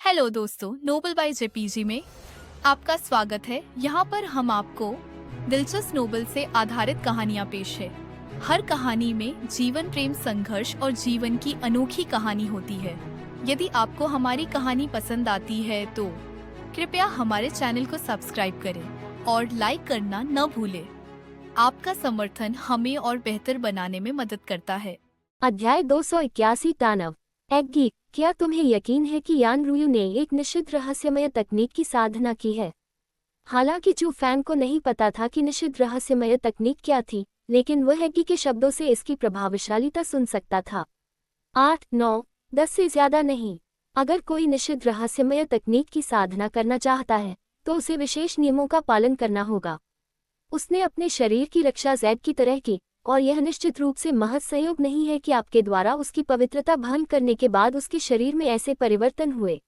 Hello दोस्तों, Nobel bye JPG में आपका स्वागत है। यहाँ पर हम आपको दिलचस्प नोबल से आधारित कहानियाँ पेश है। हर कहानी में जीवन, प्रेम, संघर्ष और जीवन की अनोखी कहानी होती है। यदि आपको हमारी कहानी पसंद आती है तो कृपया हमारे चैनल को सब्सक्राइब करें और लाइक करना न भूलें। आपका समर्थन हमें और बेहतर बनाने में मदद करता है। अध्याय 281 दानव। एग्गी, क्या तुम्हें यकीन है कि यान रूयू ने एक निषिद्ध रहस्यमय तकनीक की साधना की है? हालांकि चू फैंग को नहीं पता था कि निषिद्ध रहस्यमय तकनीक क्या थी, लेकिन वह एग्गी के शब्दों से इसकी प्रभावशालीता सुन सकता था। 8, 9, 10 से ज्यादा नहीं। अगर कोई निषिद्ध रहस्यमय तकनीक की साधना करना चाहता है तो उसे विशेष नियमों का पालन करना होगा। उसने अपने शरीर की रक्षा जैद की तरह की, और यह निश्चित रूप से महज संयोग नहीं है कि आपके द्वारा उसकी पवित्रता भंग करने के बाद उसके शरीर में ऐसे परिवर्तन हुए।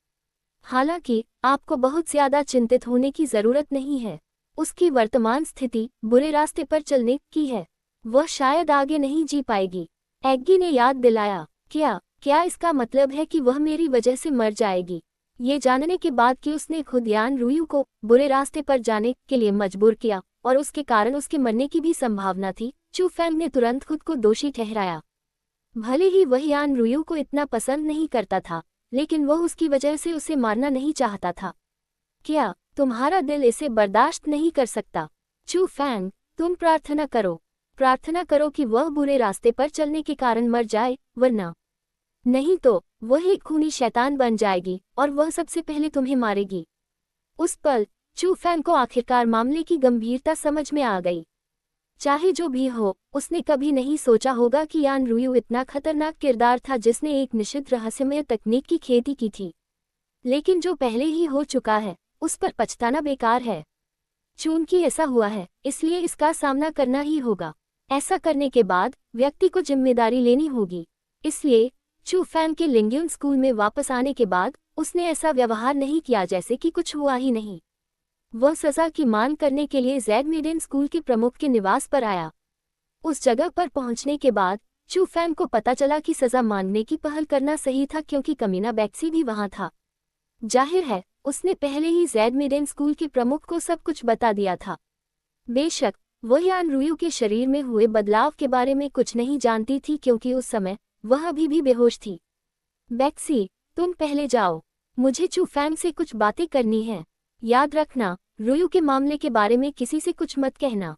हालांकि आपको बहुत ज्यादा चिंतित होने की जरूरत नहीं है। उसकी वर्तमान स्थिति बुरे रास्ते पर चलने की है। वह शायद आगे नहीं जी पाएगी। एग्गी ने याद दिलाया। क्या इसका मतलब है कि वह मेरी वजह से मर जाएगी? ये जानने के बाद कि उसने खुद यान रूयू को बुरे रास्ते पर जाने के लिए मजबूर किया और उसके कारण उसके मरने की भी संभावना थी, चू फैंग ने तुरंत खुद को दोषी ठहराया। भले ही वह यान रूयू को इतना पसंद नहीं करता था, लेकिन वह उसकी वजह से उसे मारना नहीं चाहता था। क्या तुम्हारा दिल इसे बर्दाश्त नहीं कर सकता? चू फैंग, तुम प्रार्थना करो कि वह बुरे रास्ते पर चलने के कारण मर जाए, वरना नहीं तो वह एक खूनी शैतान बन जाएगी और वह सबसे पहले तुम्हें मारेगी। उस पल चू फैंग को आखिरकार मामले की गंभीरता समझ में आ गई। चाहे जो भी हो, उसने कभी नहीं सोचा होगा कि यान रूयू इतना खतरनाक किरदार था जिसने एक निषिद्ध रहस्यमय तकनीक की खेती की थी। लेकिन जो पहले ही हो चुका है उस पर पछताना बेकार है। चूंकि ऐसा हुआ है, इसलिए इसका सामना करना ही होगा। ऐसा करने के बाद व्यक्ति को जिम्मेदारी लेनी होगी। इसलिए चू फैंग के लिंग्यून स्कूल में वापस आने के बाद उसने ऐसा व्यवहार नहीं किया जैसे कि कुछ हुआ ही नहीं। वह सजा की मांग करने के लिए जैड मेडेन स्कूल के प्रमुख के निवास पर आया। उस जगह पर पहुंचने के बाद चू फैंग को पता चला कि सजा मांगने की पहल करना सही था, क्योंकि कमीना बैक्सी भी वहां था। जाहिर है उसने पहले ही जैड मेडेन स्कूल के प्रमुख को सब कुछ बता दिया था। बेशक वह यान रूयू के शरीर में हुए बदलाव के बारे में कुछ नहीं जानती थी, क्योंकि उस समय वह अभी भी बेहोश थी। बैक्सी, तुम पहले जाओ, मुझे चू फैंग से कुछ बातें करनी हैं। याद रखना, रूयू के मामले के बारे में किसी से कुछ मत कहना।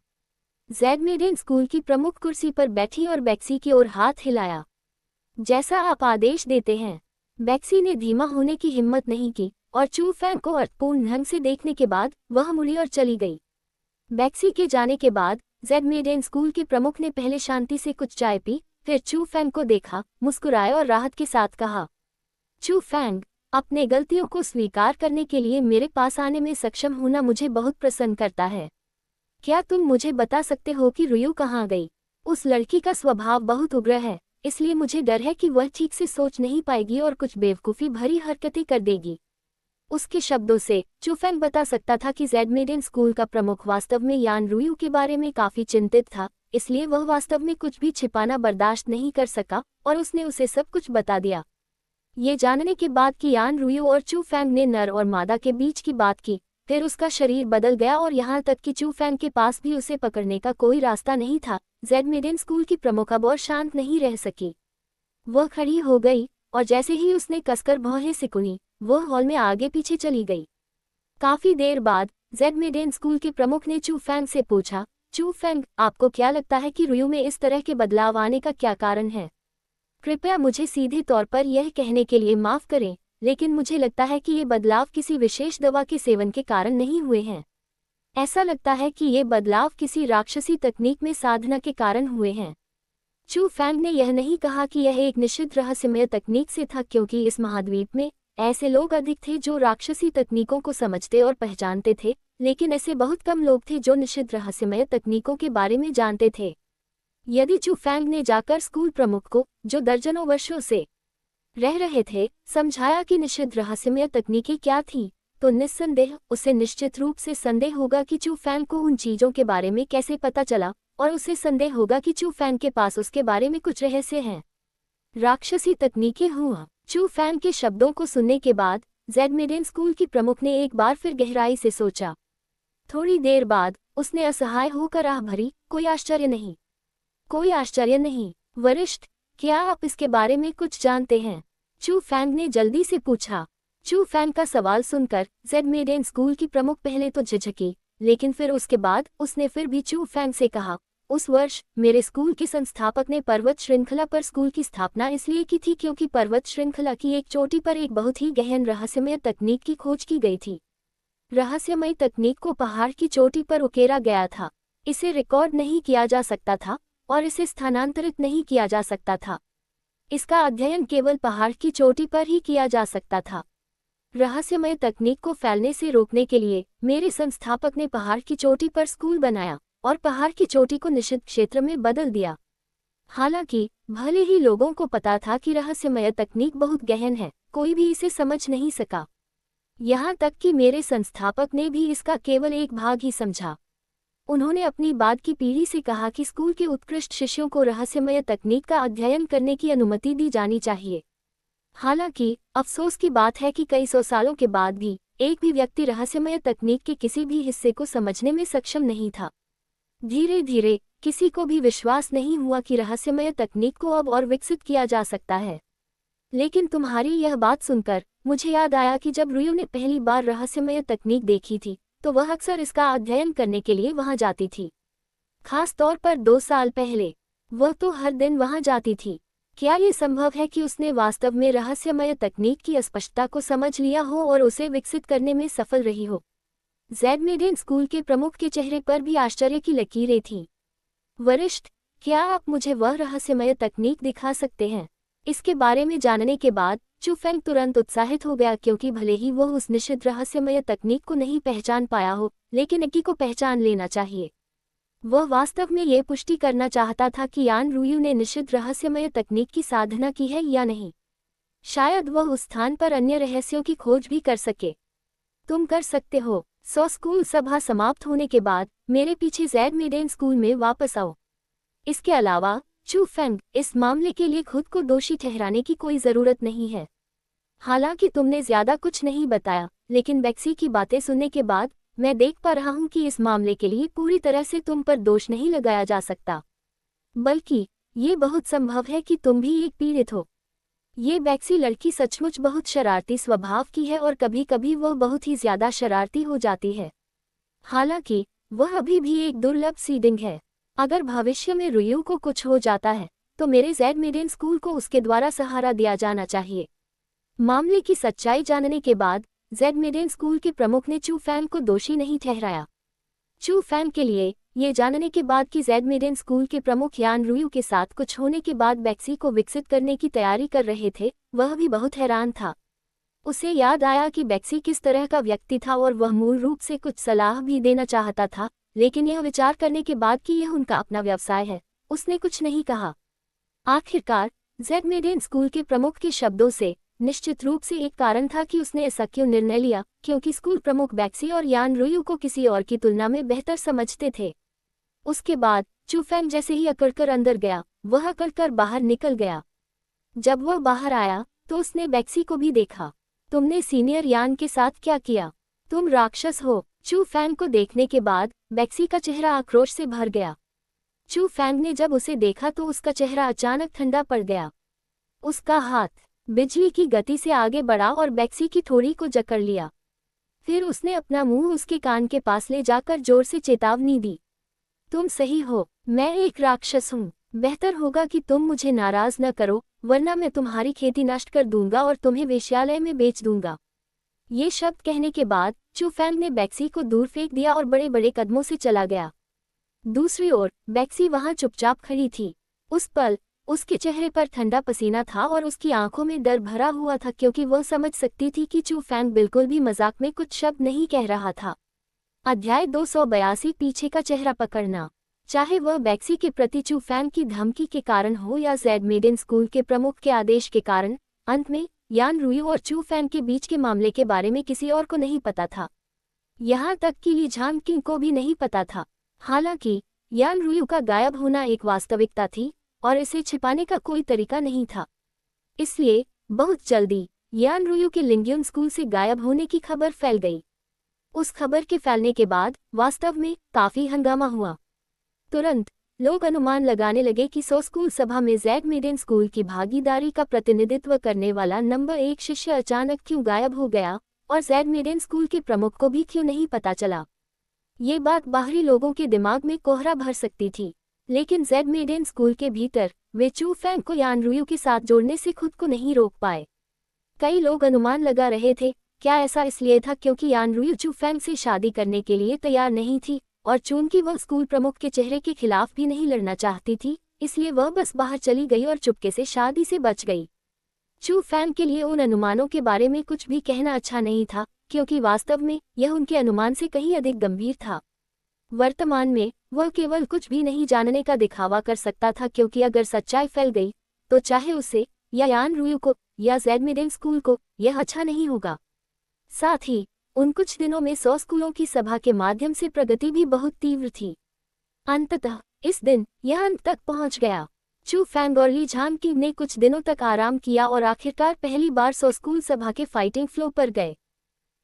जैड मेडेन स्कूल की प्रमुख कुर्सी पर बैठी और बैक्सी की ओर हाथ हिलाया। जैसा आप आदेश देते हैं। बैक्सी ने धीमा होने की हिम्मत नहीं की और चू फैंग को अर्थपूर्ण ढंग से देखने के बाद वह मुड़ी और चली गई। बैक्सी के जाने के बाद जैड मेडेन स्कूल के प्रमुख ने पहले शांति से कुछ चाय पी, फिर चू फैंग को देखा, मुस्कुराए और राहत के साथ कहा, चू फैंग, अपने गलतियों को स्वीकार करने के लिए मेरे पास आने में सक्षम होना मुझे बहुत प्रसन्न करता है। क्या तुम मुझे बता सकते हो कि रूयू कहाँ गई? उस लड़की का स्वभाव बहुत उग्र है, इसलिए मुझे डर है कि वह ठीक से सोच नहीं पाएगी और कुछ बेवकूफ़ी भरी हरकतें कर देगी। उसके शब्दों से चू फैंग बता सकता था कि जैड मेडेन स्कूल का प्रमुख वास्तव में यान रूयू के बारे में काफ़ी चिंतित था, इसलिए वह वास्तव में कुछ भी छिपाना बर्दाश्त नहीं कर सका और उसने उसे सब कुछ बता दिया। ये जानने के बाद कि यान रूयू और चू फैंग ने नर और मादा के बीच की बात की, फिर उसका शरीर बदल गया और यहाँ तक कि चू फैंग के पास भी उसे पकड़ने का कोई रास्ता नहीं था। जैड मेडेन स्कूल की प्रमुख अब और शांत नहीं रह सकी। वह खड़ी हो गई और जैसे ही उसने कसकर भौहें सिकुड़ी, वह हॉल में आगे पीछे चली गई। काफी देर बाद जैड मेडेन स्कूल के प्रमुख ने चू फैंग से पूछा, चू फैंग, आपको क्या लगता है कि रूयू में इस तरह के बदलाव आने का क्या कारण है? कृपया मुझे सीधे तौर पर यह कहने के लिए माफ़ करें, लेकिन मुझे लगता है कि ये बदलाव किसी विशेष दवा के सेवन के कारण नहीं हुए हैं। ऐसा लगता है कि ये बदलाव किसी राक्षसी तकनीक में साधना के कारण हुए हैं। चू फैंग ने यह नहीं कहा कि यह एक निषिद्ध रहस्यमय तकनीक से था, क्योंकि इस महाद्वीप में ऐसे लोग अधिक थे जो राक्षसी तकनीकों को समझते और पहचानते थे, लेकिन ऐसे बहुत कम लोग थे जो निषिद्ध रहस्यमय तकनीकों के बारे में जानते थे। यदि चू फैंग ने जाकर स्कूल प्रमुख को, जो दर्जनों वर्षों से रह रहे थे, समझाया कि निषिद्ध रहस्यमय तकनीकें क्या थीं, तो निस्संदेह उसे निश्चित रूप से संदेह होगा कि चू फैंग को उन चीज़ों के बारे में कैसे पता चला, और उसे संदेह होगा कि चू फैंग के पास उसके बारे में कुछ रहस्य हैं। राक्षसी तकनीकें हुआ। चू फैंग के शब्दों को सुनने के बाद जेड मिडिल स्कूल की प्रमुख ने एक बार फिर गहराई से सोचा। थोड़ी देर बाद उसने असहाय होकर आह भरी, कोई आश्चर्य नहीं, कोई आश्चर्य नहीं वरिष्ठ, क्या आप इसके बारे में कुछ जानते हैं? चू फैंग ने जल्दी से पूछा। चू फैंग का सवाल सुनकर जेड मिडिल स्कूल की प्रमुख पहले तो झिझकी, लेकिन फिर उसके बाद उसने फिर भी चू फैंग से कहा, उस वर्ष मेरे स्कूल के संस्थापक ने पर्वत श्रृंखला पर स्कूल की स्थापना इसलिए की थी क्योंकि पर्वत श्रृंखला की एक चोटी पर एक बहुत ही गहन रहस्यमय तकनीक की खोज की गई थी। रहस्यमय तकनीक को पहाड़ की चोटी पर उकेरा गया था। इसे रिकॉर्ड नहीं किया जा सकता था और इसे स्थानांतरित नहीं किया जा सकता था। इसका अध्ययन केवल पहाड़ की चोटी पर ही किया जा सकता था। रहस्यमय तकनीक को फैलने से रोकने के लिए मेरे संस्थापक ने पहाड़ की चोटी पर स्कूल बनाया और पहाड़ की चोटी को निषिद्ध क्षेत्र में बदल दिया। हालांकि भले ही लोगों को पता था कि रहस्यमय तकनीक बहुत गहन है, कोई भी इसे समझ नहीं सका। यहाँ तक कि मेरे संस्थापक ने भी इसका केवल एक भाग ही समझा। उन्होंने अपनी बाद की पीढ़ी से कहा कि स्कूल के उत्कृष्ट शिष्यों को रहस्यमय तकनीक का अध्ययन करने की अनुमति दी जानी चाहिए। हालांकि अफसोस की बात है कि कई सौ सालों के बाद भी एक भी व्यक्ति रहस्यमय तकनीक के किसी भी हिस्से को समझने में सक्षम नहीं था। धीरे धीरे किसी को भी विश्वास नहीं हुआ कि रहस्यमय तकनीक को अब और विकसित किया जा सकता है। लेकिन तुम्हारी यह बात सुनकर मुझे याद आया कि जब रुयू ने पहली बार रहस्यमय तकनीक देखी थी तो वह अक्सर इसका अध्ययन करने के लिए वहां जाती थी। खास तौर पर 2 साल पहले वह तो हर दिन वहां जाती थी। क्या ये संभव है कि उसने वास्तव में रहस्यमय तकनीक की अस्पष्टता को समझ लिया हो और उसे विकसित करने में सफल रही हो? जेड मिडिल स्कूल के प्रमुख के चेहरे पर भी आश्चर्य की लकीरें थीं। वरिष्ठ, क्या आप मुझे वह रहस्यमय तकनीक दिखा सकते हैं? इसके बारे में जानने के बाद चू फैंग तुरंत उत्साहित हो गया, क्योंकि भले ही वह उस निषिद्ध रहस्यमय तकनीक को नहीं पहचान पाया हो, लेकिन एकी को पहचान लेना चाहिए। वह वास्तव में ये पुष्टि करना चाहता था कि यान रुयू ने निषिद्ध रहस्यमय तकनीक की साधना की है या नहीं। शायद वह उस स्थान पर अन्य रहस्यों की खोज भी कर सके। तुम कर सकते हो। स्कूल सभा समाप्त होने के बाद मेरे पीछे जेड मिडिल स्कूल में वापस आओ। इसके अलावा चू फैंग, इस मामले के लिए खुद को दोषी ठहराने की कोई जरूरत नहीं है। हालांकि तुमने ज्यादा कुछ नहीं बताया, लेकिन बेक्सी की बातें सुनने के बाद मैं देख पा रहा हूं कि इस मामले के लिए पूरी तरह से तुम पर दोष नहीं लगाया जा सकता, बल्कि ये बहुत संभव है कि तुम भी एक पीड़ित हो। ये बेक्सी लड़की सचमुच बहुत शरारती स्वभाव की है और कभी कभी वह बहुत ही ज्यादा शरारती हो जाती है। हालांकि वह अभी भी एक दुर्लभ सीडिंग है। अगर भविष्य में रुयू को कुछ हो जाता है तो मेरे जेड मिडिल स्कूल को उसके द्वारा सहारा दिया जाना चाहिए। मामले की सच्चाई जानने के बाद जेड मिडिल स्कूल के प्रमुख ने चू फैंग को दोषी नहीं ठहराया। चू फैंग के लिए ये जानने के बाद कि जेड मिडिल स्कूल के प्रमुख यान रुयू के साथ कुछ होने के बाद बेक्सी को विकसित करने की तैयारी कर रहे थे, वह भी बहुत हैरान था। उसे याद आया कि बेक्सी किस तरह का व्यक्ति था और वह मूल रूप से कुछ सलाह भी देना चाहता था, लेकिन यह विचार करने के बाद कि यह उनका अपना व्यवसाय है, उसने कुछ नहीं कहा। आखिरकार जेड मिडिल स्कूल के प्रमुख के शब्दों से निश्चित रूप से एक कारण था कि उसने ऐसा क्यों निर्णय लिया, क्योंकि स्कूल प्रमुख बेक्सी और यान रुयू को किसी और की तुलना में बेहतर समझते थे। उसके बाद चू फैंग जैसे ही अकड़कर अंदर गया, वह अकड़कर बाहर निकल गया। जब वह बाहर आया तो उसने बेक्सी को भी देखा। तुमने सीनियर यान के साथ क्या किया? तुम राक्षस हो। चू फैंग को देखने के बाद बेक्सी का चेहरा आक्रोश से भर गया। चू फैंग ने जब उसे देखा तो उसका चेहरा अचानक ठंडा पड़ गया। उसका हाथ बिजली की गति से आगे बढ़ा और बेक्सी की ठोड़ी को जकड़ लिया। फिर उसने अपना मुंह उसके कान के पास ले जाकर जोर से चेतावनी दी, तुम सही हो, मैं एक राक्षस हूँ। बेहतर होगा कि तुम मुझे नाराज न करो, वरना मैं तुम्हारी खेती नष्ट कर दूंगा और तुम्हें वेश्यालय में बेच दूंगा। ये शब्द कहने के बाद चू फैंग ने बेक्सी को दूर फेंक दिया और बड़े बड़े कदमों से चला गया। दूसरी ओर बेक्सी वहां चुपचाप खड़ी थी। उस पल उसके चेहरे पर ठंडा पसीना था और उसकी आंखों में डर भरा हुआ था, क्योंकि वह समझ सकती थी कि चू फैंग बिल्कुल भी मजाक में कुछ शब्द नहीं कह रहा था। अध्याय 282 पीछे का चेहरा पकड़ना। चाहे वह बेक्सी के प्रति चू फैंग की धमकी के कारण हो या जेड मिडिल स्कूल के प्रमुख के आदेश के कारण, अंत में यान रुयू और चू फैंग के बीच के मामले के बारे में किसी और को नहीं पता था। यहाँ तक कि ली झांग किंग को भी नहीं पता था। हालांकि यान रुयू का गायब होना एक वास्तविकता थी और इसे छिपाने का कोई तरीका नहीं था। इसलिए बहुत जल्दी यान रुयू के लिंग्यून स्कूल से गायब होने की खबर फैल गई। उस खबर के फैलने के बाद वास्तव में काफी हंगामा हुआ। तुरंत लोग अनुमान लगाने लगे कि सो स्कूल सभा में जैड मिडेन स्कूल की भागीदारी का प्रतिनिधित्व करने वाला नंबर 1 शिष्य अचानक क्यों गायब हो गया और जैड मिडेन स्कूल के प्रमुख को भी क्यों नहीं पता चला। ये बात बाहरी लोगों के दिमाग में कोहरा भर सकती थी, लेकिन जैड मिडेन स्कूल के भीतर वे चू फैंग को यान रुयू के साथ जोड़ने से खुद को नहीं रोक पाए। कई लोग अनुमान लगा रहे थे, क्या ऐसा इसलिए था क्योंकि यान रुयू चू फैंग से शादी करने के लिए तैयार नहीं थी और चूंकि वह स्कूल प्रमुख के चेहरे के खिलाफ भी नहीं लड़ना चाहती थी, इसलिए वह बस बाहर चली गई और चुपके से शादी से बच गई। चू फैंग के लिए उन अनुमानों के बारे में कुछ भी कहना अच्छा नहीं था, क्योंकि वास्तव में यह उनके अनुमान से कहीं अधिक गंभीर था। वर्तमान में वह केवल कुछ भी नहीं जानने का दिखावा कर सकता था, क्योंकि अगर सच्चाई फैल गई तो चाहे उसे या यान रुयू को या जैड मिडेन स्कूल को यह अच्छा नहीं होगा। साथ ही उन कुछ दिनों में 100 स्कूलों की सभा के माध्यम से प्रगति भी बहुत तीव्र थी। अंततः इस दिन यह अंत तक पहुंच गया। चू फैंग और ली झानकिंग ने कुछ दिनों तक आराम किया और आखिरकार पहली बार 100 स्कूल सभा के फाइटिंग फ्लो पर गए।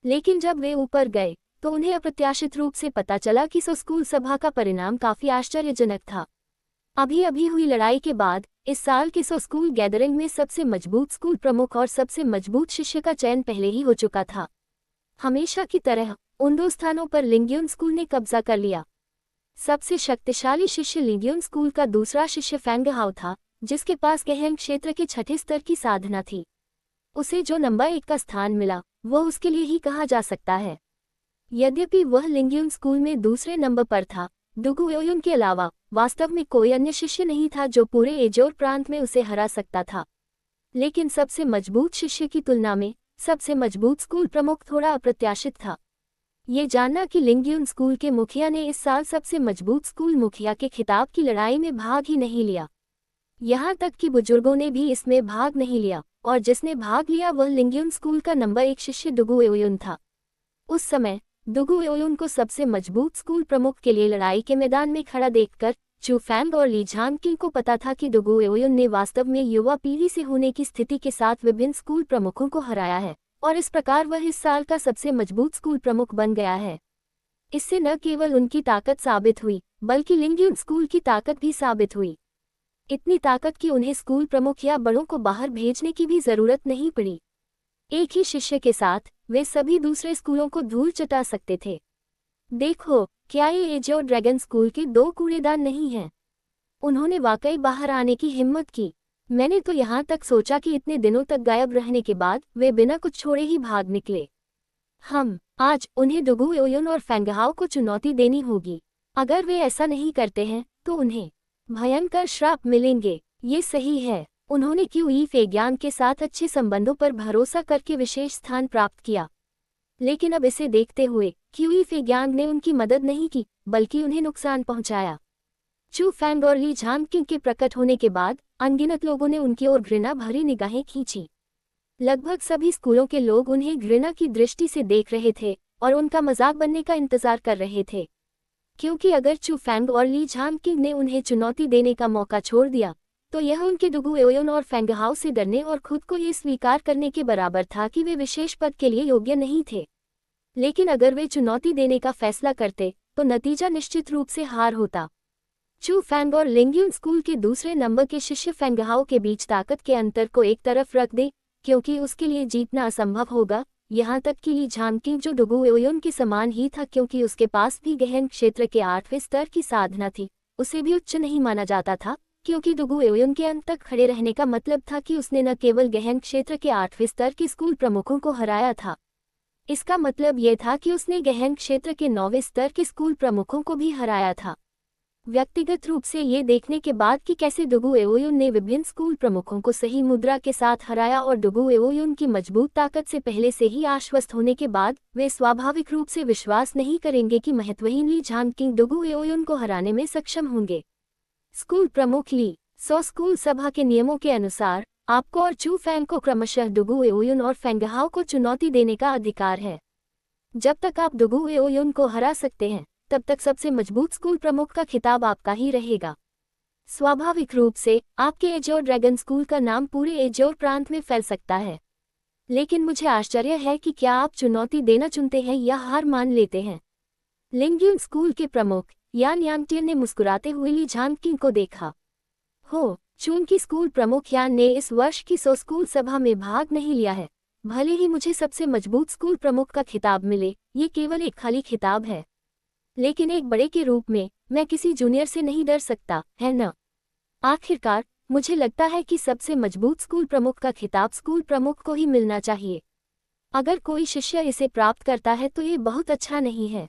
लेकिन जब वे ऊपर गए तो उन्हें अप्रत्याशित रूप से पता चला कि 100 स्कूल सभा का परिणाम काफी आश्चर्यजनक था। अभी अभी हुई लड़ाई के बाद इस साल के 100 स्कूल गैदरिंग में सबसे मजबूत स्कूल प्रमुख और सबसे मजबूत शिष्य का चयन पहले ही हो चुका था। हमेशा की तरह उन 2 स्थानों पर लिंग्यून स्कूल ने कब्जा कर लिया। सबसे शक्तिशाली शिष्य लिंग्यून स्कूल का दूसरा शिष्य फैंग हाओ था, जिसके पास गहन क्षेत्र के 6ठे स्तर की साधना थी। उसे जो नंबर 1 का स्थान मिला वह उसके लिए ही कहा जा सकता है। यद्यपि वह लिंग्यून स्कूल में दूसरे नंबर पर था, डुगु एओयुन के अलावा वास्तव में कोई अन्य शिष्य नहीं था जो पूरे एजोर प्रांत में उसे हरा सकता था। लेकिन सबसे मजबूत शिष्य की तुलना में सबसे मजबूत स्कूल प्रमुख थोड़ा अप्रत्याशित था। ये जानना कि लिंग्यून स्कूल के मुखिया ने इस साल सबसे मजबूत स्कूल मुखिया के खिताब की लड़ाई में भाग ही नहीं लिया। यहाँ तक कि बुजुर्गों ने भी इसमें भाग नहीं लिया, और जिसने भाग लिया वह लिंग्यून स्कूल का नंबर 1 शिष्य डुगु एओयुन था। उस समय डुगु एओयुन को सबसे मजबूत स्कूल प्रमुख के लिए लड़ाई के मैदान में खड़ा देखकर चू फैंग और ली झानकिंग को पता था कि डुगु एओयुन ने वास्तव में युवा पीढ़ी से होने की स्थिति के साथ विभिन्न स्कूल प्रमुखों को हराया है, और इस प्रकार वह इस साल का सबसे मजबूत स्कूल प्रमुख बन गया है। इससे न केवल उनकी ताकत साबित हुई, बल्कि लिंग्यून स्कूल की ताकत भी साबित हुई। इतनी ताकत कि उन्हें स्कूल प्रमुख या बड़ों को बाहर भेजने की भी जरूरत नहीं पड़ी। एक ही शिष्य के साथ वे सभी दूसरे स्कूलों को धूल चटा सकते थे। देखो, क्या ये एजो ड्रैगन स्कूल के 2 कूड़ेदान नहीं हैं? उन्होंने वाकई बाहर आने की हिम्मत की। मैंने तो यहाँ तक सोचा कि इतने दिनों तक गायब रहने के बाद वे बिना कुछ छोड़े ही भाग निकले। हम आज उन्हें डुगु एओयुन और फैंग हाओ को चुनौती देनी होगी। अगर वे ऐसा नहीं करते हैं तो उन्हें भयंकर श्राप मिलेंगे। ये सही है। उन्होंने क्यूई फेग्यांग के साथ अच्छे संबंधों पर भरोसा करके विशेष स्थान प्राप्त किया, लेकिन अब इसे देखते हुए क्यूई फेग्यांग ने उनकी मदद नहीं की, बल्कि उन्हें नुकसान पहुंचाया। चू फैंग और ली झानकिंग के प्रकट होने के बाद अनगिनत लोगों ने उनकी ओर घृणा भरी निगाहें खींची। लगभग सभी स्कूलों के लोग उन्हें घृणा की दृष्टि से देख रहे थे और उनका मजाक बनने का इंतजार कर रहे थे, क्योंकि अगर चू फैंग और ली झानकिंग ने उन्हें चुनौती देने का मौका छोड़ दिया तो यह उनके डुगु एओयुन और फैंग हाओ से डरने और खुद को ये स्वीकार करने के बराबर था कि वे विशेष पद के लिए योग्य नहीं थे। लेकिन अगर वे चुनौती देने का फैसला करते तो नतीजा निश्चित रूप से हार होता। चू फैंग और लिंग्यून स्कूल के दूसरे नंबर के शिष्य फैंग हाओ के बीच ताकत के अंतर को एक तरफ रख दे, क्योंकि उसके लिए जीतना असंभव होगा। यहाँ तक कि ली झानकिंग जो डुगु एओयुन के समान ही था, क्योंकि उसके पास भी गहन क्षेत्र के 8वें स्तर की साधना थी, उसे भी उच्च नहीं माना जाता था, क्योंकि डुगु एओयुन के अंत तक खड़े रहने का मतलब था कि उसने न केवल गहन क्षेत्र के 8वें स्तर के स्कूल प्रमुखों को हराया था, इसका मतलब ये था कि उसने गहन क्षेत्र के 9वें स्तर के स्कूल प्रमुखों को भी हराया था। व्यक्तिगत रूप से ये देखने के बाद कि कैसे डुगु एओयुन ने विभिन्न स्कूल प्रमुखों को सही मुद्रा के साथ हराया और डुगु एओयुन की मजबूत ताकत से पहले से ही आश्वस्त होने के बाद वे स्वाभाविक रूप से विश्वास नहीं करेंगे कि महत्वहीन ली झानकिंग डुगु एओयुन को हराने में सक्षम होंगे। स्कूल प्रमुख ली 100 स्कूल सभा के नियमों के अनुसार आपको और चू फैंग को क्रमशः डुगु एओयुन और फैंग हाओ को चुनौती देने का अधिकार है। जब तक आप डुगु एओयुन को हरा सकते हैं तब तक सबसे मजबूत स्कूल प्रमुख का खिताब आपका ही रहेगा। स्वाभाविक रूप से आपके एजोर ड्रैगन स्कूल का नाम पूरे एजोर प्रांत में फैल सकता है, लेकिन मुझे आश्चर्य है कि क्या आप चुनौती देना चुनते हैं या हार मान लेते हैं। लिंग्यून स्कूल के प्रमुख यान यांगटियन ने मुस्कुराते हुए ली झांगकिंग को देखा। हो, चूंकि स्कूल प्रमुख यान ने इस वर्ष की स्कूल सभा में भाग नहीं लिया है, भले ही मुझे सबसे मजबूत स्कूल प्रमुख का खिताब मिले, ये केवल एक खाली खिताब है। लेकिन एक बड़े के रूप में मैं किसी जूनियर से नहीं डर सकता, है न? आखिरकार मुझे लगता है कि सबसे मजबूत स्कूल प्रमुख का खिताब स्कूल प्रमुख को ही मिलना चाहिए। अगर कोई शिष्य इसे प्राप्त करता है तो ये बहुत अच्छा नहीं है।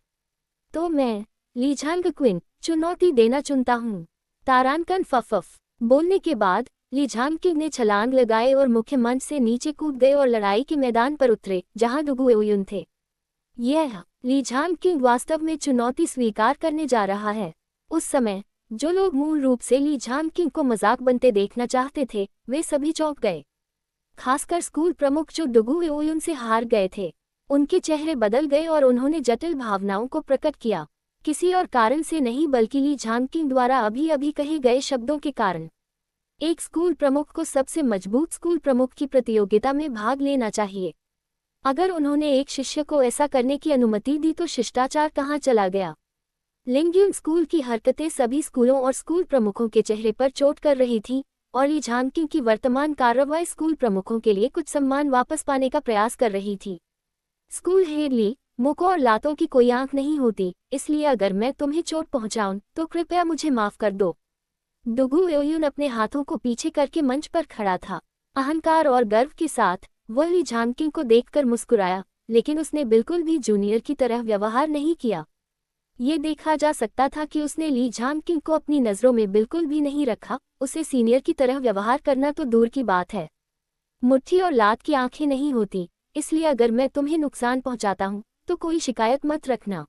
तो मैं ली झांगक्विन चुनौती देना चुनता हूँ। तारानकन फफफ बोलने के बाद ली झांगकिंग ने छलांग लगाए और मुख्य मंच से नीचे कूद गए और लड़ाई के मैदान पर उतरे जहां डुगु एओयुन थे। यह ली झांगकिंग वास्तव में चुनौती स्वीकार करने जा रहा है। उस समय जो लोग मूल रूप से ली झांगकिंग को मजाक बनते देखना चाहते थे, वे सभी चौंक गए। खासकर स्कूल प्रमुख जो डुगु एओयुन से हार गए थे। उनके चेहरे बदल गए और उन्होंने जटिल भावनाओं को प्रकट किया, किसी और कारण से नहीं बल्कि ली झांगकिंग द्वारा अभी अभी कहे गए शब्दों के कारण। एक स्कूल प्रमुख को सबसे मजबूत स्कूल प्रमुख की प्रतियोगिता में भाग लेना चाहिए। अगर उन्होंने एक शिष्य को ऐसा करने की अनुमति दी तो शिष्टाचार कहाँ चला गया? लिंग्यून स्कूल की हरकतें सभी स्कूलों और स्कूल प्रमुखों के चेहरे पर चोट कर रही थीं, और ली झांगकिंग की वर्तमान कार्रवाई स्कूल प्रमुखों के लिए कुछ सम्मान वापस पाने का प्रयास कर रही थी। स्कूल हेड ली, मुकों और लातों की कोई आंख नहीं होती, इसलिए अगर मैं तुम्हें चोट पहुंचाऊं तो कृपया मुझे माफ कर दो। डुगु एओयुन अपने हाथों को पीछे करके मंच पर खड़ा था। अहंकार और गर्व के साथ वह ली झांगकिंग को देखकर मुस्कुराया, लेकिन उसने बिल्कुल भी जूनियर की तरह व्यवहार नहीं किया। ये देखा जा सकता था कि उसने ली झांगकिंग को अपनी नज़रों में बिल्कुल भी नहीं रखा। उसे सीनियर की तरह व्यवहार करना तो दूर की बात है। मुट्ठी और लात की आंखें नहीं होती, इसलिए अगर मैं तुम्हें नुकसान पहुंचाता हूं तो कोई शिकायत मत रखना।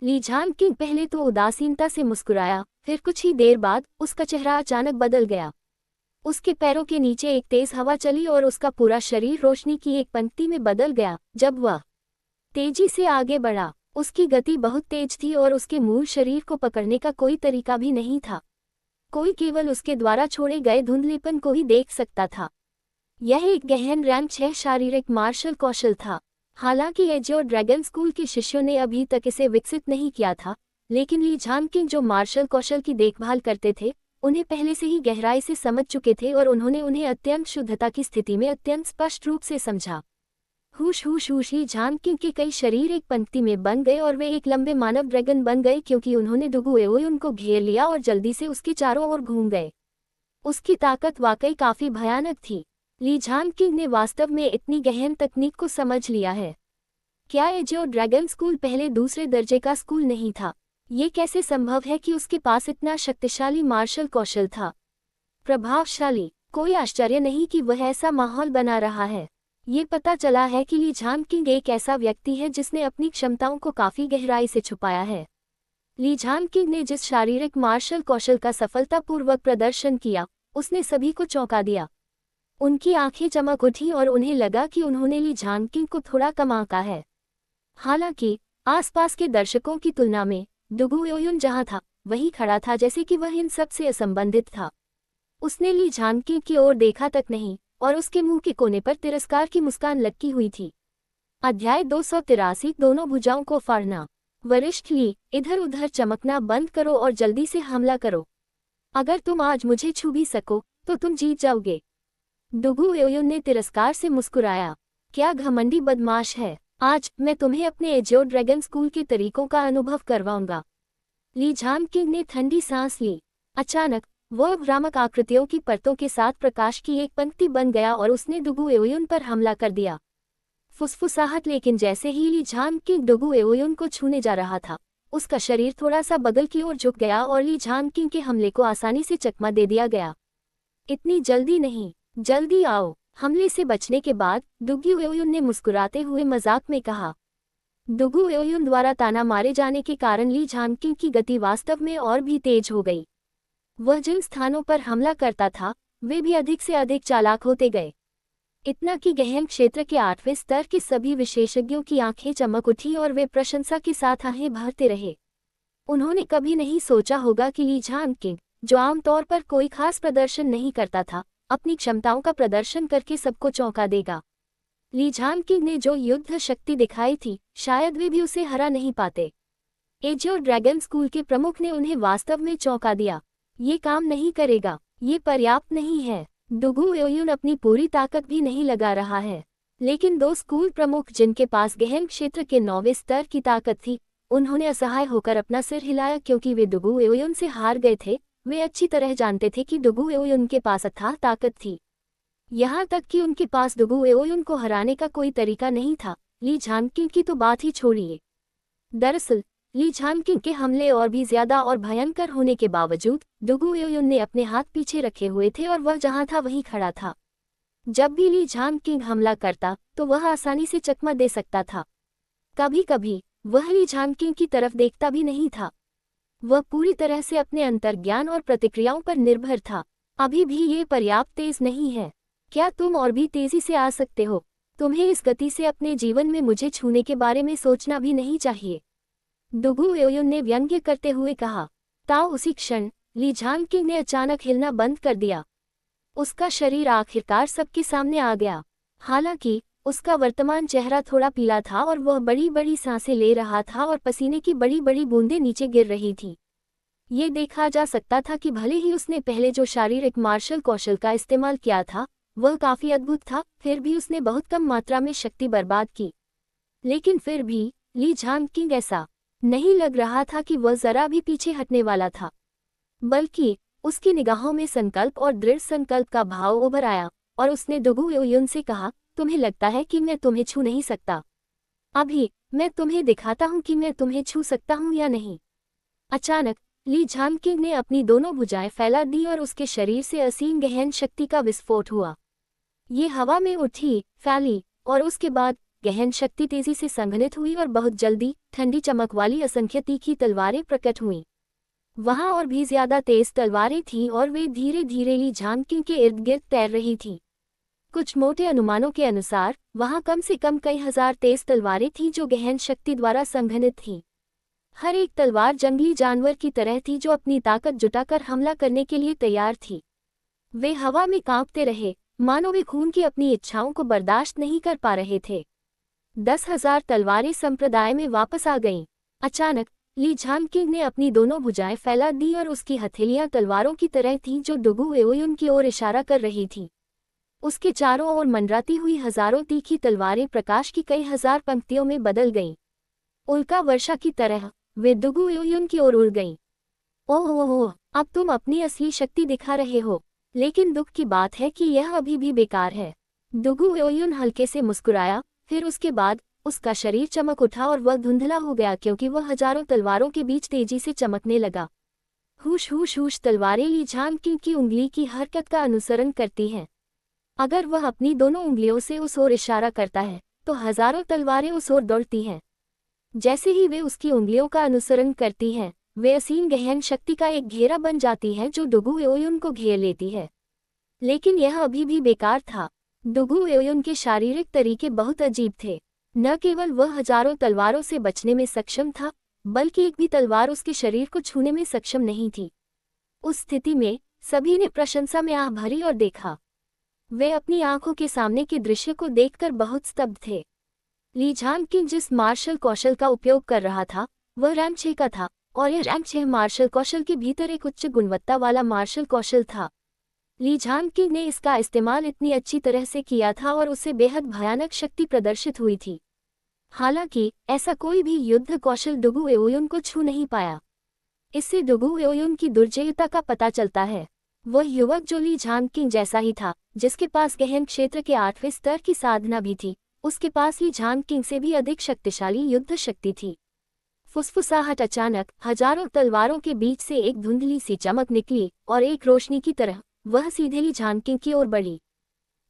ली झांगकिंग पहले तो उदासीनता से मुस्कुराया, फिर कुछ ही देर बाद उसका चेहरा अचानक बदल गया। उसके पैरों के नीचे एक तेज हवा चली और उसका पूरा शरीर रोशनी की एक पंक्ति में बदल गया। जब वह तेजी से आगे बढ़ा, उसकी गति बहुत तेज थी और उसके मूल शरीर को पकड़ने का कोई तरीका भी नहीं था। कोई केवल उसके द्वारा छोड़े गए धुंधलेपन को ही देख सकता था। यह एक गहन रैंक 6 शारीरिक मार्शल कौशल था। हालांकि एजियो ड्रैगन स्कूल के शिष्यों ने अभी तक इसे विकसित नहीं किया था, लेकिन ली झांगकिंग जो मार्शल कौशल की देखभाल करते थे, उन्हें पहले से ही गहराई से समझ चुके थे और उन्होंने उन्हें अत्यंत शुद्धता की स्थिति में अत्यंत स्पष्ट रूप से समझा। हुश हुश हुश ली झांगकिंग के कई शरीर एक पंक्ति में बन गए और वे एक लंबे मानव ड्रैगन बन गए, क्योंकि उन्होंने डुगु एओयुन को घेर लिया और जल्दी से उसके चारों ओर घूम गए। उसकी ताकत वाकई काफी भयानक थी। ली झांगकिंग ने वास्तव में इतनी गहन तकनीक को समझ लिया है। क्या एजियो ड्रैगन स्कूल पहले दूसरे दर्जे का स्कूल नहीं था? ये कैसे संभव है कि उसके पास इतना शक्तिशाली मार्शल कौशल था? प्रभावशाली। कोई आश्चर्य नहीं कि वह ऐसा माहौल बना रहा है। ये पता चला है कि ली झांगकिंग एक ऐसा व्यक्ति है जिसने अपनी क्षमताओं को काफी गहराई से छुपाया है। ली झांगकिंग ने जिस शारीरिक मार्शल कौशल का सफलतापूर्वक प्रदर्शन किया, उसने सभी को चौंका दिया। उनकी आंखें चमक उठी और उन्हें लगा कि उन्होंने ली झांगकिंग को थोड़ा कम आंका है। हालांकि आसपास के दर्शकों की तुलना में डुगु एओयुन जहां था वही खड़ा था, जैसे कि वह इन सब से असंबंधित था। उसने ली झांगकिंग की ओर देखा तक नहीं और उसके मुंह के कोने पर तिरस्कार की मुस्कान लटकी हुई थी। अध्याय 283 दोनों भुजाओं को फाड़ना। वरिष्ठ ली, इधर उधर चमकना बंद करो और जल्दी से हमला करो। अगर तुम आज मुझे छू भी सको तो तुम जीत जाओगे। डुगु एओयुन ने तिरस्कार से मुस्कुराया। क्या घमंडी बदमाश है, आज मैं तुम्हें अपने एजियो ड्रैगन स्कूल के तरीकों का अनुभव करवाऊंगा। ली झांगकिंग ने ठंडी सांस ली। अचानक वह भ्रामक आकृतियों की परतों के साथ प्रकाश की एक पंक्ति बन गया और उसने डुगु एओयुन पर हमला कर दिया। फुसफुसाहट, लेकिन जैसे ही ली झांगकिंग डुगु एओयुन को छूने जा रहा था, उसका शरीर थोड़ा सा बगल की ओर झुक गया और ली झांगकिंग के हमले को आसानी से चकमा दे दिया गया। इतनी जल्दी नहीं, जल्दी आओ। हमले से बचने के बाद डुगु एओयुन ने मुस्कुराते हुए मजाक में कहा। डुगु एओयुन द्वारा ताना मारे जाने के कारण ली झांगकिंग की गति वास्तव में और भी तेज हो गई। वह जिन स्थानों पर हमला करता था वे भी अधिक से अधिक चालाक होते गए। इतना कि गहन क्षेत्र के 8वें स्तर के सभी विशेषज्ञों की आंखें चमक उठी और वे प्रशंसा के साथ आहें भरते रहे। उन्होंने कभी नहीं सोचा होगा कि ली झांगकिंग, जो आमतौर पर कोई खास प्रदर्शन नहीं करता था, अपनी क्षमताओं का प्रदर्शन करके सबको चौंका देगा। ली झानकिंग ने जो युद्ध शक्ति दिखाई थी, शायद वे भी उसे हरा नहीं पाते। एजियो ड्रैगन स्कूल के प्रमुख ने उन्हें वास्तव में चौंका दिया। ये काम नहीं करेगा, ये पर्याप्त नहीं है। डुगू एओयुन अपनी पूरी ताकत भी नहीं लगा रहा है। लेकिन दो स्कूल प्रमुख जिनके पास गहन क्षेत्र के 9वें स्तर की ताकत थी, उन्होंने असहाय होकर अपना सिर हिलाया क्योंकि वे डुगू एओयुन से हार गए थे। वे अच्छी तरह जानते थे कि डुगू एओयुन के पास अथाह ताकत थी। यहाँ तक कि उनके पास डुगू एओयुन को हराने का कोई तरीका नहीं था। ली झानकिंग की तो बात ही छोड़िए। दरअसल ली झानकिंग के हमले और भी ज्यादा और भयंकर होने के बावजूद डुगू एओयुन ने अपने हाथ पीछे रखे हुए थे और वह जहाँ था वहीं खड़ा था। जब भी ली झानकिंग हमला करता तो वह आसानी से चकमा दे सकता था। कभी कभी वह ली झानकिंग की तरफ देखता भी नहीं था। वह पूरी तरह से अपने अंतर्ज्ञान और प्रतिक्रियाओं पर निर्भर था। अभी भी ये पर्याप्त तेज नहीं है। क्या तुम और भी तेजी से आ सकते हो? तुम्हें इस गति से अपने जीवन में मुझे छूने के बारे में सोचना भी नहीं चाहिए, डुगू एओयुन ने व्यंग्य करते हुए कहा। ताओ उसी क्षण ली झानकिंग ने अचानक हिलना बंद कर दिया। उसका शरीर आखिरकार सबके सामने आ गया। हालांकि उसका वर्तमान चेहरा थोड़ा पीला था और वह बड़ी बड़ी सांसें ले रहा था और पसीने की बड़ी बड़ी बूंदें नीचे गिर रही थीं। ये देखा जा सकता था कि भले ही उसने पहले जो शारीरिक मार्शल कौशल का इस्तेमाल किया था वह काफी अद्भुत था, फिर भी उसने बहुत कम मात्रा में शक्ति बर्बाद की। लेकिन फिर भी ली झानकिंग ऐसा नहीं लग रहा था कि वह जरा भी पीछे हटने वाला था, बल्कि उसकी निगाहों में संकल्प और दृढ़ संकल्प का भाव उभर आया और उसने डुगू एओयुन से कहा, तुम्हें लगता है कि मैं तुम्हें छू नहीं सकता? अभी मैं तुम्हें दिखाता हूं कि मैं तुम्हें छू सकता हूं या नहीं। अचानक ली झानकिंग ने अपनी दोनों भुजाएं फैला दी और उसके शरीर से असीम गहन शक्ति का विस्फोट हुआ। ये हवा में उठी, फैली और उसके बाद गहन शक्ति तेजी से संघनित हुई और बहुत जल्दी ठंडी चमक वाली असंख्य तीखी तलवारें प्रकट हुईं। वहां और भी ज्यादा तेज तलवारें थीं और वे धीरे धीरे ली झानकिंग के इर्द गिर्द तैर रही थीं। कुछ मोटे अनुमानों के अनुसार वहां कम से कम कई हजार तेज तलवारें थीं जो गहन शक्ति द्वारा संघनित थीं। हर एक तलवार जंगली जानवर की तरह थी जो अपनी ताकत जुटाकर हमला करने के लिए तैयार थी। वे हवा में कांपते रहे, मानो वे खून की अपनी इच्छाओं को बर्दाश्त नहीं कर पा रहे थे। 10,000 तलवारें संप्रदाय में वापस आ गईं। अचानक ली झानकिंग ने अपनी दोनों भुजाएं फैला दी और उसकी हथेलियां तलवारों की तरह थीं जो डुगू एओयुन की ओर इशारा कर रही थीं। उसके चारों ओर मंडराती हुई हजारों तीखी तलवारें प्रकाश की कई हजार पंक्तियों में बदल गईं। उल्का वर्षा की तरह वे डुगू एओयुन की ओर उड़ गईं। ओह ओह ओह, अब तुम अपनी असली शक्ति दिखा रहे हो, लेकिन दुख की बात है कि यह अभी भी बेकार है। डुगू एओयुन हल्के से मुस्कुराया, फिर उसके बाद उसका शरीर चमक उठा और वह धुंधला हो गया क्योंकि वह हजारों तलवारों के बीच तेजी से चमकने लगा। हुश हुश हुश तलवारें ली झानकिंग की उंगली की हरकत का अनुसरण करती हैं। अगर वह अपनी दोनों उंगलियों से उस ओर इशारा करता है तो हजारों तलवारें उस ओर दौड़ती हैं। जैसे ही वे उसकी उंगलियों का अनुसरण करती हैं, वे असीम गहन शक्ति का एक घेरा बन जाती है जो डुगू एओयुन को घेर लेती है। लेकिन यह अभी भी बेकार था। डुगू एओयुन के शारीरिक तरीके बहुत अजीब थे। न केवल वह हजारों तलवारों से बचने में सक्षम था, बल्कि एक भी तलवार उसके शरीर को छूने में सक्षम नहीं थी। उस स्थिति में सभी ने प्रशंसा में आह भरी और देखा। वे अपनी आंखों के सामने के दृश्य को देखकर बहुत स्तब्ध थे। ली झानकिंग जिस मार्शल कौशल का उपयोग कर रहा था वह रैंक 6 का था और यह रैंक 6 मार्शल कौशल के भीतर एक उच्च गुणवत्ता वाला मार्शल कौशल था। ली झानकिंग ने इसका इस्तेमाल इतनी अच्छी तरह से किया था और उससे बेहद भयानक शक्ति प्रदर्शित हुई थी। हालांकि ऐसा कोई भी युद्ध कौशल डुगू एओयुन को छू नहीं पाया। इससे डुगू एओयुन की दुर्जयता का पता चलता है। वह युवक जो ली झानकिंग जैसा ही था, जिसके पास गहन क्षेत्र के 8वें स्तर की साधना भी थी, उसके पास ली झानकिंग से भी अधिक शक्तिशाली युद्ध शक्ति थी। फुसफुसाहट अचानक हजारों तलवारों के बीच से एक धुंधली सी चमक निकली और एक रोशनी की तरह वह सीधे ली झानकिंग की ओर बढ़ी।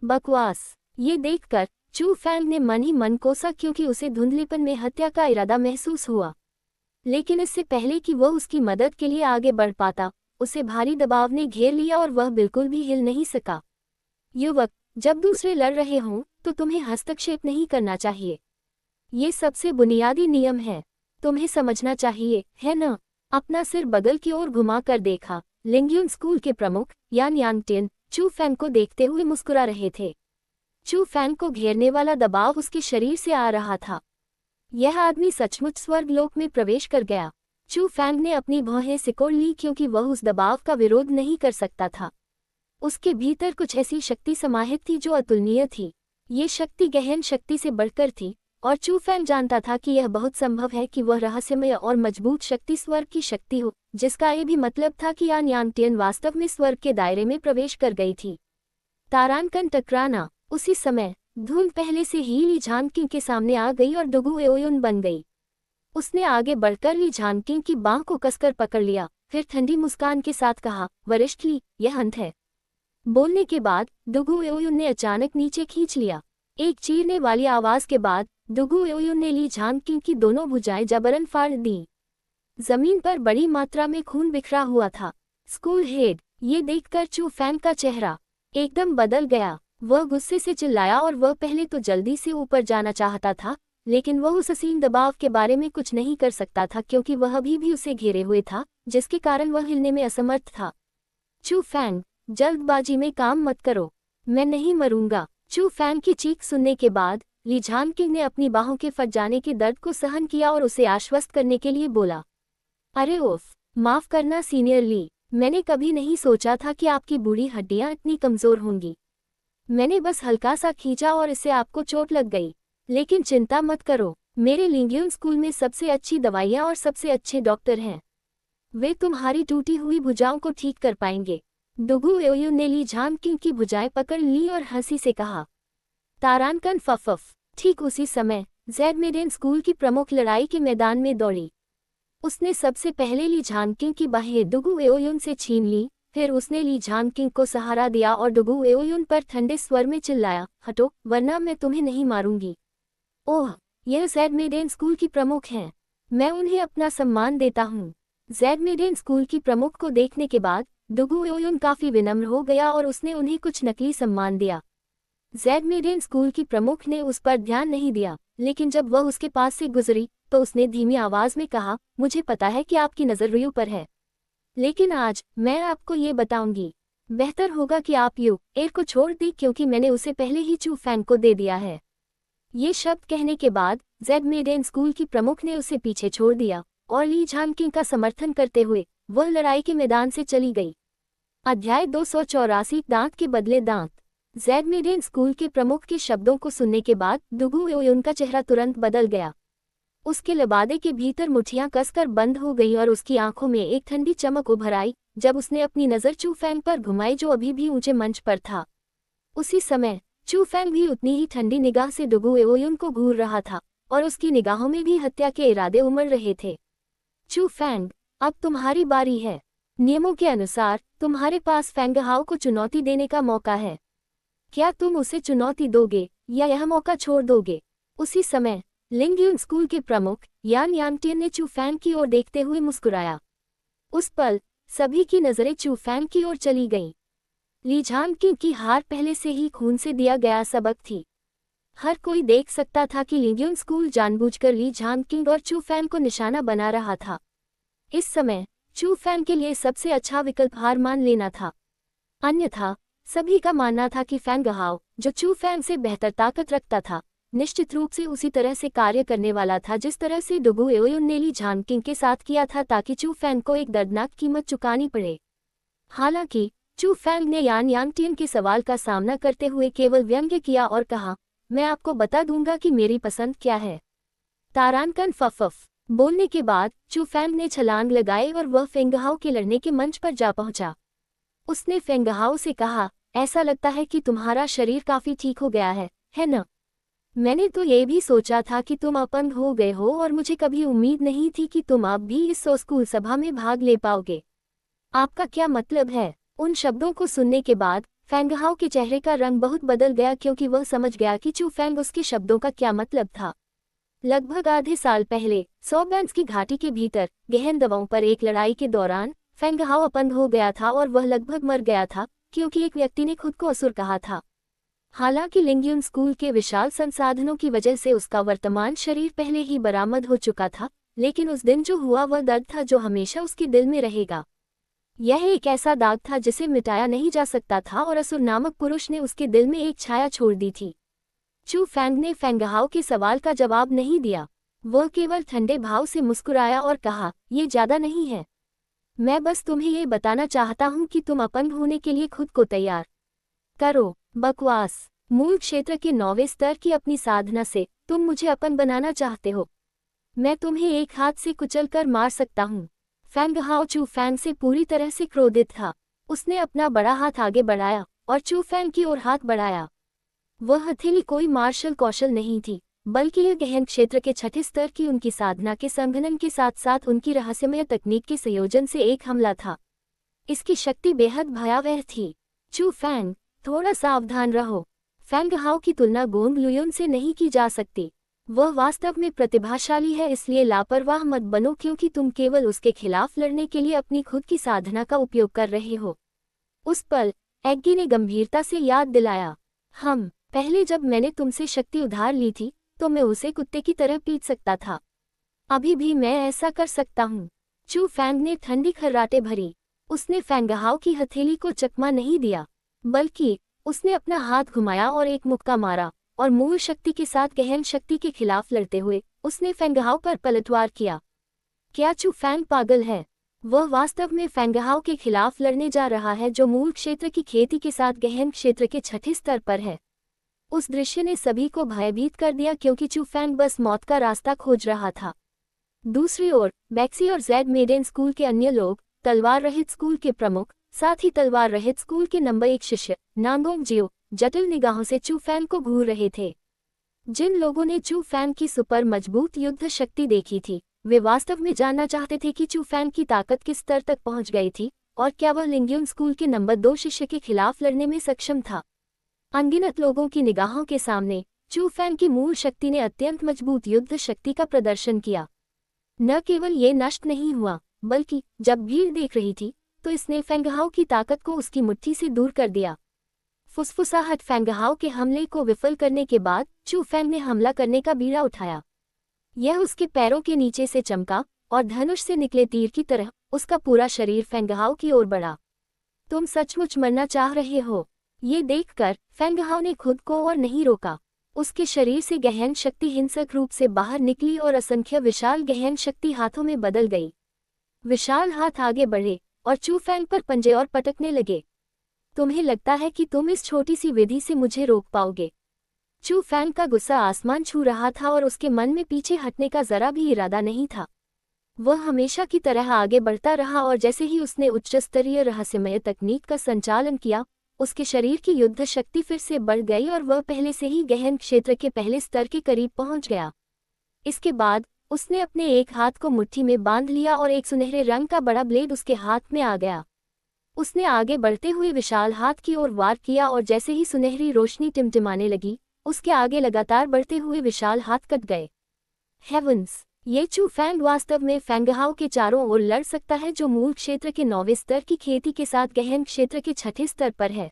बकवास, ये देखकर चू फैंग ने मन ही मन कोसा क्योंकि उसे धुंधलेपन में हत्या का इरादा महसूस हुआ। लेकिन इससे पहले कि वह उसकी मदद के लिए आगे बढ़ पाता, उसे भारी दबाव ने घेर लिया और वह बिल्कुल भी हिल नहीं सका। युवक, जब दूसरे लड़ रहे हों तो तुम्हें हस्तक्षेप नहीं करना चाहिए। ये सबसे बुनियादी नियम है, तुम्हें समझना चाहिए, है न? अपना सिर बगल की ओर घुमा कर देखा। लिंग्यून स्कूल के प्रमुख यान यांगटिन चू फैंग को देखते हुए मुस्कुरा रहे थे। चू फैंग को घेरने वाला दबाव उसके शरीर से आ रहा था। यह आदमी सचमुच स्वर्गलोक में प्रवेश कर गया। चू फैंग ने अपनी भौहें सिकोड़ ली क्योंकि वह उस दबाव का विरोध नहीं कर सकता था। उसके भीतर कुछ ऐसी शक्ति समाहित थी जो अतुलनीय थी। ये शक्ति गहन शक्ति से बढ़कर थी और चू फैंग जानता था कि यह बहुत संभव है कि वह रहस्यमय और मजबूत शक्ति स्वर्ग की शक्ति हो, जिसका ये भी मतलब था कि यान यांगटियन वास्तव में स्वर्ग के दायरे में प्रवेश कर गई थी। तारांकन टकराना। उसी समय धुंध पहले से ही ली झानकिंग के सामने आ गई और डुगु एओयुन बन गई। उसने आगे बढ़कर ली झानकिंग की बांह को कसकर पकड़ लिया, फिर ठंडी मुस्कान के साथ कहा, वरिष्ठ ली, यह अंत है। बोलने के बाद डुगु एओयुन ने अचानक नीचे खींच लिया। एक चीरने वाली आवाज के बाद डुगु एओयुन ने ली झानकिंग की दोनों भुजाएं जबरन फाड़ दी। जमीन पर बड़ी मात्रा में खून बिखरा हुआ था। School head. ये देखकर चू फैंग का चेहरा एकदम बदल गया। वह गुस्से से चिल्लाया और वह पहले तो जल्दी से ऊपर जाना चाहता था, लेकिन वह उस असीम दबाव के बारे में कुछ नहीं कर सकता था क्योंकि वह अभी भी उसे घेरे हुए था, जिसके कारण वह हिलने में असमर्थ था। चू फैंग, जल्दबाजी में काम मत करो, मैं नहीं मरूंगा। चू फैंग की चीख सुनने के बाद ली झानकिंग ने अपनी बाहों के फट जाने के दर्द को सहन किया और उसे आश्वस्त करने के लिए बोला, अरे ओफ, माफ करना सीनियर ली, मैंने कभी नहीं सोचा था कि आपकी बूढ़ी हड्डियां इतनी कमजोर होंगी। मैंने बस हल्का सा खींचा और इससे आपको चोट लग गई। लेकिन चिंता मत करो, मेरे लिंगियन स्कूल में सबसे अच्छी दवाइयाँ और सबसे अच्छे डॉक्टर हैं। वे तुम्हारी टूटी हुई भुजाओं को ठीक कर पाएंगे। डुगु एओयुन ने ली झानकिंग की भुजाएं पकड़ ली और हंसी से कहा, तारांकन फफफ। ठीक उसी समय ज़ेडमेडेन स्कूल की प्रमुख लड़ाई के मैदान में दौड़ी। उसने सबसे पहले ली झानकिंग की बाहें डुगु एओयुन से छीन ली, फिर उसने ली झानकिंग को सहारा दिया और डुगु एओयुन पर ठंडे स्वर में चिल्लाया, हटो वरना मैं तुम्हें नहीं मारूंगी। ओह, यह ज़ेडमेडेन स्कूल की प्रमुख हैं, मैं उन्हें अपना सम्मान देता हूँ। ज़ेडमेडेन स्कूल की प्रमुख को देखने के बाद डुगु एओयुन काफी विनम्र हो गया और उसने उन्हें कुछ नकली सम्मान दिया। ज़ेडमेडेन स्कूल की प्रमुख ने उस पर ध्यान नहीं दिया, लेकिन जब वह उसके पास से गुजरी तो उसने धीमी आवाज में कहा, मुझे पता है कि आपकी नज़र रुयू पर है, लेकिन आज मैं आपको ये बताऊंगी। बेहतर होगा कि आप यू एर को छोड़ दी क्योंकि मैंने उसे पहले ही चू फैंग को दे दिया है। ये शब्द कहने के बाद ज़ेडमेडेन स्कूल की प्रमुख ने उसे पीछे छोड़ दिया और ली झानकिंग का समर्थन करते हुए वह लड़ाई के मैदान से चली गई। अध्याय 284, दांत के बदले दांत। ज़ेडमेडेन स्कूल के प्रमुख के शब्दों को सुनने के बाद डुगु एओयुन का चेहरा तुरंत बदल गया। उसके लबादे के भीतर मुठियां कसकर बंद हो गई और उसकी आंखों में एक ठंडी चमक उभर आई जब उसने अपनी नज़र चू फैंग पर घुमाई जो अभी भी ऊंचे मंच पर था। उसी समय चू फैंग भी उतनी ही ठंडी निगाह से डुगु एओयुन को घूर रहा था और उसकी निगाहों में भी हत्या के इरादे उमड़ रहे थे। चू फैंग, अब तुम्हारी बारी है। नियमों के अनुसार तुम्हारे पास फेंगहाओ को चुनौती देने का मौका है। क्या तुम उसे चुनौती दोगे या यह मौका छोड़ दोगे? उसी समय लिंगयुन स्कूल के प्रमुख यान यांगटियन ने चू फैंग की ओर देखते हुए मुस्कुराया। उस पल सभी की नजरें चू फैंग की ओर चली गईं। ली झानकिंग की हार पहले से ही खून से दिया गया सबक थी। हर कोई देख सकता था कि लिंगयुन स्कूल जानबूझकर ली झानकिंग और चू फैंग को निशाना बना रहा था। इस समय चू फैंग के लिए सबसे अच्छा विकल्प हार मान लेना था। अन्यथा सभी का मानना था कि फेंगहाओ, जो चू फैंग से बेहतर ताकत रखता था, निश्चित रूप से उसी तरह से कार्य करने वाला था जिस तरह से डुगु एओयुन ने ली झानकिंग के साथ किया था ताकि चू फैंग को एक दर्दनाक कीमत चुकानी पड़े। हालांकि चू फैंग ने यान यांगटियन के सवाल का सामना करते हुए केवल व्यंग्य किया और कहा, मैं आपको बता दूंगा कि मेरी पसंद क्या है। तारांकन फफफ। बोलने के बाद चू फैंग ने छलांग लगाई और वह फेंगहाओ के लड़ने के मंच पर जा पहुंचा। उसने फेंगहाओ से कहा, ऐसा लगता है कि तुम्हारा शरीर काफी ठीक हो गया है न? मैंने तो ये भी सोचा था कि तुम अपंग हो गए हो और मुझे कभी उम्मीद नहीं थी कि तुम अब भी इस स्कूल सभा में भाग ले पाओगे। आपका क्या मतलब है? उन शब्दों को सुनने के बाद फेंगहाओ के चेहरे का रंग बहुत बदल गया क्योंकि वह समझ गया कि चू फैंग उसके शब्दों का क्या मतलब था। लगभग आधे साल पहले सॉबैंस की घाटी के भीतर गहन दवाओं पर एक लड़ाई के दौरान फेंगहाओ अपंग हो गया था और वह लगभग मर गया था क्योंकि एक व्यक्ति ने खुद को असुर कहा था। हालांकि लिंगयुन स्कूल के विशाल संसाधनों की वजह से उसका वर्तमान शरीर पहले ही बरामद हो चुका था, लेकिन उस दिन जो हुआ वह दर्द था जो हमेशा उसके दिल में रहेगा। यह एक ऐसा दाग था जिसे मिटाया नहीं जा सकता था और असुर नामक पुरुष ने उसके दिल में एक छाया छोड़ दी थी। चू फैंग ने फेंगहाओ के सवाल का जवाब नहीं दिया। वह केवल ठंडे भाव से मुस्कुराया और कहा, ये ज्यादा नहीं है। मैं बस तुम्हें ये बताना चाहता हूँ कि तुम अपंग होने के लिए खुद को तैयार करो। बकवास। मूल क्षेत्र के 9वें स्तर की अपनी साधना से तुम मुझे अपंग बनाना चाहते हो। मैं तुम्हें एक हाथ से कुचलकर मार सकता हूँ। फेंगहाओ चू फैंग से पूरी तरह से क्रोधित था। उसने अपना बड़ा हाथ आगे बढ़ाया और चू फैंग की ओर हाथ बढ़ाया। वह हथेली कोई मार्शल कौशल नहीं थी, बल्कि यह गहन क्षेत्र के 6ठे स्तर की उनकी साधना के संघनन के साथ साथ उनकी रहस्यमय तकनीक के संयोजन से एक हमला था। इसकी शक्ति बेहद भयावह थी। चू फैंग, थोड़ा सावधान रहो। फेंगहाओ की तुलना गोंग लुयुन से नहीं की जा सकती। वह वास्तव में प्रतिभाशाली है, इसलिए लापरवाह मत बनो क्योंकि तुम केवल उसके खिलाफ लड़ने के लिए अपनी खुद की साधना का उपयोग कर रहे हो। उस पल एग्गी ने गंभीरता से याद दिलाया, पहले जब मैंने तुमसे शक्ति उधार ली थी तो मैं उसे कुत्ते की तरह पीट सकता था। अभी भी मैं ऐसा कर सकता हूँ। चू फैंग ने ठंडी खर्राटे भरी। उसने फेंगहाओ की हथेली को चकमा नहीं दिया, बल्कि उसने अपना हाथ घुमाया और एक मुक्का मारा और मूल शक्ति के साथ गहन शक्ति के खिलाफ लड़ते हुए उसने फेंगहाओ पर पलटवार किया। क्या चू फैंग पागल है? वह वास्तव में फेंगहाओ के खिलाफ लड़ने जा रहा है जो मूल क्षेत्र की खेती के साथ गहन क्षेत्र के 6ठे स्तर पर है। उस दृश्य ने सभी को भयभीत कर दिया क्योंकि चू फैंग बस मौत का रास्ता खोज रहा था। दूसरी ओर बैक्सी और जेड मेडेन स्कूल के अन्य लोग, तलवार रहित स्कूल के प्रमुख, साथ ही तलवार रहित स्कूल के नंबर 1 शिष्य नांगोंग जियो जटिल निगाहों से चू फैंग को घूर रहे थे। जिन लोगों ने चू फैंग की सुपर मजबूत युद्ध शक्ति देखी थी, वे वास्तव में जानना चाहते थे कि चू फैंग की ताकत किस स्तर तक पहुंच गई थी और क्या वह लिंग्यून स्कूल के नंबर 2 शिष्य के खिलाफ लड़ने में सक्षम था। अनगिनत लोगों की निगाहों के सामने चू फैंग की मूल शक्ति ने अत्यंत मजबूत युद्ध शक्ति का प्रदर्शन किया। न केवल ये नष्ट नहीं हुआ, बल्कि जब भीड़ देख रही थी तो इसने फेंगहाओ की ताकत को उसकी मुट्ठी से दूर कर दिया। फुसफुसाहट फेंगहाओ के हमले को विफल करने के बाद चू फैंग ने हमला करने का बीड़ा उठाया। यह उसके पैरों के नीचे से चमका और धनुष से निकले तीर की तरह उसका पूरा शरीर फेंगहाओ की ओर बढ़ा। तुम सचमुच मरना चाह रहे हो? ये देखकर फेंगहाओ ने खुद को और नहीं रोका। उसके शरीर से गहन शक्ति हिंसक रूप से बाहर निकली और असंख्य विशाल गहन शक्ति हाथों में बदल गई। विशाल हाथ आगे बढ़े और चू फैंग पर पंजे और पटकने लगे। तुम्हें लगता है कि तुम इस छोटी सी विधि से मुझे रोक पाओगे? चू फैंग का गुस्सा आसमान छू रहा था और उसके मन में पीछे हटने का जरा भी इरादा नहीं था। वह हमेशा की तरह आगे बढ़ता रहा और जैसे ही उसने उच्च स्तरीय रहस्यमय तकनीक का संचालन किया, उसके शरीर की युद्ध शक्ति फिर से बढ़ गई और वह पहले से ही गहन क्षेत्र के पहले स्तर के करीब पहुंच गया। इसके बाद उसने अपने एक हाथ को मुट्ठी में बांध लिया और एक सुनहरे रंग का बड़ा ब्लेड उसके हाथ में आ गया। उसने आगे बढ़ते हुए विशाल हाथ की ओर वार किया और जैसे ही सुनहरी रोशनी टिमटिमाने लगी, उसके आगे लगातार बढ़ते हुए विशाल हाथ कट गए। हेवंस! ये चू फैंग वास्तव में फेंगहाओ के चारों ओर लड़ सकता है जो मूल क्षेत्र के 9वें स्तर की खेती के साथ गहन क्षेत्र के 6ठे स्तर पर है।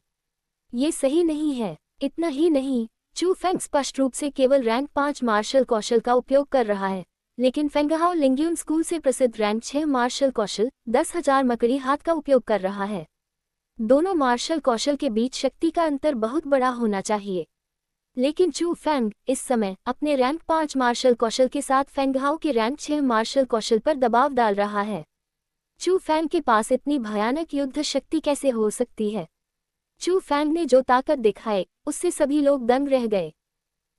ये सही नहीं है। इतना ही नहीं, चू फैंग स्पष्ट रूप से केवल रैंक 5 मार्शल कौशल का उपयोग कर रहा है, लेकिन फेंगहाओ लिंग्यून स्कूल से प्रसिद्ध रैंक 6 मार्शल कौशल 10,000 मकड़ी हाथ का उपयोग कर रहा है। दोनों मार्शल कौशल के बीच शक्ति का अंतर बहुत बड़ा होना चाहिए, लेकिन चू फैंग इस समय अपने रैंक 5 मार्शल कौशल के साथ फेंगहाओ के रैंक 6 मार्शल कौशल पर दबाव डाल रहा है। चू फैंग के पास इतनी भयानक युद्ध शक्ति कैसे हो सकती है? चू फैंग ने जो ताकत दिखाई उससे सभी लोग दंग रह गए।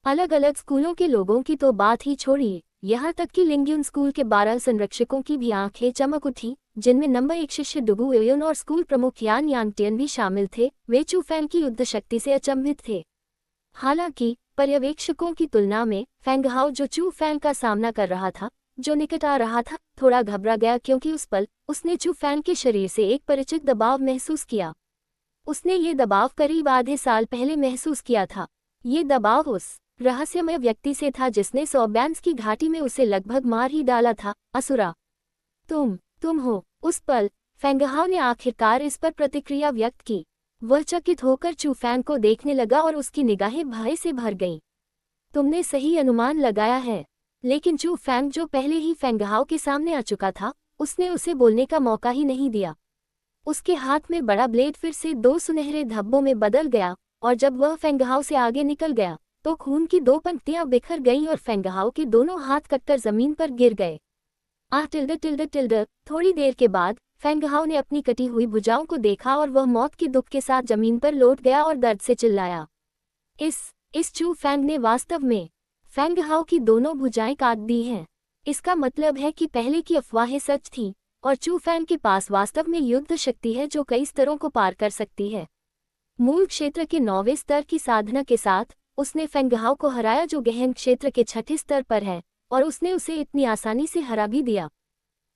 अलग अलग स्कूलों के लोगों की तो बात ही छोड़िए, यहाँ तक कि लिंग्यून स्कूल के 12 संरक्षकों की भी आंखें चमक उठी, जिनमें नंबर 1 शिष्य डुगु एयुन और स्कूल प्रमुख यान यांगटियन भी शामिल थे। वे चू फैंग की युद्ध शक्ति से अचंभित थे। हालांकि पर्यवेक्षकों की तुलना में फेंगहाओ जो चू फैंग का सामना कर रहा था, जो निकट आ रहा था, थोड़ा घबरा गया क्योंकि उस पल उसने चू फैंग के शरीर से एक परिचित दबाव महसूस किया। उसने ये दबाव करीब आधे साल पहले महसूस किया था। ये दबाव उस रहस्यमय व्यक्ति से था जिसने सौब्यांस की घाटी में उसे लगभग मार ही डाला था। असुरा, तुम हो। उस पल फेंगहाओ ने आखिरकार इस पर प्रतिक्रिया व्यक्त की। वह चकित होकर चू फैंग को देखने लगा और उसकी निगाहें भय से भर गईं। तुमने सही अनुमान लगाया है। लेकिन चू फैंग जो पहले ही फेंगहाओ के सामने आ चुका था, उसने उसे बोलने का मौका ही नहीं दिया। उसके हाथ में बड़ा ब्लेड फिर से 2 सुनहरे धब्बों में बदल गया, और जब वह फेंगहाओ से आगे निकल गया तो खून की 2 पंक्तियां बिखर गईं और फेंगहाओ के दोनों हाथ कटकर जमीन पर गिर गए। टिल्ड। थोड़ी देर के बाद फेंगहाओ ने अपनी कटी हुई भुजाओं को देखा और वह मौत के दुख के साथ जमीन पर लौट गया और दर्द से चिल्लाया। इस चू फैंग ने वास्तव में फेंगहाओ की दोनों भुजाएं काट दी हैं। इसका मतलब है कि पहले की अफवाहें सच थीं और चू फैंग के पास वास्तव में युद्ध शक्ति है जो कई स्तरों को पार कर सकती है। मूल क्षेत्र के 9वें स्तर की साधना के साथ उसने फेंगहाओ को हराया जो गहन क्षेत्र के 6ठे स्तर पर है, और उसने उसे इतनी आसानी से हरा भी दिया।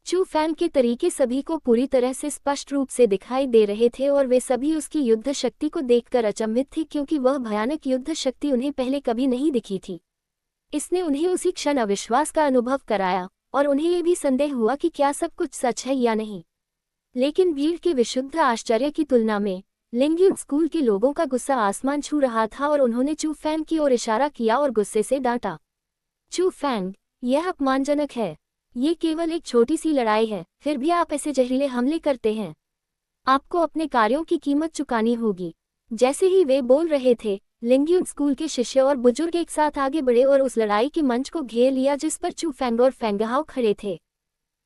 चू फैंग के तरीके सभी को पूरी तरह से स्पष्ट रूप से दिखाई दे रहे थे और वे सभी उसकी युद्ध शक्ति को देखकर अचंभित थे क्योंकि वह भयानक युद्ध शक्ति उन्हें पहले कभी नहीं दिखी थी। इसने उन्हें उसी क्षण अविश्वास का अनुभव कराया और उन्हें ये भी संदेह हुआ कि क्या सब कुछ सच है या नहीं। लेकिन भीड़ के विशुद्ध आश्चर्य की तुलना में लिंग्यून स्कूल के लोगों का गुस्सा आसमान छू रहा था और उन्होंने चू फैंग की ओर इशारा किया और गुस्से से डांटा। चू फैंग, यह अपमानजनक है। ये केवल एक छोटी सी लड़ाई है, फिर भी आप ऐसे जहरीले हमले करते हैं। आपको अपने कार्यों की कीमत चुकानी होगी। जैसे ही वे बोल रहे थे, लिंग्यून स्कूल के शिष्य और बुजुर्ग एक साथ आगे बढ़े और उस लड़ाई के मंच को घेर लिया जिस पर चू फैंग और फेंगहाओ खड़े थे।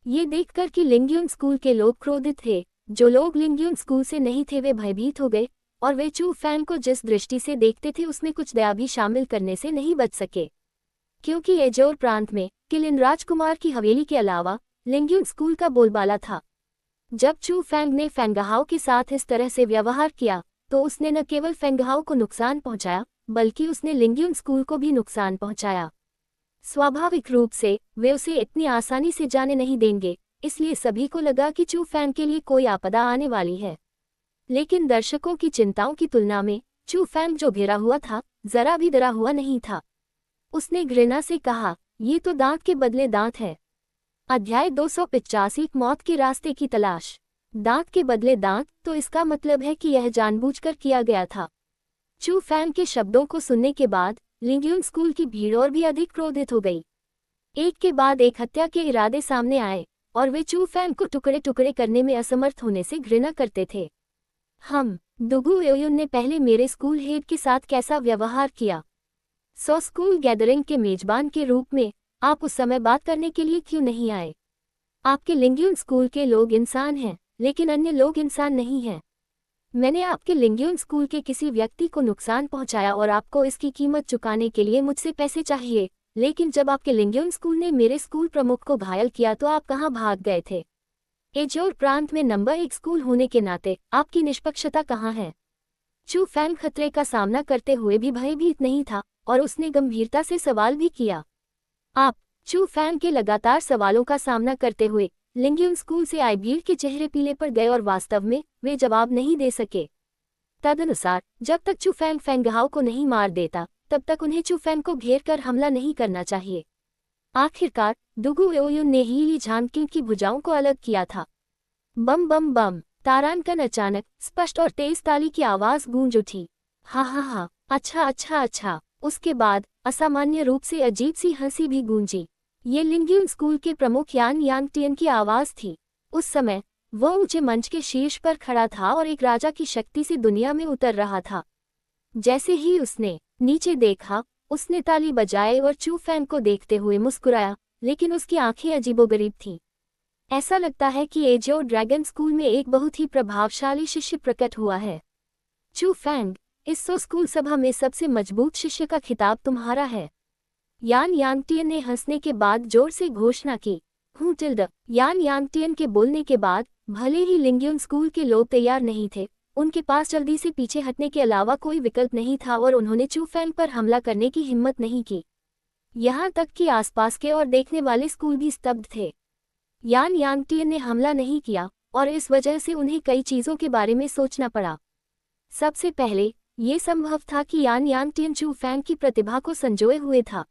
ये देखकर कि लिंग्यून स्कूल के लोग क्रोधित थे, जो लोग लिंग्यून स्कूल से नहीं थे वे भयभीत हो गए और वे चू फैंग को जिस दृष्टि से देखते थे उसमें कुछ दया भी शामिल करने से नहीं बच सके, क्योंकि एजोर प्रांत में किलिन राजकुमार की हवेली के अलावा लिंग्यून स्कूल का बोलबाला था। जब चू फैंग ने फेंगहाओ के साथ इस तरह से व्यवहार किया तो उसने न केवल फेंगहाओ को नुकसान पहुंचाया बल्कि उसने लिंग्यून स्कूल को भी नुकसान पहुंचाया। स्वाभाविक रूप से वे उसे इतनी आसानी से जाने नहीं देंगे, इसलिए सभी को लगा कि चू फैंग के लिए कोई आपदा आने वाली है। लेकिन दर्शकों की चिंताओं की तुलना में चू फैंग जो घिरा हुआ था जरा भी डरा हुआ नहीं था। उसने घृणा से कहा, ये तो दांत के बदले दांत है। अध्याय 285 मौत के रास्ते की तलाश। दांत के बदले दांत, तो इसका मतलब है कि यह जानबूझकर किया गया था। चू फैंग के शब्दों को सुनने के बाद लिंग्यून स्कूल की भीड़ और भी अधिक क्रोधित हो गई। एक के बाद एक हत्या के इरादे सामने आए और वे चू फैंग को टुकड़े टुकड़े करने में असमर्थ होने से घृणा करते थे। दुगु एओयुन ने पहले मेरे स्कूल हेड के साथ कैसा व्यवहार किया? स्कूल गैदरिंग के मेजबान के रूप में आप उस समय बात करने के लिए क्यों नहीं आए? आपके लिंग्यून स्कूल के लोग इंसान हैं, लेकिन अन्य लोग इंसान नहीं हैं। मैंने आपके लिंग्यून स्कूल के किसी व्यक्ति को नुकसान पहुंचाया और आपको इसकी कीमत चुकाने के लिए मुझसे पैसे चाहिए, लेकिन जब आपके लिंग्यून स्कूल ने मेरे स्कूल प्रमुख को घायल किया तो आप कहाँ भाग गए थे? एजोर प्रांत में नंबर 1 स्कूल होने के नाते आपकी निष्पक्षता कहाँ है? चू फैंग खतरे का सामना करते हुए भी भयभीत नहीं था और उसने गंभीरता से सवाल भी किया। चू फैंग के लगातार सवालों का सामना करते हुए लिंग्यून स्कूल से आए भीड़ के चेहरे पीले पड़ गए और वास्तव में वे जवाब नहीं दे सके। तदनुसार जब तक चू फैंग फेंगहाओ को नहीं मार देता तब तक उन्हें चू फैंग को घेर कर हमला नहीं करना चाहिए। आखिरकार दुगु एओयुन ने ही ली झांकियों की भुजाओं को अलग किया था। बम बम बम, तारानकन अचानक स्पष्ट और तेज ताली की आवाज गूंज उठी। हा, अच्छा। उसके बाद असामान्य रूप से अजीब सी हंसी भी गूंजी। ये लिंग्यून स्कूल के प्रमुख यान यांगटियन की आवाज थी। उस समय वह ऊंचे मंच के शीर्ष पर खड़ा था और एक राजा की शक्ति से दुनिया में उतर रहा था। जैसे ही उसने नीचे देखा, उसने ताली बजाए और चू फैंग को देखते हुए मुस्कुराया, लेकिन उसकी आंखें अजीबोगरीब थीं। ऐसा लगता है कि एजोर ड्रैगन स्कूल में एक बहुत ही प्रभावशाली शिष्य प्रकट हुआ है। चू फैंग, इस स्कूल सभा में सबसे मजबूत शिष्य का खिताब तुम्हारा है। यान यांगटियन ने हंसने के बाद जोर से घोषणा की। यान यांगटियन के बोलने के बाद भले ही लिंग्यून स्कूल के लोग तैयार नहीं थे, उनके पास जल्दी से पीछे हटने के अलावा कोई विकल्प नहीं था और उन्होंने चू फैंग पर हमला करने की हिम्मत नहीं की। यहाँ तक कि आसपास के और देखने वाले स्कूल भी स्तब्ध थे। यान यांगटियन ने हमला नहीं किया और इस वजह से उन्हें कई चीज़ों के बारे में सोचना पड़ा। सबसे पहले ये संभव था कि यान यांगटियन चू फैंग की प्रतिभा को संजोए हुए था।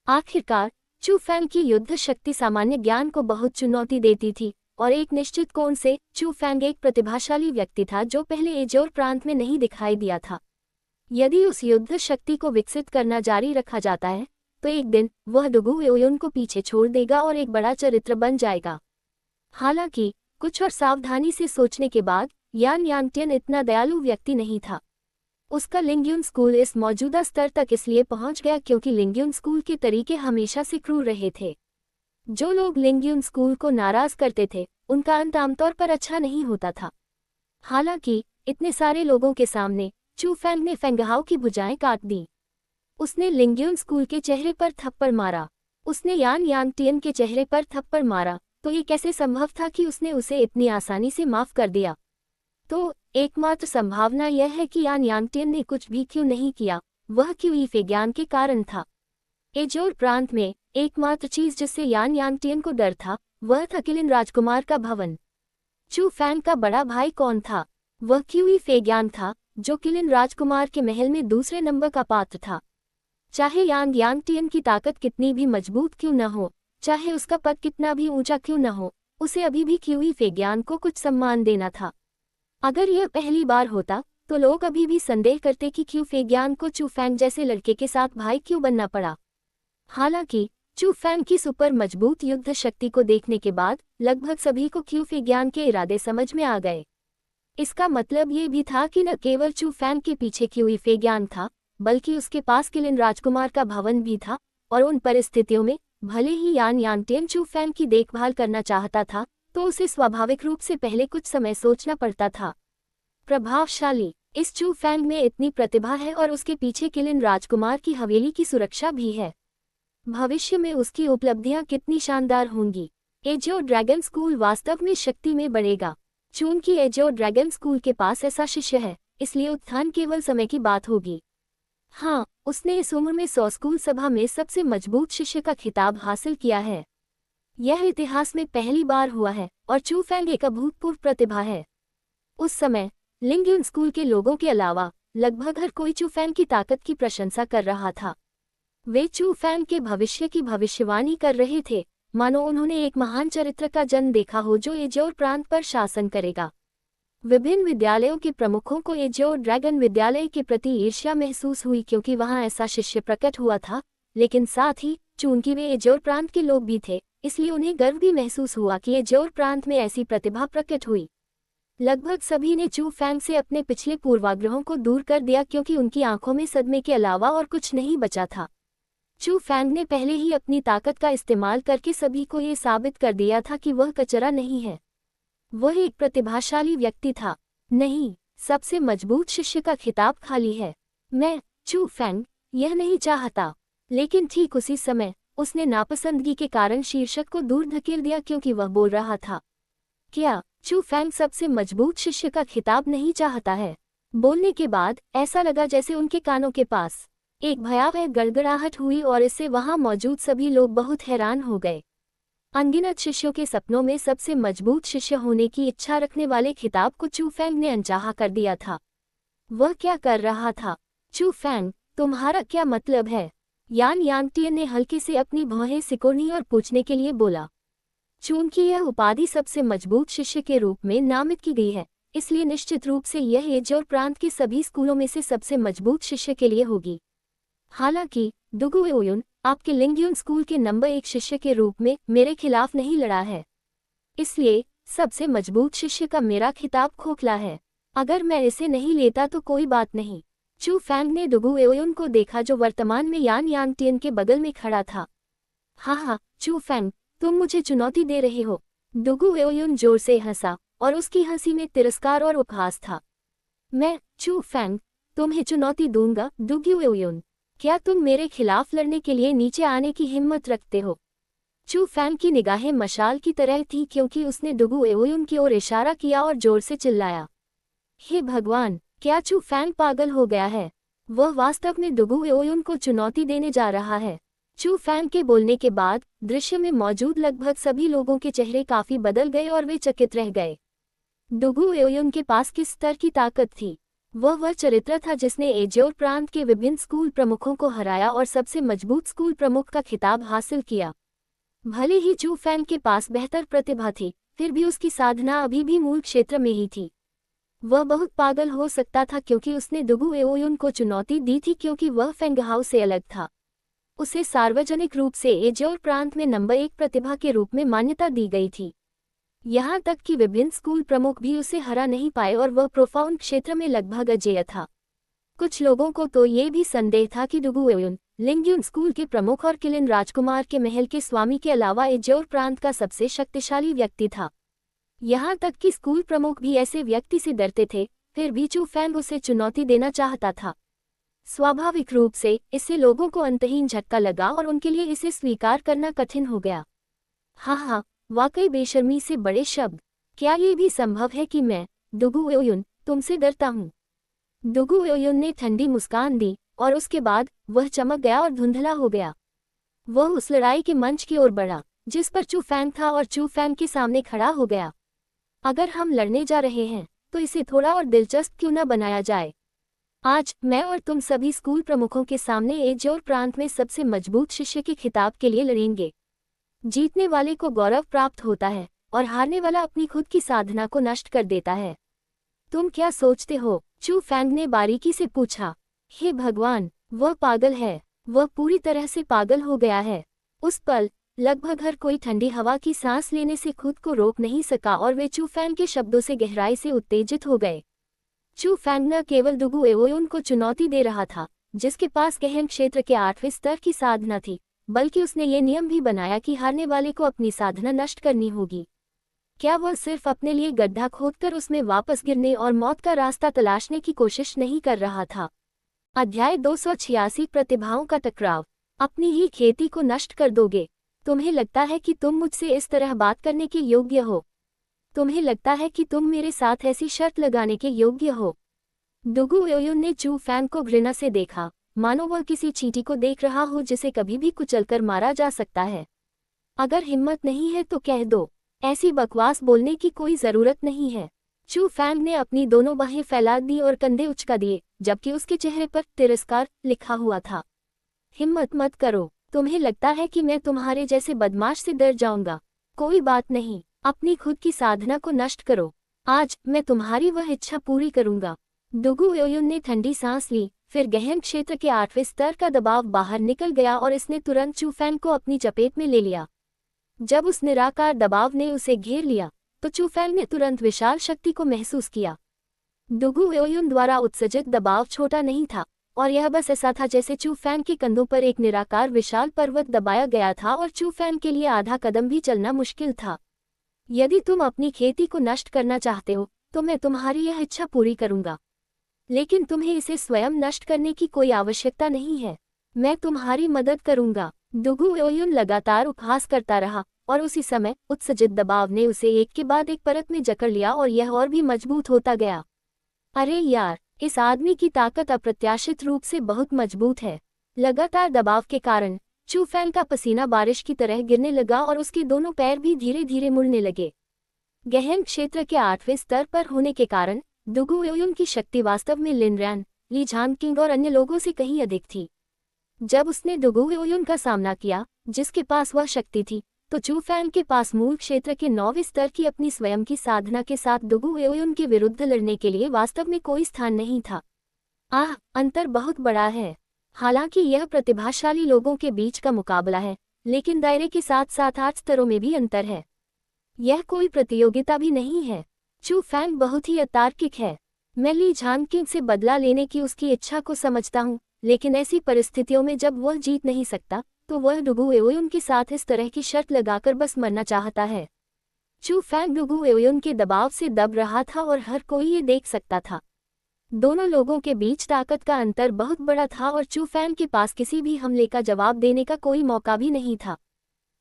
आखिरकार चू फैंग की युद्ध शक्ति सामान्य ज्ञान को बहुत चुनौती देती थी और एक निश्चित कोण से चू फैंग एक प्रतिभाशाली व्यक्ति था जो पहले एजोर प्रांत में नहीं दिखाई दिया था। यदि उस युद्ध शक्ति को विकसित करना जारी रखा जाता है तो एक दिन वह दुगु एओयुन को पीछे छोड़ देगा और एक बड़ा चरित्र बन जाएगा। हालांकि कुछ और सावधानी से सोचने के बाद यान यांगटियन इतना दयालु व्यक्ति नहीं था। उसका लिंग्यून स्कूल इस मौजूदा स्तर तक इसलिए पहुंच गया क्योंकि लिंग्यून स्कूल के तरीके हमेशा से क्रूर रहे थे। जो लोग लिंग्यून स्कूल को नाराज करते थे उनका अंत आमतौर पर अच्छा नहीं होता था। हालांकि इतने सारे लोगों के सामने चू फैंग ने फेंगहाओ की भुजाएं काट दी। उसने लिंग्यून स्कूल के चेहरे पर थप्पड़ मारा। उसने यान यांगटियन के चेहरे पर थप्पड़ मारा। तो ये कैसे संभव था कि उसने उसे इतनी आसानी से माफ कर दिया? तो एकमात्र संभावना यह है कि यान यांगटियन ने कुछ भी क्यों नहीं किया, वह क्यूई फेग्यान के कारण था। एजोर प्रांत में एकमात्र चीज जिससे यान यांगटियन को डर था वह था किलिन राजकुमार का भवन। चू फैंग का बड़ा भाई कौन था? वह क्यूई फेग्यान था, जो किलिन राजकुमार के महल में दूसरे नंबर का पात्र था। चाहे यान यांगटियन की ताकत कितनी भी मजबूत क्यों न हो, चाहे उसका पद कितना भी ऊंचा क्यों न हो, उसे अभी भी क्यूई फेग्यान को कुछ सम्मान देना था। अगर यह पहली बार होता तो लोग अभी भी संदेह करते कि क्यू फेग्यान को चू फैंग जैसे लड़के के साथ भाई क्यों बनना पड़ा। हालांकि चू फैंग की सुपर मजबूत युद्ध शक्ति को देखने के बाद लगभग सभी को क्यू फेग्यान के इरादे समझ में आ गए। इसका मतलब ये भी था कि न केवल चू फैंग के पीछे क्यूई फेग्यान था, बल्कि उसके पास किलिन राजकुमार का भवन भी था, और उन परिस्थितियों में भले ही यान यांगटियन चू फैंग की देखभाल करना चाहता था तो उसे स्वाभाविक रूप से पहले कुछ समय सोचना पड़ता था। प्रभावशाली इस चू फैंग में इतनी प्रतिभा है और उसके पीछे किलिन राजकुमार की हवेली की सुरक्षा भी है। भविष्य में उसकी उपलब्धियां कितनी शानदार होंगी। एजियो ड्रैगन स्कूल वास्तव में शक्ति में बढ़ेगा। चूंकि एजियो ड्रैगन स्कूल के पास ऐसा शिष्य है, इसलिए उत्थान केवल समय की बात होगी। हाँ, उसने इस उम्र में 100 स्कूल सभा में सबसे मजबूत शिष्य का खिताब हासिल किया है। यह इतिहास में पहली बार हुआ है और चू फैंग एक अभूतपूर्व प्रतिभा है। उस समय लिंग्यून स्कूल के लोगों के अलावा लगभग हर कोई चू फैंग की ताकत की प्रशंसा कर रहा था। वे चू फैंग के भविष्य की भविष्यवाणी कर रहे थे, मानो उन्होंने एक महान चरित्र का जन्म देखा हो जो एजियोर प्रांत पर शासन करेगा। विभिन्न विद्यालयों के प्रमुखों को एजियोर ड्रैगन विद्यालय के प्रति ईर्ष्या महसूस हुई क्योंकि वहां ऐसा शिष्य प्रकट हुआ था, लेकिन साथ ही चूंकि वे एजियोर प्रांत के लोग भी थे, इसलिए उन्हें गर्व भी महसूस हुआ कि एजियोर प्रांत में ऐसी प्रतिभा प्रकट हुई। लगभग सभी ने चू फैंग से अपने पिछले पूर्वाग्रहों को दूर कर दिया क्योंकि उनकी आंखों में सदमे के अलावा और कुछ नहीं बचा था। चू फैंग ने पहले ही अपनी ताकत का इस्तेमाल करके सभी को ये साबित कर दिया था कि वह कचरा नहीं है। वह एक प्रतिभाशाली व्यक्ति था। नहीं, सबसे मजबूत शिष्य का खिताब खाली है। मैं, चू फैंग, यह नहीं चाहता। लेकिन ठीक उसी समय उसने नापसंदगी के कारण शीर्षक को दूर धकेल दिया क्योंकि वह बोल रहा था। क्या चू फैंग सबसे मजबूत शिष्य का खिताब नहीं चाहता है? बोलने के बाद ऐसा लगा जैसे उनके कानों के पास एक भयावह गड़गड़ाहट हुई और इससे वहां मौजूद सभी लोग बहुत हैरान हो गए। अनगिनत शिष्यों के सपनों में सबसे मजबूत शिष्य होने की इच्छा रखने वाले खिताब को चू फैंग ने अनचाहा कर दिया था। वह क्या कर रहा था? चू फैंग, तुम्हारा क्या मतलब है? यान यांगटियन ने हल्के से अपनी भौहें सिकोड़नी और पूछने के लिए बोला। चूंकि यह उपाधि सबसे मजबूत शिष्य के रूप में नामित की गई है, इसलिए निश्चित रूप से यह एजियोर प्रांत के सभी स्कूलों में से सबसे मजबूत शिष्य के लिए होगी। हालांकि दुगु एओयुन आपके लिंग्यून स्कूल के नंबर 1 शिष्य के रूप में मेरे खिलाफ नहीं लड़ा है, इसलिए सबसे मजबूत शिष्य का मेरा खिताब खोखला है। अगर मैं इसे नहीं लेता तो कोई बात नहीं। चू फैंग ने दुगु एओयुन को देखा जो वर्तमान में यान यांगटियन के बगल में खड़ा था। हाँ, चू फैंग, तुम मुझे चुनौती दे रहे हो। दुगु एओयुन जोर से हंसा और उसकी हंसी में तिरस्कार और उपहास था। मैं, चू फैंग, तुम्हें चुनौती दूंगा। दुगु एओयुन, क्या तुम मेरे खिलाफ लड़ने के लिए नीचे आने की हिम्मत रखते हो? चू फैंग की निगाहें मशाल की तरह थी क्योंकि उसने दुगु एओयुन की ओर इशारा किया और जोर से चिल्लाया। हे भगवान, क्या चू फैंग पागल हो गया है? वह वास्तव में दुगु एओयुन को चुनौती देने जा रहा है। चू फैंग के बोलने के बाद दृश्य में मौजूद लगभग सभी लोगों के चेहरे काफी बदल गए और वे चकित रह गए। दुगु एओयुन के पास किस स्तर की ताकत थी? वह चरित्र था जिसने एजियोर प्रांत के विभिन्न स्कूल प्रमुखों को हराया और सबसे मजबूत स्कूल प्रमुख का खिताब हासिल किया। भले ही चू फैंग के पास बेहतर प्रतिभा थी, फिर भी उसकी साधना अभी भी मूल क्षेत्र में ही थी। वह बहुत पागल हो सकता था क्योंकि उसने दुगु एओयुन को चुनौती दी थी क्योंकि वह फेंगहाओ से अलग था। उसे सार्वजनिक रूप से एजियोर प्रांत में नंबर 1 प्रतिभा के रूप में मान्यता दी गई थी। यहाँ तक कि विभिन्न स्कूल प्रमुख भी उसे हरा नहीं पाए और वह प्रोफाउंड क्षेत्र में लगभग अजेय था। कुछ लोगों को तो ये भी संदेह था कि डुगु एयुन लिंग्युन स्कूल के प्रमुख और किलिन राजकुमार के महल के स्वामी के अलावा एजोर प्रांत का सबसे शक्तिशाली व्यक्ति था। यहाँ तक कि स्कूल प्रमुख भी ऐसे व्यक्ति से डरते थे, फिर भी चू फैंग उसे चुनौती देना चाहता था। स्वाभाविक रूप से इससे लोगों को अंतहीन झटका लगा और उनके लिए इसे स्वीकार करना कठिन हो गया। हाँ, वाकई बेशर्मी से बड़े शब्द। क्या ये भी संभव है कि मैं, डुगु एयुन, तुमसे डरता हूँ? डुगु एयुन ने ठंडी मुस्कान दी और उसके बाद वह चमक गया और धुंधला हो गया। वह उस लड़ाई के मंच की ओर बढ़ा जिस पर चू फैंग था और चू फैंग के सामने खड़ा हो गया। अगर हम लड़ने जा रहे हैं तो इसे थोड़ा और दिलचस्प क्यों न बनाया जाए? आज मैं और तुम सभी स्कूल प्रमुखों के सामने एजोर प्रांत में सबसे मजबूत शिष्य के खिताब के लिए लड़ेंगे। जीतने वाले को गौरव प्राप्त होता है और हारने वाला अपनी खुद की साधना को नष्ट कर देता है। तुम क्या सोचते हो? चू फैंग ने बारीकी से पूछा। हे भगवान, वह पागल है, वह पूरी तरह से पागल हो गया है। उस पल लगभग हर कोई ठंडी हवा की सांस लेने से खुद को रोक नहीं सका और वे चू फैंग के शब्दों से गहराई से उत्तेजित हो गए। चू फैंग न केवल डुगु एओयुन को चुनौती दे रहा था, जिसके पास गहन क्षेत्र के 8वें स्तर की साधना थी, बल्कि उसने ये नियम भी बनाया कि हारने वाले को अपनी साधना नष्ट करनी होगी। क्या वह सिर्फ अपने लिए गड्ढा खोदकर उसमें वापस गिरने और मौत का रास्ता तलाशने की कोशिश नहीं कर रहा था? अध्याय 286 प्रतिभाओं का टकराव। अपनी ही खेती को नष्ट कर दोगे? तुम्हें लगता है कि तुम मुझसे इस तरह बात करने के योग्य हो? तुम्हें लगता है कि तुम मेरे साथ ऐसी शर्त लगाने के योग्य हो? डुगु एओयुन ने चू फैंग को घृणा से देखा, मानो वह किसी चींटी को देख रहा हो जिसे कभी भी कुचलकर मारा जा सकता है। अगर हिम्मत नहीं है तो कह दो, ऐसी बकवास बोलने की कोई जरूरत नहीं है। चू फैंग ने अपनी दोनों बाहें फैला दी और कंधे उचका दिए, जबकि उसके चेहरे पर तिरस्कार लिखा हुआ था। हिम्मत मत करो। तुम्हें लगता है कि मैं तुम्हारे जैसे बदमाश से डर जाऊंगा? कोई बात नहीं, अपनी खुद की साधना को नष्ट करो। आज मैं तुम्हारी वह इच्छा पूरी करूंगा। डुगु एओयुन ने ठंडी सांस ली, फिर गहन क्षेत्र के 8वें स्तर का दबाव बाहर निकल गया और इसने तुरंत चू फैंग को अपनी चपेट में ले लिया। जब उस निराकार दबाव ने उसे घेर लिया तो चू फैंग ने तुरंत विशाल शक्ति को महसूस किया। डुगु एओयुन द्वारा उत्सर्जित दबाव छोटा नहीं था और यह बस ऐसा था जैसे चू फैंग के कंधों पर एक निराकार विशाल पर्वत दबाया गया था और चू फैंग के लिए आधा कदम भी चलना मुश्किल था। यदि तुम अपनी खेती को नष्ट करना चाहते हो तो मैं तुम्हारी यह इच्छा पूरी करूंगा, लेकिन तुम्हें इसे स्वयं नष्ट करने की कोई आवश्यकता नहीं है। मैं तुम्हारी मदद करूंगा। डुगु एओयुन लगातार उपहास करता रहा और उसी समय उत्सर्जित दबाव ने उसे एक के बाद एक परत में जकड़ लिया और यह और भी मजबूत होता गया। अरे यार, इस आदमी की ताकत अप्रत्याशित रूप से बहुत मजबूत है। लगातार दबाव के कारण चू फैंग का पसीना बारिश की तरह गिरने लगा और उसके दोनों पैर भी धीरे धीरे मुड़ने लगे। गहन क्षेत्र के 8वें स्तर पर होने के कारण डुगु एओयुन की शक्ति वास्तव में लिन रैन, ली झानकिंग और अन्य लोगों से कहीं अधिक थी। जब उसने डुगु एओयुन का सामना किया, जिसके पास वह शक्ति थी, तो चू फैंग के पास मूल क्षेत्र के 9वें स्तर की अपनी स्वयं की साधना के साथ डुगु एओयुन के विरुद्ध लड़ने के लिए वास्तव में कोई स्थान नहीं था। अंतर बहुत बड़ा है। हालांकि यह प्रतिभाशाली लोगों के बीच का मुकाबला है, लेकिन दायरे के साथ साथ 8 स्तरों में भी अंतर है। यह कोई प्रतियोगिता भी नहीं है। चू फैंग बहुत ही अतार्किक है। मैं ली झानकिंग से बदला लेने की उसकी इच्छा को समझता हूँ, लेकिन ऐसी परिस्थितियों में जब वह जीत नहीं सकता तो वह डुगु एओयुन के साथ इस तरह की शर्त लगाकर बस मरना चाहता है। चू फैंग डुगु एओयुन के दबाव से दब रहा था और हर कोई ये देख सकता था। दोनों लोगों के बीच ताकत का अंतर बहुत बड़ा था और चू फैंग के पास किसी भी हमले का जवाब देने का कोई मौका भी नहीं था।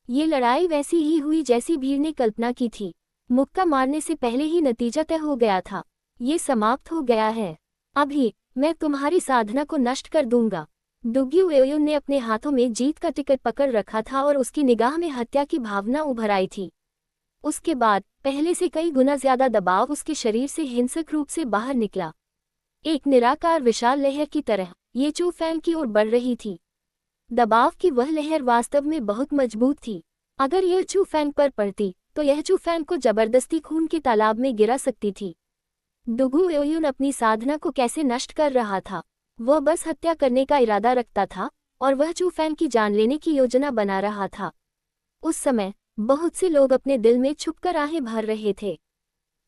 ये लड़ाई वैसी ही हुई जैसी भीड़ ने कल्पना की थी। मुक्का मारने से पहले ही नतीजा तय हो गया था। ये समाप्त हो गया है। अभी मैं तुम्हारी साधना को नष्ट कर दूंगा। डुगु एओयुन ने अपने हाथों में जीत का टिकट पकड़ रखा था और उसकी निगाह में हत्या की भावना उभर आई थी। उसके बाद पहले से कई गुना ज्यादा दबाव उसके शरीर से हिंसक रूप से बाहर निकला। एक निराकार विशाल लहर की तरह ये चू फैंग की ओर बढ़ रही थी। दबाव की वह लहर वास्तव में बहुत मजबूत थी। अगर यह चू फैंग पर पड़ती तो यह चू फैंग को जबरदस्ती खून के तालाब में गिरा सकती थी। डुगु एओयुन अपनी साधना को कैसे नष्ट कर रहा था? वह बस हत्या करने का इरादा रखता था और वह चू फैंग की जान लेने की योजना बना रहा था। उस समय बहुत से लोग अपने दिल में छुपकर आहें भर रहे थे।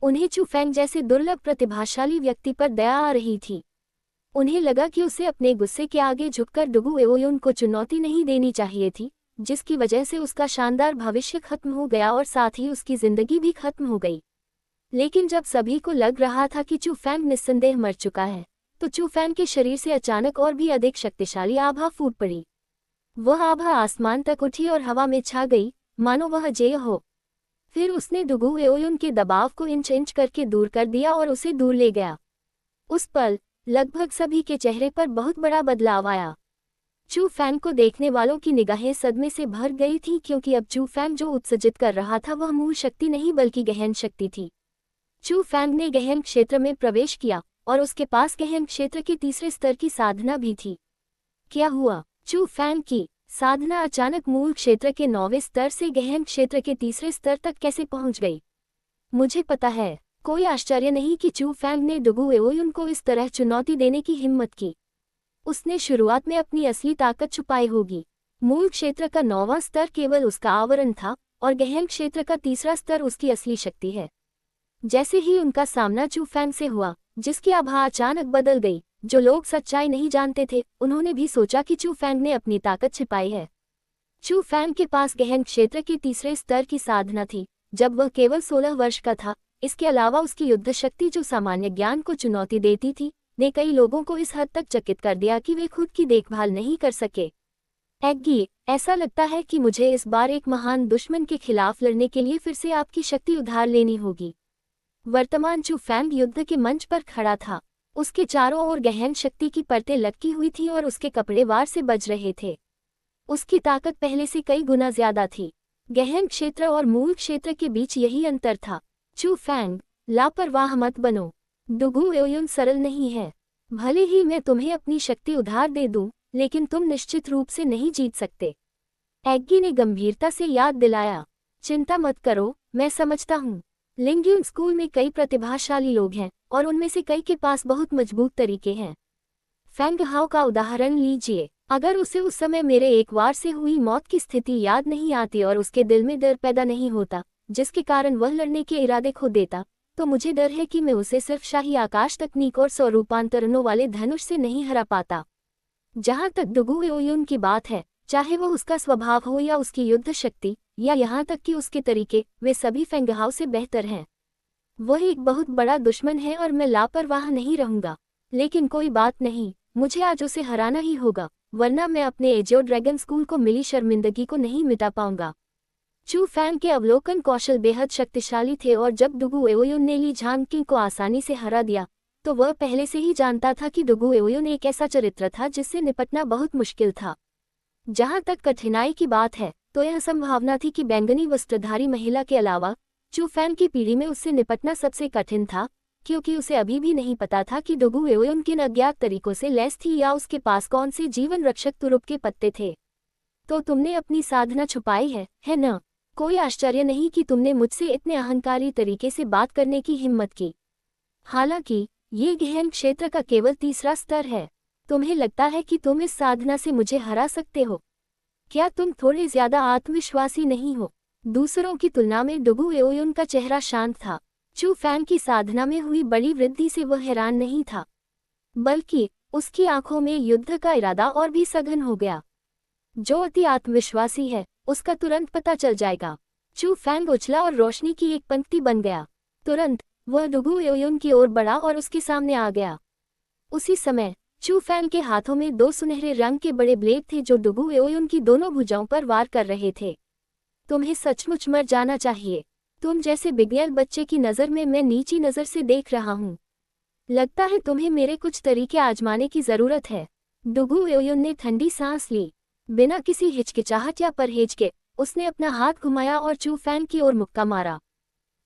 उन्हें चू फैंग जैसे दुर्लभ प्रतिभाशाली व्यक्ति पर दया आ रही थी। उन्हें लगा कि उसे अपने गुस्से के आगे झुककर डुगु एओयुन को चुनौती नहीं देनी चाहिए थी, जिसकी वजह से उसका शानदार भविष्य खत्म हो गया और साथ ही उसकी जिंदगी भी खत्म हो गई। लेकिन जब सभी को लग रहा था कि चू फैंग निस्संदेह मर चुका है, तो चू फैंग के शरीर से अचानक और भी अधिक शक्तिशाली आभा फूट पड़ी। वह आभा आसमान तक उठी और हवा में छा गई, मानो वह अजेय हो। फिर उसने डुगु एओयुन के दबाव को इंच इंच करके दूर कर दिया और उसे दूर ले गया। उस पल लगभग सभी के चेहरे पर बहुत बड़ा बदलाव आया। चू फैंग को देखने वालों की निगाहें सदमे से भर गई थीं, क्योंकि अब चू फैंग जो उत्सर्जित कर रहा था वह मूल शक्ति नहीं बल्कि गहन शक्ति थी। चू फैंग ने गहन क्षेत्र में प्रवेश किया और उसके पास गहन क्षेत्र के तीसरे स्तर की साधना भी थी। क्या हुआ? चू फैंग की साधना अचानक मूल क्षेत्र के 9वें स्तर से गहन क्षेत्र के तीसरे स्तर तक कैसे पहुंच गई? मुझे पता है, कोई आश्चर्य नहीं कि चू फैंग ने डुगु एओयुन को इस तरह चुनौती देने की हिम्मत की। उसने शुरुआत में अपनी असली ताकत छुपाई होगी। मूल क्षेत्र का 9वां स्तर केवल उसका आवरण था और गहन क्षेत्र का तीसरा स्तर उसकी असली शक्ति है। जैसे ही उनका सामना चू फैंग से हुआ, जिसकी आभा अचानक बदल गई, जो लोग सच्चाई नहीं जानते थे उन्होंने भी सोचा कि चू फैंग ने अपनी ताकत छिपाई है। चू फैंग के पास गहन क्षेत्र के तीसरे स्तर की साधना थी जब वह केवल 16 वर्ष का था। इसके अलावा उसकी युद्ध शक्ति जो सामान्य ज्ञान को चुनौती देती थी, ने कई लोगों को इस हद तक चकित कर दिया कि वे खुद की देखभाल नहीं कर सके। एग्गी, ऐसा लगता है कि मुझे इस बार एक महान दुश्मन के खिलाफ लड़ने के लिए फिर से आपकी शक्ति उधार लेनी होगी। वर्तमान चू फैंग युद्ध के मंच पर खड़ा था। उसके चारों ओर गहन शक्ति की परतें लटकी हुई थी और उसके कपड़े वार से बज रहे थे। उसकी ताकत पहले से कई गुना ज्यादा थी। गहन क्षेत्र और मूल क्षेत्र के बीच यही अंतर था। चू फैंग, लापरवाह मत बनो। डुगु एओयुन सरल नहीं है। भले ही मैं तुम्हें अपनी शक्ति उधार दे दूं, लेकिन तुम निश्चित रूप से नहीं जीत सकते। एग्गी ने गंभीरता से याद दिलाया। चिंता मत करो, मैं समझता हूँ। लिंग्यून स्कूल में कई प्रतिभाशाली लोग हैं और उनमें से कई के पास बहुत मजबूत तरीके हैं। फैंग हाओ का उदाहरण लीजिए। अगर उसे उस समय मेरे एक वार से हुई मौत की स्थिति याद नहीं आती और उसके दिल में डर पैदा नहीं होता, जिसके कारण वह लड़ने के इरादे खो देता, तो मुझे डर है कि मैं उसे सिर्फ शाही आकाश तकनीक और स्वरूपांतरणों वाले धनुष से नहीं हरा पाता। जहाँ तक डुगु एओयुन की बात है, चाहे वह उसका स्वभाव हो या उसकी युद्ध शक्ति या यहाँ तक कि उसके तरीके, वे सभी फेंग हाओ से बेहतर हैं। वह एक बहुत बड़ा दुश्मन है और मैं लापरवाह नहीं रहूंगा। लेकिन कोई बात नहीं, मुझे आज उसे हराना ही होगा, वरना मैं अपने एजियो ड्रैगन स्कूल को मिली शर्मिंदगी को नहीं मिटा पाऊंगा। चू फैंग के अवलोकन कौशल बेहद शक्तिशाली थे और जब डुगु एओयुन ने ली झांगकिंग को आसानी से हरा दिया, तो वह पहले से ही जानता था कि डुगु एओयुन एक ऐसा चरित्र था जिससे निपटना बहुत मुश्किल था। जहाँ तक कठिनाई की बात है, तो यह संभावना थी कि बैंगनी वस्त्रधारी महिला के अलावा चू फैंग की पीढ़ी में उससे निपटना सबसे कठिन था, क्योंकि उसे अभी भी नहीं पता था कि डुगु एओयुन किन अज्ञात तरीकों से लैस थी या उसके पास कौन से जीवन रक्षक तुरुप के पत्ते थे। तो तुमने अपनी साधना छुपाई है न? कोई आश्चर्य नहीं कि तुमने मुझसे इतने अहंकारी तरीके से बात करने की हिम्मत की। हालांकि ये गहन क्षेत्र का केवल तीसरा स्तर है। तुम्हें लगता है कि तुम इस साधना से मुझे हरा सकते हो? क्या तुम थोड़े ज्यादा आत्मविश्वासी नहीं हो? दूसरों की तुलना में डुगु एओयुन का चेहरा शांत था। चू फैंग की साधना में हुई बड़ी वृद्धि से वह हैरान नहीं था, बल्कि उसकी आंखों में युद्ध का इरादा और भी सघन हो गया। जो अति आत्मविश्वासी है, उसका तुरंत पता चल जाएगा। चू फैंग उछला और रोशनी की एक पंक्ति बन गया। तुरंत वह डुगु एओयुन की ओर बढ़ा और उसके सामने आ गया। उसी समय चू फैंग के हाथों में 2 सुनहरे रंग के बड़े ब्लेड थे जो डुगु एओयुन की दोनों भुजाओं पर वार कर रहे थे। तुम्हें सचमुच मर जाना चाहिए। तुम जैसे बिगड़ैल बच्चे की नज़र में मैं नीची नज़र से देख रहा हूँ। लगता है तुम्हें मेरे कुछ तरीके आजमाने की ज़रूरत है। डुगु एओयुन ने ठंडी सांस ली। बिना किसी हिचकिचाहट या परहेज के उसने अपना हाथ घुमाया और चू फैंग की ओर मुक्का मारा।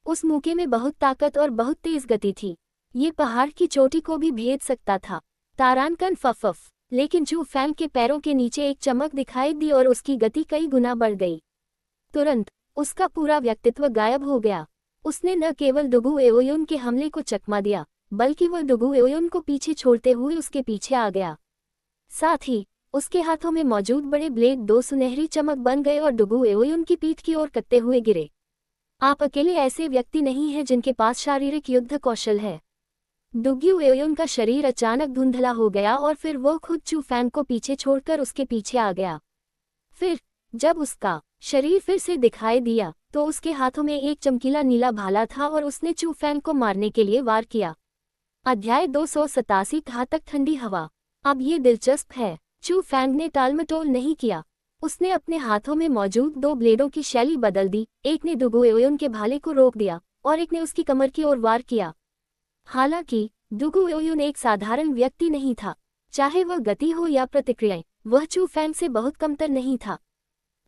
उस मुक्के में बहुत ताकत और बहुत तेज गति थी। ये पहाड़ की चोटी को भी भेद सकता था। तारानकन फफफ। लेकिन चू फैंग के पैरों के नीचे एक चमक दिखाई दी और उसकी गति कई गुना बढ़ गई। तुरंत उसका पूरा व्यक्तित्व गायब हो गया। उसने न केवल डुगु एओयुन के हमले को चकमा दिया, बल्कि वह डुगु एओयुन को पीछे छोड़ते हुए उसके पीछे आ गया। साथ ही उसके हाथों में मौजूद बड़े ब्लेड दो सुनहरी चमक बन गए और डुगू एओयुन की पीठ की ओर कटते हुए गिरे। आप अकेले ऐसे व्यक्ति नहीं हैं जिनके पास शारीरिक युद्ध कौशल है। डुगू एओयुन का शरीर अचानक धुंधला हो गया और फिर वह खुद चू फैंग को पीछे छोड़कर उसके पीछे आ गया। फिर जब उसका शरीर फिर से दिखाई दिया तो उसके हाथों में एक चमकीला नीला भाला था और उसने चू फैंग को मारने के लिए वार किया। अध्याय 287 घातक ठंडी हवा। अब ये दिलचस्प है, चू फैंग ने टालमटोल नहीं किया। उसने अपने हाथों में मौजूद दो ब्लेडों की शैली बदल दी, एक ने डुगू एओयुन के भाले को रोक दिया और एक ने उसकी कमर की ओर वार किया। हालांकि डुगू एओयुन एक साधारण व्यक्ति नहीं था, चाहे वह गति हो या प्रतिक्रियाएं, वह चू फैंग से बहुत कमतर नहीं था।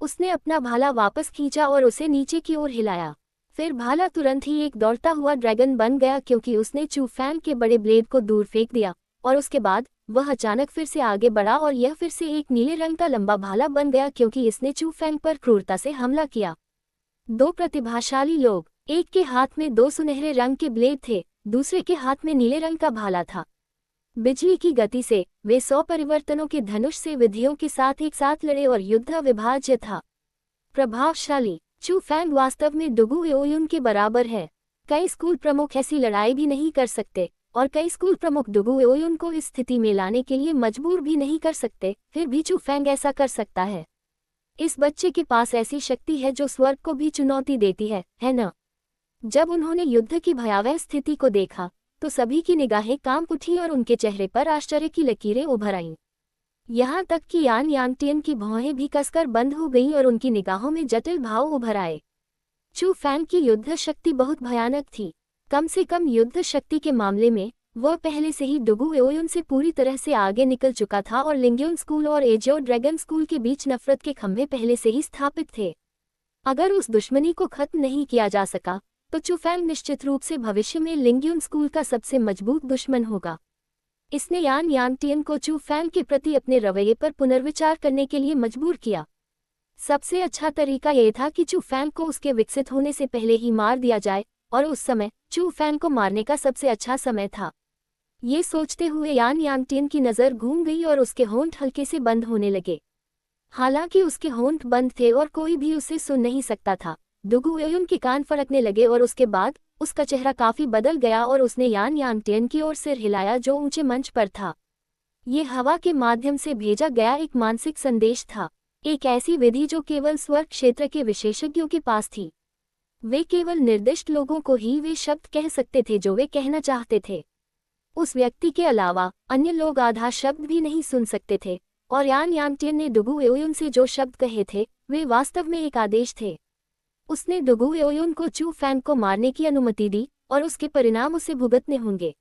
उसने अपना भाला वापस खींचा और उसे नीचे की ओर हिलाया। फिर भाला तुरंत ही एक दौड़ता हुआ ड्रैगन बन गया क्योंकि उसने चू फैंग के बड़े ब्लेड को दूर फेंक दिया और उसके बाद वह अचानक फिर से आगे बढ़ा और यह फिर से एक नीले रंग का लंबा भाला बन गया क्योंकि इसने चू फैंग पर क्रूरता से हमला किया। दो प्रतिभाशाली लोग, एक के हाथ में दो सुनहरे रंग के ब्लेड थे, दूसरे के हाथ में नीले रंग का भाला था। बिजली की गति से वे 100 परिवर्तनों के धनुष से विधियों के साथ एक साथ लड़े और युद्ध अविभाज्य था। प्रभावशाली चू फैंग वास्तव में डुगू एओयुन के बराबर है। कई स्कूल प्रमुख ऐसी लड़ाई भी नहीं कर सकते और कई स्कूल प्रमुख डुगू एओयुन को इस स्थिति में लाने के लिए मजबूर भी नहीं कर सकते, फिर भी चू फैंग ऐसा कर सकता है। इस बच्चे के पास ऐसी शक्ति है जो स्वर्ग को भी चुनौती देती है न? जब उन्होंने युद्ध की भयावह स्थिति को देखा तो सभी की निगाहें कांप उठी और उनके चेहरे पर आश्चर्य की लकीरें उभर आईं। यहाँ तक कि यान यांगटियन की भौहें भी कसकर बंद हो गईं और उनकी निगाहों में जटिल भाव उभर आए। चू फैंग की युद्ध शक्ति बहुत भयानक थी। कम से कम युद्ध शक्ति के मामले में वह पहले से ही डुगू एओयुन से पूरी तरह से आगे निकल चुका था और लिंग्युन स्कूल और एजियो ड्रैगन स्कूल के बीच नफरत के खंभे पहले से ही स्थापित थे। अगर उस दुश्मनी को खत्म नहीं किया जा सका तो चू फैंग निश्चित रूप से भविष्य में लिंग्युन स्कूल का सबसे मजबूत दुश्मन होगा। इसने यान यांगटियन को चू फैंग के प्रति अपने रवैये पर पुनर्विचार करने के लिए मजबूर किया। सबसे अच्छा तरीका यह था कि चू फैंग को उसके विकसित होने से पहले ही मार दिया जाए और उस समय चू फैंग को मारने का सबसे अच्छा समय था। ये सोचते हुए यान यांगटियन की नज़र घूम गई और उसके होंठ हल्के से बंद होने लगे। हालांकि उसके होंठ बंद थे और कोई भी उसे सुन नहीं सकता था। डुगू एओयुन के कान फड़कने लगे और उसके बाद उसका चेहरा काफी बदल गया और उसने यान यांगटियन की ओर सिर हिलाया जो ऊंचे मंच पर था। ये हवा के माध्यम से भेजा गया एक मानसिक संदेश था, एक ऐसी विधि जो केवल स्वर्ग क्षेत्र के विशेषज्ञों के पास थी। वे केवल निर्दिष्ट लोगों को ही वे शब्द कह सकते थे जो वे कहना चाहते थे। उस व्यक्ति के अलावा अन्य लोग आधा शब्द भी नहीं सुन सकते थे और यान यांगटियन ने डुगू एओयुन से जो शब्द कहे थे वे वास्तव में एक आदेश थे। उसने डुगू एओयुन को चू फैंग को मारने की अनुमति दी और उसके परिणाम उसे भुगतने होंगे।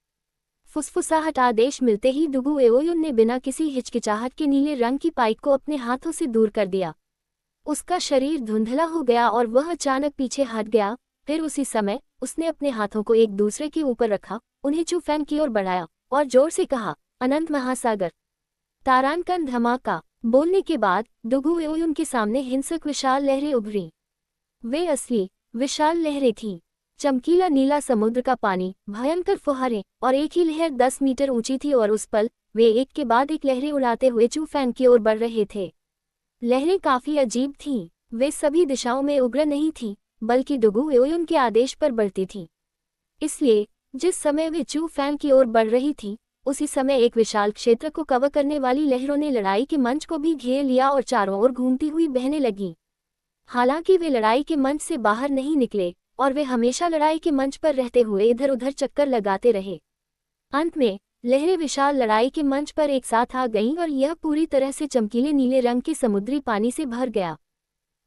फुसफुसाहट आदेश मिलते ही डुगू एओयुन ने बिना किसी हिचकिचाहट के नीले रंग की पाइप को अपने हाथों से दूर कर दिया। उसका शरीर धुंधला हो गया और वह अचानक पीछे हट गया। फिर उसी समय उसने अपने हाथों को एक दूसरे के ऊपर रखा, उन्हें चू फैंग की ओर बढ़ाया और जोर से कहा, अनंत महासागर। तारांकन धमाका। बोलने के बाद डुगू एओयुन के सामने हिंसक विशाल लहरें उभरीं। वे असली विशाल लहरें थीं। चमकीला नीला समुद्र का पानी, भयंकर फुहारें और एक ही लहर 10 मीटर ऊंची थी और उस पल वे एक के बाद एक लहरें उड़ाते हुए चू फैंग की ओर बढ़ रहे थे। लहरें काफी अजीब थीं। वे सभी दिशाओं में उग्र नहीं थीं, बल्कि डुगू एओयुन के आदेश पर बढ़ती थीं। इसलिए जिस समय वे चू फैंग की ओर बढ़ रही थीं, उसी समय एक विशाल क्षेत्र को कवर करने वाली लहरों ने लड़ाई के मंच को भी घेर लिया और चारों ओर घूमती हुई बहने लगीं। हालांकि वे लड़ाई के मंच से बाहर नहीं निकले और वे हमेशा लड़ाई के मंच पर रहते हुए इधर उधर चक्कर लगाते रहे। अंत में लहरें विशाल लड़ाई के मंच पर एक साथ आ गईं और यह पूरी तरह से चमकीले नीले रंग के समुद्री पानी से भर गया।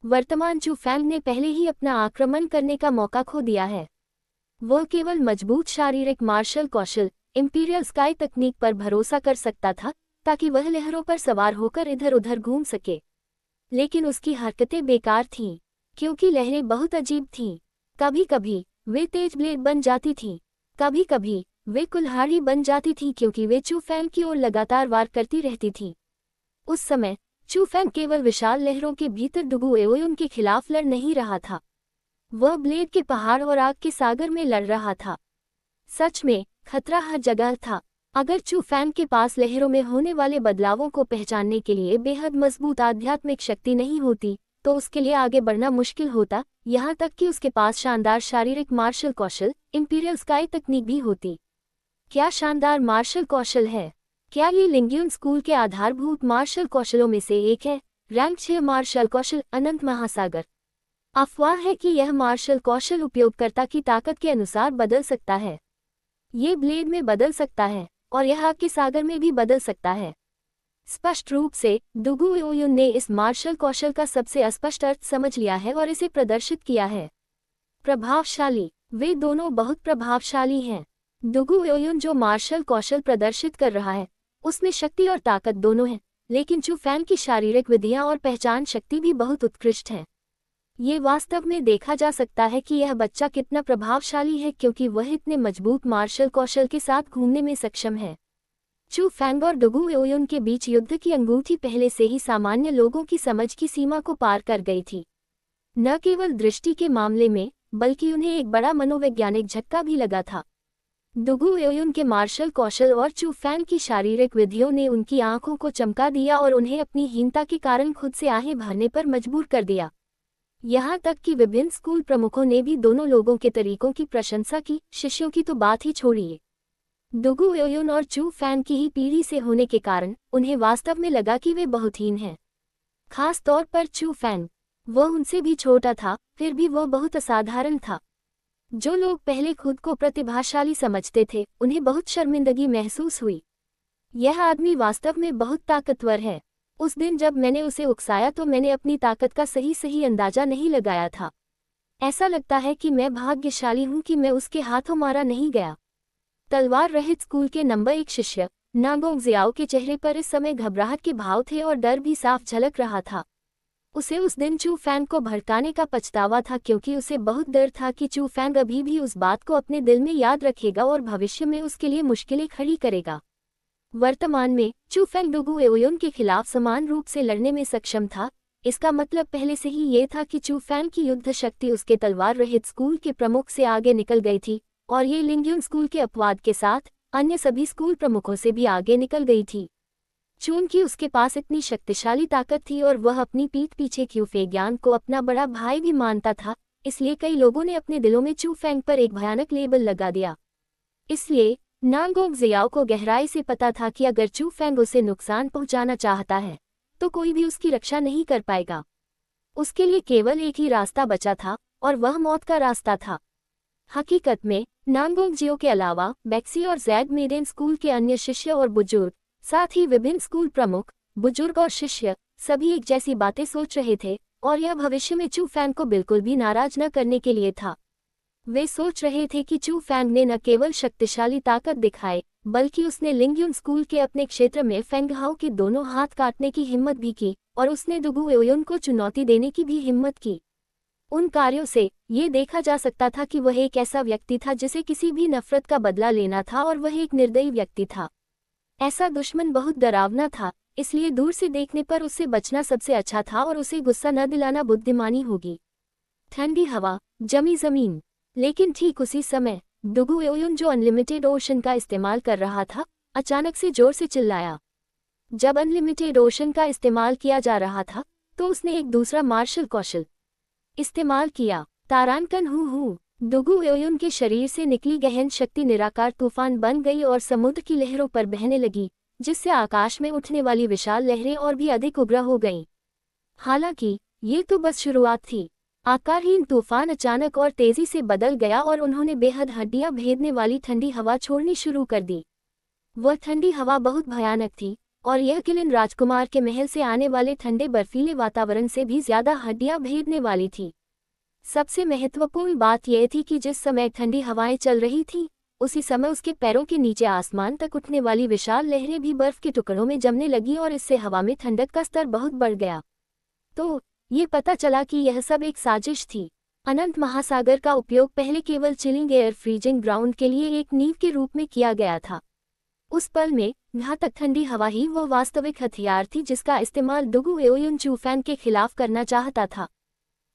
वर्तमान चू फैंग ने पहले ही अपना आक्रमण करने का मौका खो दिया है। वह केवल मजबूत शारीरिक मार्शल कौशल इंपीरियल स्काई तकनीक पर भरोसा कर सकता था ताकि वह लहरों पर सवार होकर इधर उधर घूम सके। लेकिन उसकी हरकतें बेकार थीं, क्योंकि लहरें बहुत अजीब थीं। कभी कभी वे तेज ब्लेड बन जाती थीं, कभी कभी वे कुल्हाड़ी बन जाती थीं क्योंकि वे चू फैंग की ओर लगातार वार करती रहती थीं। उस समय चू फैंग केवल विशाल लहरों के भीतर डुगू एओयुन के खिलाफ लड़ नहीं रहा था, वह ब्लेड के पहाड़ और आग के सागर में लड़ रहा था। सच में खतरा हर जगह था। अगर चू फैंग के पास लहरों में होने वाले बदलावों को पहचानने के लिए बेहद मजबूत आध्यात्मिक शक्ति नहीं होती तो उसके लिए आगे बढ़ना मुश्किल होता, यहाँ तक कि उसके पास शानदार शारीरिक मार्शल कौशल इंपीरियल स्काई तकनीक भी होती। क्या शानदार मार्शल कौशल है! क्या ये लिंग्यून स्कूल के आधारभूत मार्शल कौशलों में से एक है? रैंक 6 मार्शल कौशल अनंत महासागर। अफवाह है कि यह मार्शल कौशल उपयोगकर्ता की ताकत के अनुसार बदल सकता है। ये ब्लेड में बदल सकता है और यह आग के सागर में भी बदल सकता है। स्पष्ट रूप से दुगु एओयुन ने इस मार्शल कौशल का सबसे स्पष्ट अर्थ समझ लिया है और इसे प्रदर्शित किया है। प्रभावशाली। वे दोनों बहुत प्रभावशाली हैं। दुगु एओयुन जो मार्शल कौशल प्रदर्शित कर रहा है उसमें शक्ति और ताकत दोनों हैं, लेकिन चू फैंग की शारीरिक विधियां और पहचान शक्ति भी बहुत उत्कृष्ट है। ये वास्तव में देखा जा सकता है कि यह बच्चा कितना प्रभावशाली है क्योंकि वह इतने मजबूत मार्शल कौशल के साथ घूमने में सक्षम है। चू फैंग और दुगु एओयुन के बीच युद्ध की अंगूठी पहले से ही सामान्य लोगों की समझ की सीमा को पार कर गई थी। न केवल दृष्टि के मामले में बल्कि उन्हें एक बड़ा मनोवैज्ञानिक झटका भी लगा था। दुगु एओयुन के मार्शल कौशल और चू फैंग की शारीरिक विधियों ने उनकी आंखों को चमका दिया और उन्हें अपनी हीनता के कारण खुद से आहें भरने पर मजबूर कर दिया। यहाँ तक कि विभिन्न स्कूल प्रमुखों ने भी दोनों लोगों के तरीकों की प्रशंसा की, शिष्यों की तो बात ही छोड़िए। दुगु एओयुन और चू फैंग की ही पीढ़ी से होने के कारण उन्हें वास्तव में लगा कि वे बहुत हीन हैं। खास तौर पर चू फैंग, वह उनसे भी छोटा था, फिर भी वह बहुत असाधारण था। जो लोग पहले खुद को प्रतिभाशाली समझते थे उन्हें बहुत शर्मिंदगी महसूस हुई। यह आदमी वास्तव में बहुत ताकतवर है। उस दिन जब मैंने उसे उकसाया तो मैंने अपनी ताकत का सही अंदाजा नहीं लगाया था। ऐसा लगता है कि मैं भाग्यशाली हूं कि मैं उसके हाथों मारा नहीं गया। तलवार रहित स्कूल के नंबर 1 शिष्य नागोंग जियाओ के चेहरे पर इस समय घबराहट के भाव थे और डर भी साफ झलक रहा था। उसे उस दिन चू फैंग को भड़काने का पछतावा था क्योंकि उसे बहुत डर था कि चू फैंग अभी भी उस बात को अपने दिल में याद रखेगा और भविष्य में उसके लिए मुश्किलें खड़ी करेगा। वर्तमान में चू फैंग दुगु एओयुन के खिलाफ समान रूप से लड़ने में सक्षम था। इसका मतलब पहले से ही ये था कि चू फैंग की युद्ध शक्ति उसके तलवार रहित स्कूल के प्रमुख से आगे निकल गई थी और ये लिंग्यून स्कूल के अपवाद के साथ अन्य सभी स्कूल प्रमुखों से भी आगे निकल गई थी। चूंकि उसके पास इतनी शक्तिशाली ताकत थी और वह अपनी पीठ पीछे क्यू फेग्यान को अपना बड़ा भाई भी मानता था, इसलिए कई लोगों ने अपने दिलों में चू फैंग पर एक भयानक लेबल लगा दिया। इसलिए नागोंग जियाओ को गहराई से पता था कि अगर चू फैंग उसे नुकसान पहुंचाना चाहता है तो कोई भी उसकी रक्षा नहीं कर पाएगा। उसके लिए केवल एक ही रास्ता बचा था और वह मौत का रास्ता था। हकीकत में नागोंग जियो के अलावा बैक्सी और जैड मेडेन स्कूल के अन्य शिष्य और बुजुर्ग, साथ ही विभिन्न स्कूल प्रमुख, बुजुर्ग और शिष्य सभी एक जैसी बातें सोच रहे थे और यह भविष्य में चू फैंग को बिल्कुल भी नाराज न करने के लिए था। वे सोच रहे थे कि चू फैंग ने न केवल शक्तिशाली ताकत दिखाई बल्कि उसने लिंग्यून स्कूल के अपने क्षेत्र में फेंग हाओ के दोनों हाथ काटने की हिम्मत भी की और उसने दुगु एओयुन को चुनौती देने की भी हिम्मत की। उन कार्यों से ये देखा जा सकता था कि वह एक ऐसा व्यक्ति था जिसे किसी भी नफरत का बदला लेना था और वह एक निर्दयी व्यक्ति था। ऐसा दुश्मन बहुत डरावना था, इसलिए दूर से देखने पर उससे बचना सबसे अच्छा था और उसे गुस्सा न दिलाना बुद्धिमानी होगी। ठंडी हवा, जमी जमीन। लेकिन ठीक उसी समय दुगु एओयुन जो अनलिमिटेड ओशन का इस्तेमाल कर रहा था, अचानक से जोर से चिल्लाया। जब अनलिमिटेड ओशन का इस्तेमाल किया जा रहा था तो उसने एक दूसरा मार्शल कौशल इस्तेमाल किया, तारानकन हू। दुगु एओयुन के शरीर से निकली गहन शक्ति निराकार तूफान बन गई और समुद्र की लहरों पर बहने लगी, जिससे आकाश में उठने वाली विशाल लहरें और भी अधिक उग्र हो गईं। हालांकि ये तो बस शुरुआत थी। आकारहीन तूफान अचानक और तेजी से बदल गया और उन्होंने बेहद हड्डियां भेदने वाली ठंडी हवा छोड़नी शुरू कर दी। वह ठंडी हवा बहुत भयानक थी और यह किलिन राजकुमार के महल से आने वाले ठंडे बर्फीले वातावरण से भी ज्यादा हड्डियां भेदने वाली थी। सबसे महत्वपूर्ण बात यह थी कि जिस समय ठंडी हवाएं चल रही थीं, उसी समय उसके पैरों के नीचे आसमान तक उठने वाली विशाल लहरें भी बर्फ के टुकड़ों में जमने लगी और इससे हवा में ठंडक का स्तर बहुत बढ़ गया। तो ये पता चला कि यह सब एक साजिश थी। अनंत महासागर का उपयोग पहले केवल चिलिंग एयर फ्रीजिंग ग्राउंड के लिए एक नींव के रूप में किया गया था। उस पल में घातक ठंडी हवा ही वो वास्तविक हथियार थी जिसका इस्तेमाल दुगु एओयुन चू फैंग के खिलाफ करना चाहता था।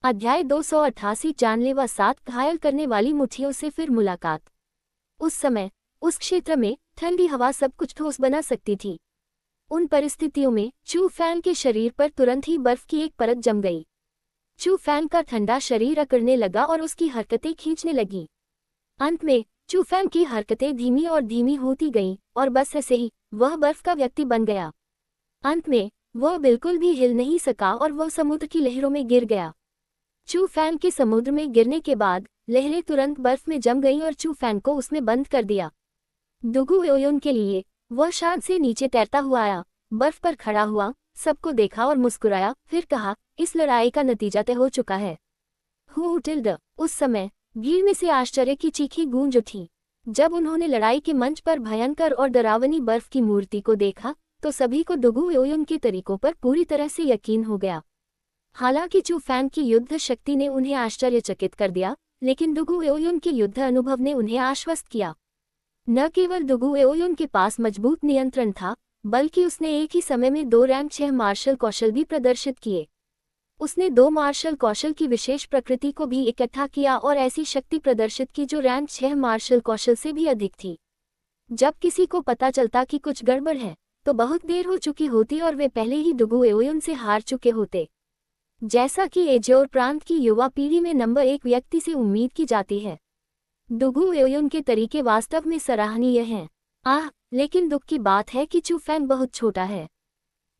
अध्याय 288 जानलेवा 7 घायल करने वाली मुट्ठियों से फिर मुलाकात। उस समय उस क्षेत्र में ठंडी हवा सब कुछ ठोस बना सकती थी। उन परिस्थितियों में चू फैंग के शरीर पर तुरंत ही बर्फ की एक परत जम गई। चू फैंग का ठंडा शरीर अकड़ने लगा और उसकी हरकतें खींचने लगीं। अंत में चू फैंग की हरकतें धीमी और धीमी होती गईं और बस ऐसे ही वह बर्फ का व्यक्ति बन गया। अंत में वह बिल्कुल भी हिल नहीं सका और वह समुद्र की लहरों में गिर गया। चू फैंग के समुद्र में गिरने के बाद लहरें तुरंत बर्फ में जम गईं और चू फैंग को उसमें बंद कर दिया। दुगु एओयुन के लिए वह शांत से नीचे तैरता हुआ आया, बर्फ पर खड़ा हुआ, सबको देखा और मुस्कुराया, फिर कहा, इस लड़ाई का नतीजा तय हो चुका है। Who tilde. उस समय भीड़ में से आश्चर्य की चीखी गूंज उठी। जब उन्होंने लड़ाई के मंच पर भयंकर और डरावनी बर्फ की मूर्ति को देखा तो सभी को दुगु एओयुन के तरीकों पर पूरी तरह से यकीन हो गया। हालांकि चू फैंग की युद्ध शक्ति ने उन्हें आश्चर्यचकित कर दिया, लेकिन दुगु एओयुन के युद्ध अनुभव ने उन्हें आश्वस्त किया। न केवल दुगु एओयुन के पास मजबूत नियंत्रण था, बल्कि उसने एक ही समय में 2 रैंक 6 मार्शल कौशल भी प्रदर्शित किए। उसने 2 मार्शल कौशल की विशेष प्रकृति को भी इकट्ठा किया और ऐसी शक्ति प्रदर्शित की जो रैंक 6 मार्शल कौशल से भी अधिक थी। जब किसी को पता चलता कि कुछ गड़बड़ है तो बहुत देर हो चुकी होती और वे पहले ही दुगु एओयुन से हार चुके होते। जैसा कि एजोर प्रांत की युवा पीढ़ी में नंबर 1 व्यक्ति से उम्मीद की जाती है। दुगु एओयुन के तरीके वास्तव में सराहनीय हैं। लेकिन दुख की बात है कि चू फैंग बहुत छोटा है।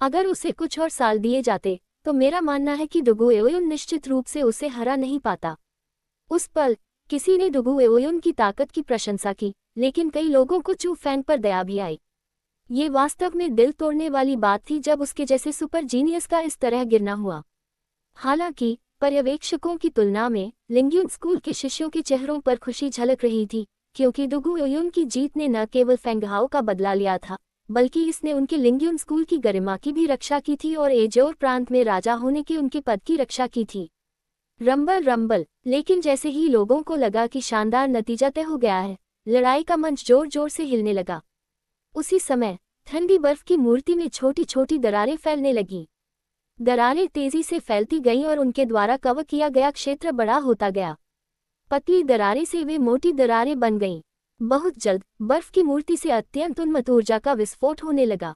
अगर उसे कुछ और साल दिए जाते तो मेरा मानना है कि दुगु एओयुन निश्चित रूप से उसे हरा नहीं पाता। उस पल किसी ने दुगु एओयुन की ताकत की प्रशंसा की, लेकिन कई लोगों को चू फैंग पर दया भी आई। ये वास्तव में दिल तोड़ने वाली बात थी जब उसके जैसे सुपर जीनियस का इस तरह गिरना हुआ। हालांकि पर्यवेक्षकों की तुलना में लिंग्यून स्कूल के शिष्यों के चेहरों पर खुशी झलक रही थी, क्योंकि दुगु एओयुन की जीत ने न केवल फेंग हाओ का बदला लिया था, बल्कि इसने उनके लिंग्यून स्कूल की गरिमा की भी रक्षा की थी और एजोर प्रांत में राजा होने के उनके पद की रक्षा की थी। Rumble rumble. लेकिन जैसे ही लोगों को लगा कि शानदार नतीजा तय हो गया है, लड़ाई का मंच जोर जोर से हिलने लगा। उसी समय ठंडी बर्फ की मूर्ति में छोटी छोटी दरारें फैलने लगीं। दरारें तेजी से फैलती गईं और उनके द्वारा कवर किया गया क्षेत्र बड़ा होता गया। पतली दरारें से वे मोटी दरारें बन गईं। बहुत जल्द बर्फ की मूर्ति से अत्यंत उन्मत्त ऊर्जा का विस्फोट होने लगा।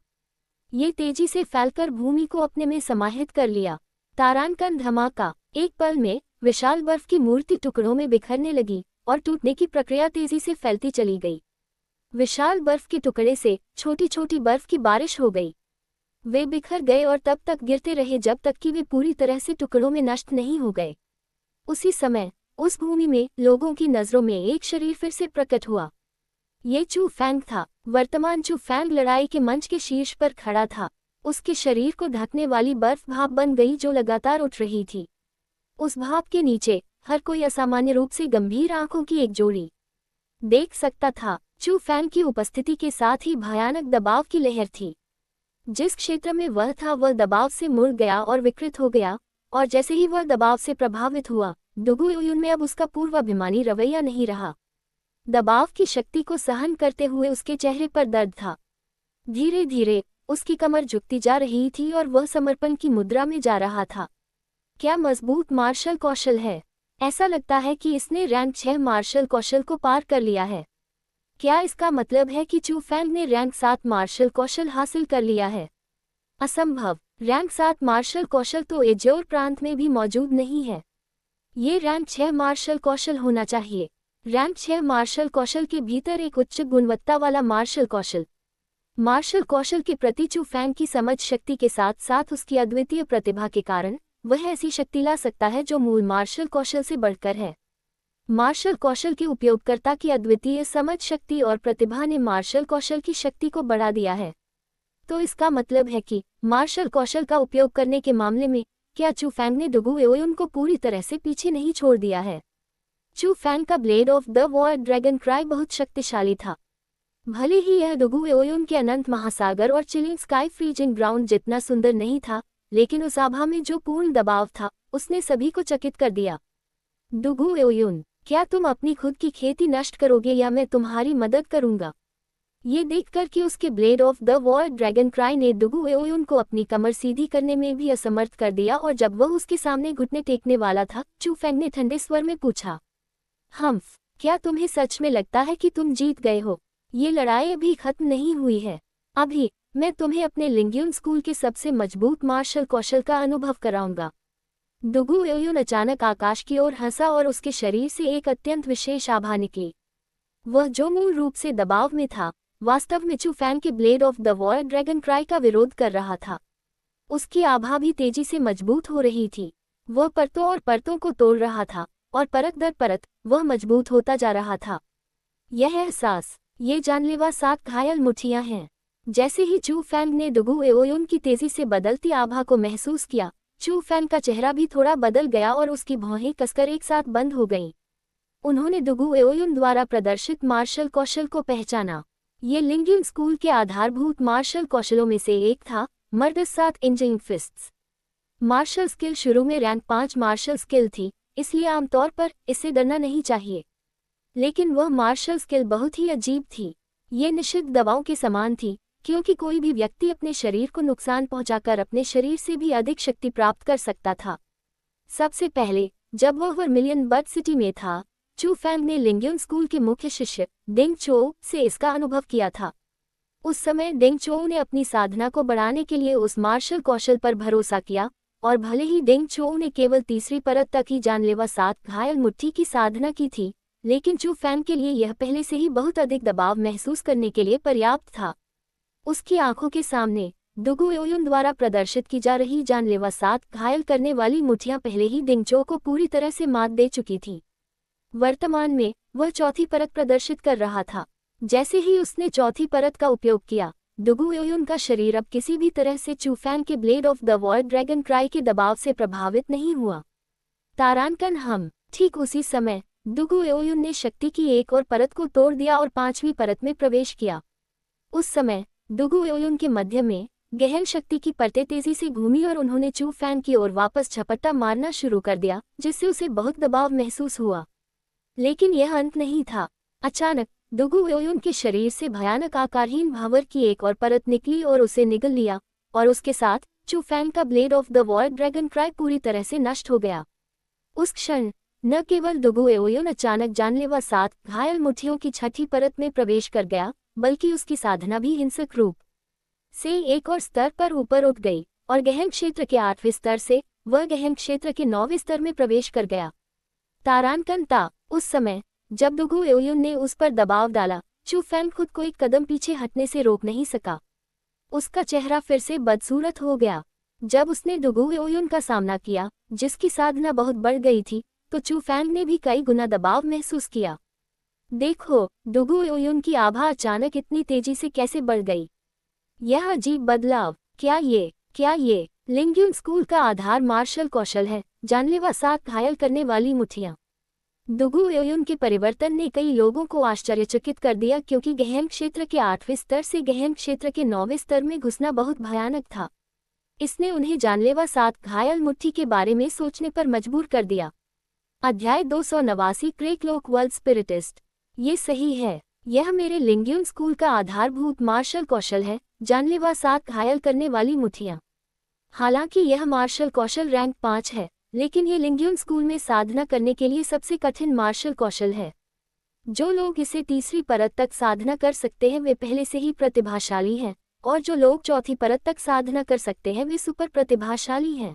ये तेजी से फैलकर भूमि को अपने में समाहित कर लिया। तारांकन धमाका। एक पल में विशाल बर्फ की मूर्ति टुकड़ों में बिखरने लगी और टूटने की प्रक्रिया तेजी से फैलती चली गई। विशाल बर्फ के टुकड़े से छोटी छोटी बर्फ की बारिश हो गई। वे बिखर गए और तब तक गिरते रहे जब तक कि वे पूरी तरह से टुकड़ों में नष्ट नहीं हो गए। उसी समय उस भूमि में लोगों की नजरों में एक शरीर फिर से प्रकट हुआ। ये चू फैंग था। वर्तमान चू फैंग लड़ाई के मंच के शीर्ष पर खड़ा था। उसके शरीर को ढकने वाली बर्फ भाप बन गई जो लगातार उठ रही थी। उस भाप के नीचे हर कोई असामान्य रूप से गंभीर आंखों की एक जोड़ी देख सकता था। चू फैंग की उपस्थिति के साथ ही भयानक दबाव की लहर थी। जिस क्षेत्र में वह था वह दबाव से मुड़ गया और विकृत हो गया, और जैसे ही वह दबाव से प्रभावित हुआ, दुगु एओयुन में अब उसका पूर्वाभिमानी रवैया नहीं रहा। दबाव की शक्ति को सहन करते हुए उसके चेहरे पर दर्द था। धीरे धीरे उसकी कमर झुकती जा रही थी और वह समर्पण की मुद्रा में जा रहा था। क्या मजबूत मार्शल कौशल है! ऐसा लगता है कि इसने रैंक 6 मार्शल कौशल को पार कर लिया है। क्या इसका मतलब है कि चू फैंग ने रैंक 7 मार्शल कौशल हासिल कर लिया है? असंभव। रैंक 7 मार्शल कौशल तो एजोर प्रांत में भी मौजूद नहीं है। ये रैंक 6 मार्शल कौशल होना चाहिए। रैंक 6 मार्शल कौशल के भीतर एक उच्च गुणवत्ता वाला मार्शल कौशल। मार्शल कौशल के प्रति चू फैंग की समझ शक्ति के साथ साथ उसकी अद्वितीय प्रतिभा के कारण वह ऐसी शक्ति ला सकता है जो मूल मार्शल कौशल से बढ़कर है। मार्शल कौशल के उपयोगकर्ता की अद्वितीय समझ शक्ति और प्रतिभा ने मार्शल कौशल की शक्ति को बढ़ा दिया है। तो इसका मतलब है कि मार्शल कौशल का उपयोग करने के मामले में क्या चू फैंग ने दुगु एओयुन को पूरी तरह से पीछे नहीं छोड़ दिया है? चू फैंग का blade of the war dragon cry बहुत शक्तिशाली था। भले ही यह दुगु एओयुन के अनंत महासागर और चिलिंग स्काई फ्रीजिंग ग्राउंड जितना सुंदर नहीं था, लेकिन उस आभा में जो पूर्ण दबाव था उसने सभी को चकित कर दिया। दुगु एओयुन, क्या तुम अपनी खुद की खेती नष्ट करोगे या मैं तुम्हारी मदद करूंगा? ये देखकर कि उसके blade of the war dragon cry ने दुगु एओयुन को अपनी कमर सीधी करने में भी असमर्थ कर दिया और जब वह उसके सामने घुटने टेकने वाला था, चू फैंग ने ठंडे स्वर में पूछा, हम्फ, क्या तुम्हें सच में लगता है कि तुम जीत गए हो? ये लड़ाई अभी खत्म नहीं हुई है। अभी मैं तुम्हें अपने लिंग्यून स्कूल के सबसे मजबूत मार्शल कौशल का अनुभव कराऊंगा। दुगु एओयुन अचानक आकाश की ओर हंसा और उसके शरीर से एक अत्यंत विशेष आभा निकली। वह जो मूल रूप से दबाव में था, वास्तव में चू फैन के blade of the war dragon cry का विरोध कर रहा था। उसकी आभा भी तेजी से मजबूत हो रही थी। वह परतों और परतों को तोड़ रहा था और परत दर परत वह मजबूत होता जा रहा था। यह एहसास, ये जानलेवा 7 घायल मुठ्ठियां हैं। जैसे ही चू फैंग ने दुगु एओयुन की तेजी से बदलती आभा को महसूस किया, चू फैंग का चेहरा भी थोड़ा बदल गया और उसकी भौहें कसकर एक साथ बंद हो गईं। उन्होंने दुगु एओयुन द्वारा प्रदर्शित मार्शल कौशल को पहचाना। ये लिंग्यून स्कूल के आधारभूत मार्शल कौशलों में से एक था, मर्द 7 इंजिंग फिस्ट्स। मार्शल स्किल शुरू में रैंक 5 मार्शल स्किल थी, इसलिए आमतौर पर इससे डरना नहीं चाहिए। लेकिन वह मार्शल स्किल बहुत ही अजीब थी। ये निषिद्ध दवाओं के समान थी, क्योंकि कोई भी व्यक्ति अपने शरीर को नुकसान पहुंचाकर अपने शरीर से भी अधिक शक्ति प्राप्त कर सकता था। सबसे पहले जब वह वर्मिलियन बर्ड सिटी में था, चू फैंग ने लिंग्यून स्कूल के मुख्य शिष्य डेंग चोउ से इसका अनुभव किया था। उस समय डेंग चोउ ने अपनी साधना को बढ़ाने के लिए उस मार्शल कौशल पर भरोसा किया, और भले ही डेंग चोउ ने केवल तीसरी परत तक ही जानलेवा 7 घायल मुट्ठी की साधना की थी, लेकिन चू फैंग के लिए यह पहले से ही बहुत अधिक दबाव महसूस करने के लिए पर्याप्त था। उसकी आंखों के सामने दुगु एओयुन द्वारा प्रदर्शित की जा रही जानलेवा 7 घायल करने वाली मुठ्ठियां पहले ही डेंग चोउ को पूरी तरह से मात दे चुकी थीं। वर्तमान में वह चौथी परत प्रदर्शित कर रहा था। जैसे ही उसने चौथी परत का उपयोग किया, दुगु एओयुन का शरीर अब किसी भी तरह से चू फैंग के blade of the war dragon cry के दबाव से प्रभावित नहीं हुआ। तारांकन हम ठीक उसी समय दुगु एओयुन ने शक्ति की एक और परत को तोड़ दिया और 5वीं परत में प्रवेश किया। उस समय दुगु एओयुन के मध्य में गहन शक्ति की परतें तेजी से घूमी और उन्होंने चू फैंग की ओर वापस झपट्टा मारना शुरू कर दिया, जिससे उसे बहुत दबाव महसूस हुआ। लेकिन यह अंत नहीं था। अचानक दुगु एओयुन के शरीर से भयानक आकारहीन भावर की एक और परत निकली और उसे निगल लिया, और उसके साथ चू फैंग का blade of the war dragon cry पूरी तरह से नष्ट हो गया। उस क्षण न केवल दुगु एओयुन अचानक जानलेवा 7 घायल मुट्ठियों की छठी परत में प्रवेश कर गया, बल्कि उसकी साधना भी हिंसक रूप से एक और स्तर पर ऊपर उठ गई, और गहन क्षेत्र के 8वें स्तर से वह गहन क्षेत्र के 9वें स्तर में प्रवेश कर गया। तारांकन ता उस समय जब दुगु एओयुन ने उस पर दबाव डाला, चू फैंग खुद को एक कदम पीछे हटने से रोक नहीं सका। उसका चेहरा फिर से बदसूरत हो गया। जब उसने दुगु एओयुन का सामना किया, जिसकी साधना बहुत बढ़ गई थी, तो चू फैंग ने भी कई गुना दबाव महसूस किया। देखो, दुगु एओयुन की आभा अचानक इतनी तेजी से कैसे बढ़ गई। यह अजीब बदलाव, क्या ये लिंग्यून स्कूल का आधार मार्शल कौशल है, जानलेवा 7 घायल करने वाली मुठ्ठियां। दुगु एओयुन के परिवर्तन ने कई लोगों को आश्चर्यचकित कर दिया, क्योंकि गहन क्षेत्र के 8वें स्तर से गहन क्षेत्र के 9वें स्तर में घुसना बहुत भयानक था। इसने उन्हें जानलेवा 7 घायल मुट्ठी के बारे में सोचने पर मजबूर कर दिया। अध्याय 289 क्रेकलोक वर्ल्ड स्पिरिटिस्ट। ये सही है, यह मेरे लिंग्यून स्कूल का आधारभूत मार्शल कौशल है, जानलेवा 7 घायल करने वाली मुठ्ठियां। हालांकि यह मार्शल कौशल रैंक 5 है, लेकिन ये लिंग्यून स्कूल में साधना करने के लिए सबसे कठिन मार्शल कौशल है। जो लोग इसे तीसरी परत तक साधना कर सकते हैं वे पहले से ही प्रतिभाशाली हैं, और जो लोग चौथी परत तक साधना कर सकते हैं वे सुपर प्रतिभाशाली हैं।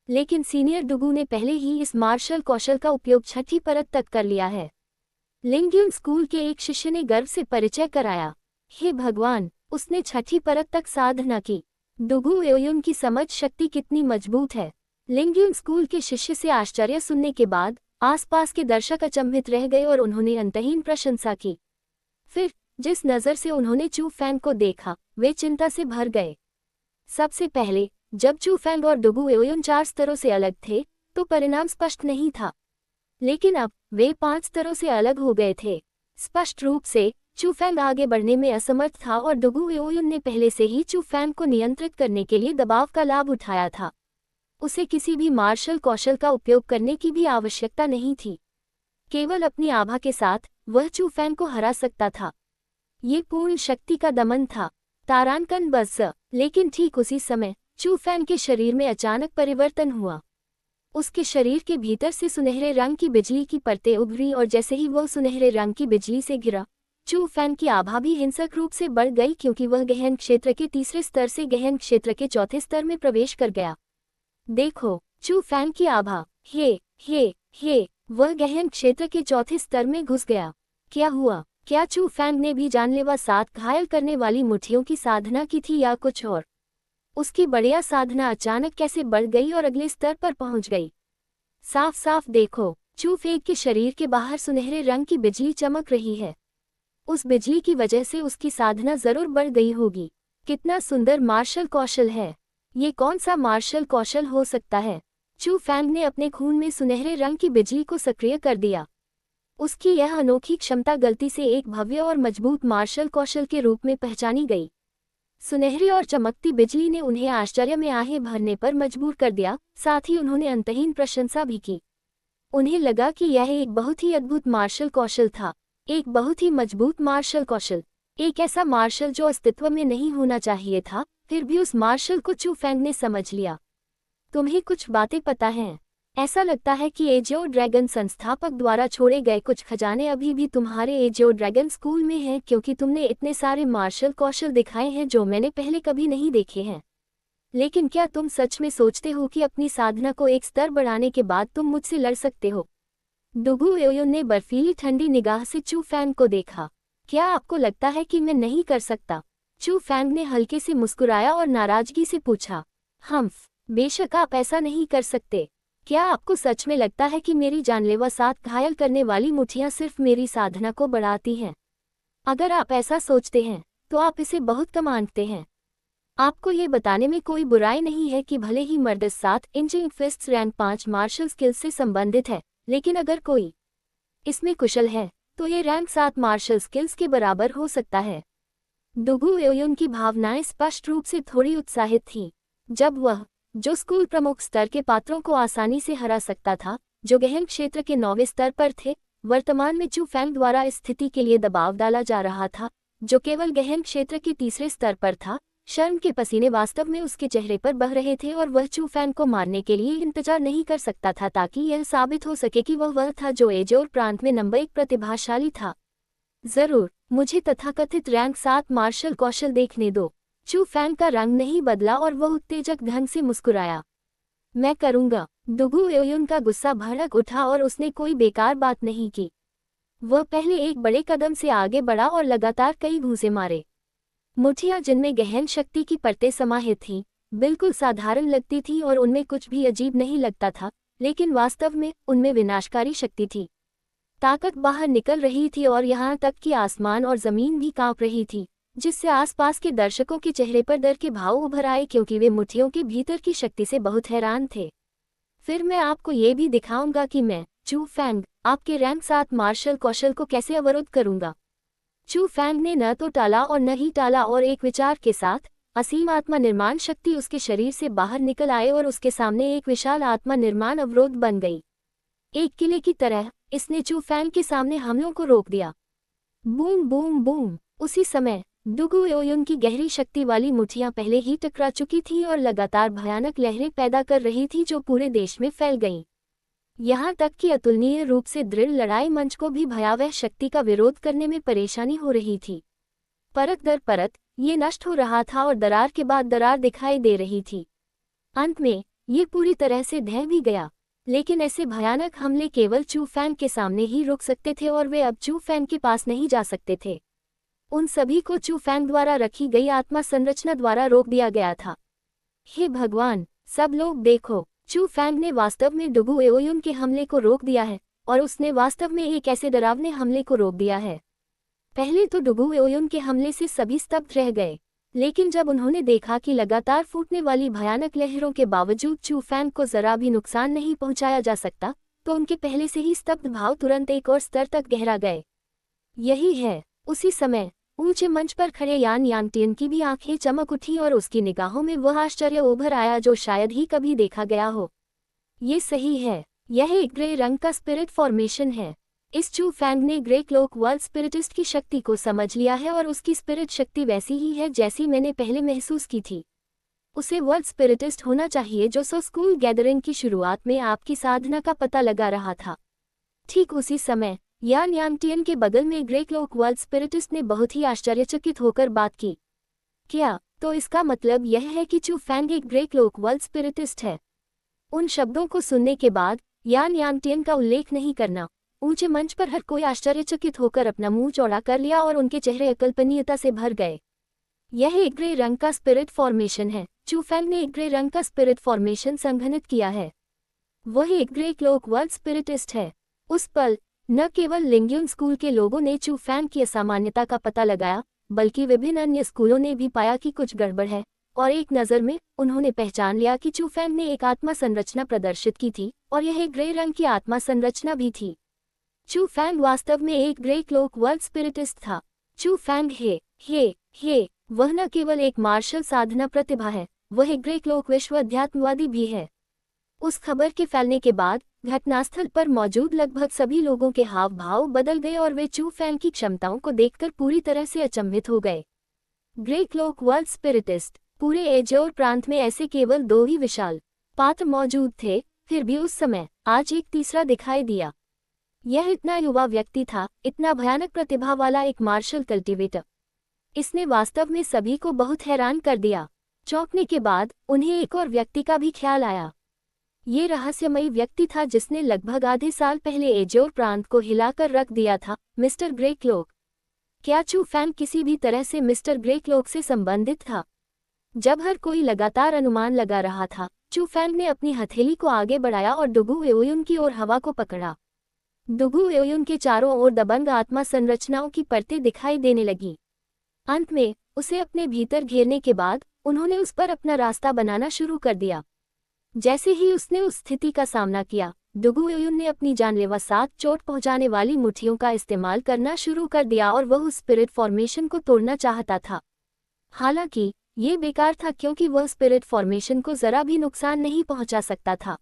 लेकिन सीनियर दुगु ने पहले ही इस मार्शल कौशल का उपयोग छठी परत तक कर लिया है। लिंग्यून स्कूल के एक शिष्य ने गर्व से परिचय कराया, हे भगवान, उसने छठी परत तक साधना की। दुगु एओयुन की समझ शक्ति कितनी मजबूत है। लिंग्यून स्कूल के शिष्य से आश्चर्य सुनने के बाद आसपास के दर्शक अचंभित रह गए और उन्होंने अंतहीन प्रशंसा की। फिर जिस नज़र से उन्होंने चू फैंग को देखा, वे चिंता से भर गए। सबसे पहले जब चू फैंग और दुगु एओयुन 4 स्तरों से अलग थे, तो परिणाम स्पष्ट नहीं था। लेकिन अब वे 5 स्तरों से अलग हो गए थे। स्पष्ट रूप से चू फैंग आगे बढ़ने में असमर्थ था, और दुगु एओयुन ने पहले से ही चू फैंग को नियंत्रित करने के लिए दबाव का लाभ उठाया था। उसे किसी भी मार्शल कौशल का उपयोग करने की भी आवश्यकता नहीं थी। केवल अपनी आभा के साथ वह चू फैंग को हरा सकता था। ये पूर्ण शक्ति का दमन था। तारांकन बस। लेकिन ठीक उसी समय चू फैंग के शरीर में अचानक परिवर्तन हुआ। उसके शरीर के भीतर से सुनहरे रंग की बिजली की परतें उभरी, और जैसे ही वह सुनहरे रंग की बिजली से घिरा, चू फैंग की आभा भी हिंसक रूप से बढ़ गई क्योंकि वह गहन क्षेत्र के तीसरे स्तर से गहन क्षेत्र के चौथे स्तर में प्रवेश कर गया। देखो, चू फैंग की आभा हे, वह गहन क्षेत्र के चौथे स्तर में घुस गया। क्या हुआ? क्या चू फैंग ने भी जानलेवा 7 घायल करने वाली मुठ्ठियों की साधना की थी या कुछ और? उसकी बढ़िया साधना अचानक कैसे बढ़ गई और अगले स्तर पर पहुंच गई? साफ साफ देखो, चू फैंग के शरीर के बाहर सुनहरे रंग की बिजली चमक रही है। उस बिजली की वजह से उसकी साधना जरूर बढ़ गई होगी। कितना सुंदर मार्शल कौशल है! ये कौन सा मार्शल कौशल हो सकता है? चू फैंग ने अपने खून में सुनहरे रंग की बिजली को सक्रिय कर दिया। उसकी यह अनोखी क्षमता गलती से एक भव्य और मजबूत मार्शल कौशल के रूप में पहचानी गई। सुनहरी और चमकती बिजली ने उन्हें आश्चर्य में आहें भरने पर मजबूर कर दिया, साथ ही उन्होंने अंतहीन प्रशंसा भी की। उन्हें लगा कि यह एक बहुत ही अद्भुत मार्शल कौशल था, एक बहुत ही मजबूत मार्शल कौशल, एक ऐसा मार्शल जो अस्तित्व में नहीं होना चाहिए था। फिर भी उस मार्शल को चू फैंग ने समझ लिया। तुम्हें कुछ बातें पता हैं? ऐसा लगता है कि एजियो ड्रैगन संस्थापक द्वारा छोड़े गए कुछ खजाने अभी भी तुम्हारे एजियो ड्रैगन स्कूल में हैं, क्योंकि तुमने इतने सारे मार्शल कौशल दिखाए हैं जो मैंने पहले कभी नहीं देखे हैं। लेकिन क्या तुम सच में सोचते हो कि अपनी साधना को एक स्तर बढ़ाने के बाद तुम मुझसे लड़ सकते हो? डुगू एओयुन ने बर्फीली ठंडी निगाह से चू फैंग को देखा। क्या आपको लगता है कि मैं नहीं कर सकता? चू फैंग ने हल्के से मुस्कुराया और नाराजगी से पूछा। हम्फ, बेशक आप ऐसा नहीं कर सकते। क्या आपको सच में लगता है कि मेरी जानलेवा 7 घायल करने वाली मुठ्ठियां सिर्फ मेरी साधना को बढ़ाती हैं? अगर आप ऐसा सोचते हैं तो आप इसे बहुत कम आंकते हैं। आपको ये बताने में कोई बुराई नहीं है कि भले ही मर्द 7 inching fists rank 5 martial skills से संबंधित है, लेकिन अगर कोई इसमें कुशल है तो ये रैंक 7 मार्शल स्किल्स के बराबर हो सकता है। डुगू एओयुन की भावनाएं स्पष्ट रूप से थोड़ी उत्साहित थीं। जब वह, जो स्कूल प्रमुख स्तर के पात्रों को आसानी से हरा सकता था, जो गहन क्षेत्र के 9वें स्तर पर थे, वर्तमान में चू फैंग द्वारा इस स्थिति के लिए दबाव डाला जा रहा था, जो केवल गहन क्षेत्र के तीसरे स्तर पर था। शर्म के पसीने वास्तव में उसके चेहरे पर बह रहे थे और वह चू फैंग को मारने के लिए इंतजार नहीं कर सकता था ताकि यह साबित हो सके कि वह था जो एजोर प्रांत में नंबर 1 प्रतिभाशाली था। जरूर, मुझे तथाकथित रैंक 7 मार्शल कौशल देखने दो। चू फैंग का रंग नहीं बदला और वह उत्तेजक ढंग से मुस्कुराया। मैं करूंगा। डुगू एओयुन का गुस्सा भड़क उठा और उसने कोई बेकार बात नहीं की। वह पहले एक बड़े कदम से आगे बढ़ा और लगातार कई घूंसे मारे। मुठ्ठियां जिनमें गहन शक्ति की परतें समाहित थीं, बिल्कुल साधारण लगती थीं और उनमें कुछ भी अजीब नहीं लगता था, लेकिन वास्तव में उनमें विनाशकारी शक्ति थी। ताकत बाहर निकल रही थी और यहाँ तक कि आसमान और जमीन भी कांप रही थी, जिससे आसपास के दर्शकों के चेहरे पर डर के भाव उभर आए क्योंकि वे मुठ्ठियों के भीतर की शक्ति से बहुत हैरान थे। फिर मैं आपको ये भी दिखाऊंगा कि मैं, चू फैंग, आपके रैंक 7 मार्शल कौशल को कैसे अवरुद्ध करूंगा। चू फैंग ने न तो टाला और न ही टाला और एक विचार के साथ असीम आत्मा निर्माण शक्ति उसके शरीर से बाहर निकल आए और उसके सामने एक विशाल आत्मा निर्माण अवरोध बन गई। एक किले की तरह इसने चू फैंग के सामने हमलों को रोक दिया। Boom boom boom. उसी समय डुगू एओयुन की गहरी शक्ति वाली मुठ्ठियां पहले ही टकरा चुकी थीं और लगातार भयानक लहरें पैदा कर रही थीं जो पूरे देश में फैल गईं। यहाँ तक कि अतुलनीय रूप से दृढ़ लड़ाई मंच को भी भयावह शक्ति का विरोध करने में परेशानी हो रही थी। परत दर परत ये नष्ट हो रहा था और दरार के बाद दरार दिखाई दे रही थी। अंत में ये पूरी तरह से ढह भी गया। लेकिन ऐसे भयानक हमले केवल चू फैंग के सामने ही रुक सकते थे और वे अब चू फैंग के पास नहीं जा सकते थे। उन सभी को चू फैंग द्वारा रखी गई आत्मा संरचना द्वारा रोक दिया गया था। हे भगवान, सब लोग देखो, चू फैंग ने वास्तव में डुगू एओयुन के हमले को रोक दिया है और उसने वास्तव में एक ऐसे डरावने हमले को रोक दिया है। पहले तो डुगू एओयुन के हमले से सभी स्तब्ध रह गए, लेकिन जब उन्होंने देखा कि लगातार फूटने वाली भयानक लहरों के बावजूद चू फैंग को जरा भी नुकसान नहीं पहुंचाया जा सकता, तो उनके पहले से ही स्तब्ध भाव तुरंत एक और स्तर तक गहरा गए। यही है। उसी समय ऊंचे मंच पर खड़े यान यांगटियन की भी आंखें चमक उठी और उसकी निगाहों में वह आश्चर्य उभर आया जो शायद ही कभी देखा गया हो। ये सही है, यह एक ग्रे रंग का स्पिरिट फॉर्मेशन है। इस चू फैंग ने ग्रे क्लोक वर्ल्ड स्पिरिटिस्ट की शक्ति को समझ लिया है और उसकी स्पिरिट शक्ति वैसी ही है जैसी मैंने पहले महसूस की थी। उसे वर्ल्ड स्पिरिटिस्ट होना चाहिए जो स्कूल गैदरिंग की शुरुआत में आपकी साधना का पता लगा रहा था। ठीक उसी समय यान यांगटियन के बगल में ग्रे क्लोक वर्ल्ड स्पिरिटिस्ट ने बहुत ही आश्चर्यचकित होकर बात की। क्या तो इसका मतलब यह है कि चू फैंग एक ग्रे क्लोक वर्ल्ड स्पिरिटिस्ट है? उन शब्दों को सुनने के बाद यान यांगटियन का उल्लेख नहीं करना, ऊंचे मंच पर हर कोई आश्चर्यचकित होकर अपना मुंह चौड़ा कर लिया और उनके चेहरे अकल्पनीयता से भर गए। यह एक ग्रे रंग का स्पिरिट फॉर्मेशन है। चू फैंग ने एक ग्रे रंग का स्पिरिट फॉर्मेशन संघनित किया है। वह एक ग्रे क्लोक वर्ल्ड स्पिरिटिस्ट है। उस पल न केवल लिंग्यून स्कूल के लोगों ने चू फैंग की असामान्यता का पता लगाया, बल्कि विभिन्न अन्य स्कूलों ने भी पाया कि कुछ गड़बड़ है, और एक नज़र में उन्होंने पहचान लिया कि चू फैंग ने एक आत्मा संरचना प्रदर्शित की थी, और यह एक ग्रे रंग की आत्मा संरचना भी थी। चू फैंग वास्तव में एक ग्रे क्लोक वर्ल्ड स्पिरिटिस्ट था। चू फैंग हे वह न केवल एक मार्शल साधना प्रतिभा है, वह एक ग्रे क्लोक विश्व अध्यात्मवादी भी है। उस खबर के फैलने के बाद घटनास्थल पर मौजूद लगभग सभी लोगों के हाव भाव बदल गए और वे चू फैंग की क्षमताओं को देखकर पूरी तरह से अचंभित हो गए। Grey cloak world spiritist. पूरे एजोर प्रांत में ऐसे केवल 2 ही विशाल पात्र मौजूद थे, फिर भी उस समय आज एक तीसरा दिखाई दिया। यह इतना युवा व्यक्ति था, इतना भयानक प्रतिभा वाला एक मार्शल कल्टिवेटर। इसने वास्तव में सभी को बहुत हैरान कर दिया। चौंकने के बाद उन्हें एक और व्यक्ति का भी ख्याल आया। ये रहस्यमयी व्यक्ति था जिसने लगभग आधे साल पहले एजोर प्रांत को हिलाकर रख दिया था, मिस्टर ग्रे क्लोक। क्या चू फैंग किसी भी तरह से मिस्टर ग्रे क्लोक से संबंधित था? जब हर कोई लगातार अनुमान लगा रहा था, चू फैंग ने अपनी हथेली को आगे बढ़ाया और डुगू एओयुन की ओर हवा को पकड़ा। डुगू एओयुन के चारों ओर दबंग आत्मा संरचनाओं की परतें दिखाई देने लगी। अंत में उसे अपने भीतर घेरने के बाद उन्होंने उस पर अपना रास्ता बनाना शुरू कर दिया। जैसे ही उसने उस स्थिति का सामना किया, डुगू एओयुन ने अपनी जानलेवा साथ चोट पहुंचाने वाली मुट्ठियों का इस्तेमाल करना शुरू कर दिया और वह उस स्पिरिट फॉर्मेशन को तोड़ना चाहता था। हालांकि ये बेकार था, क्योंकि वह स्पिरिट फॉर्मेशन को जरा भी नुकसान नहीं पहुंचा सकता था।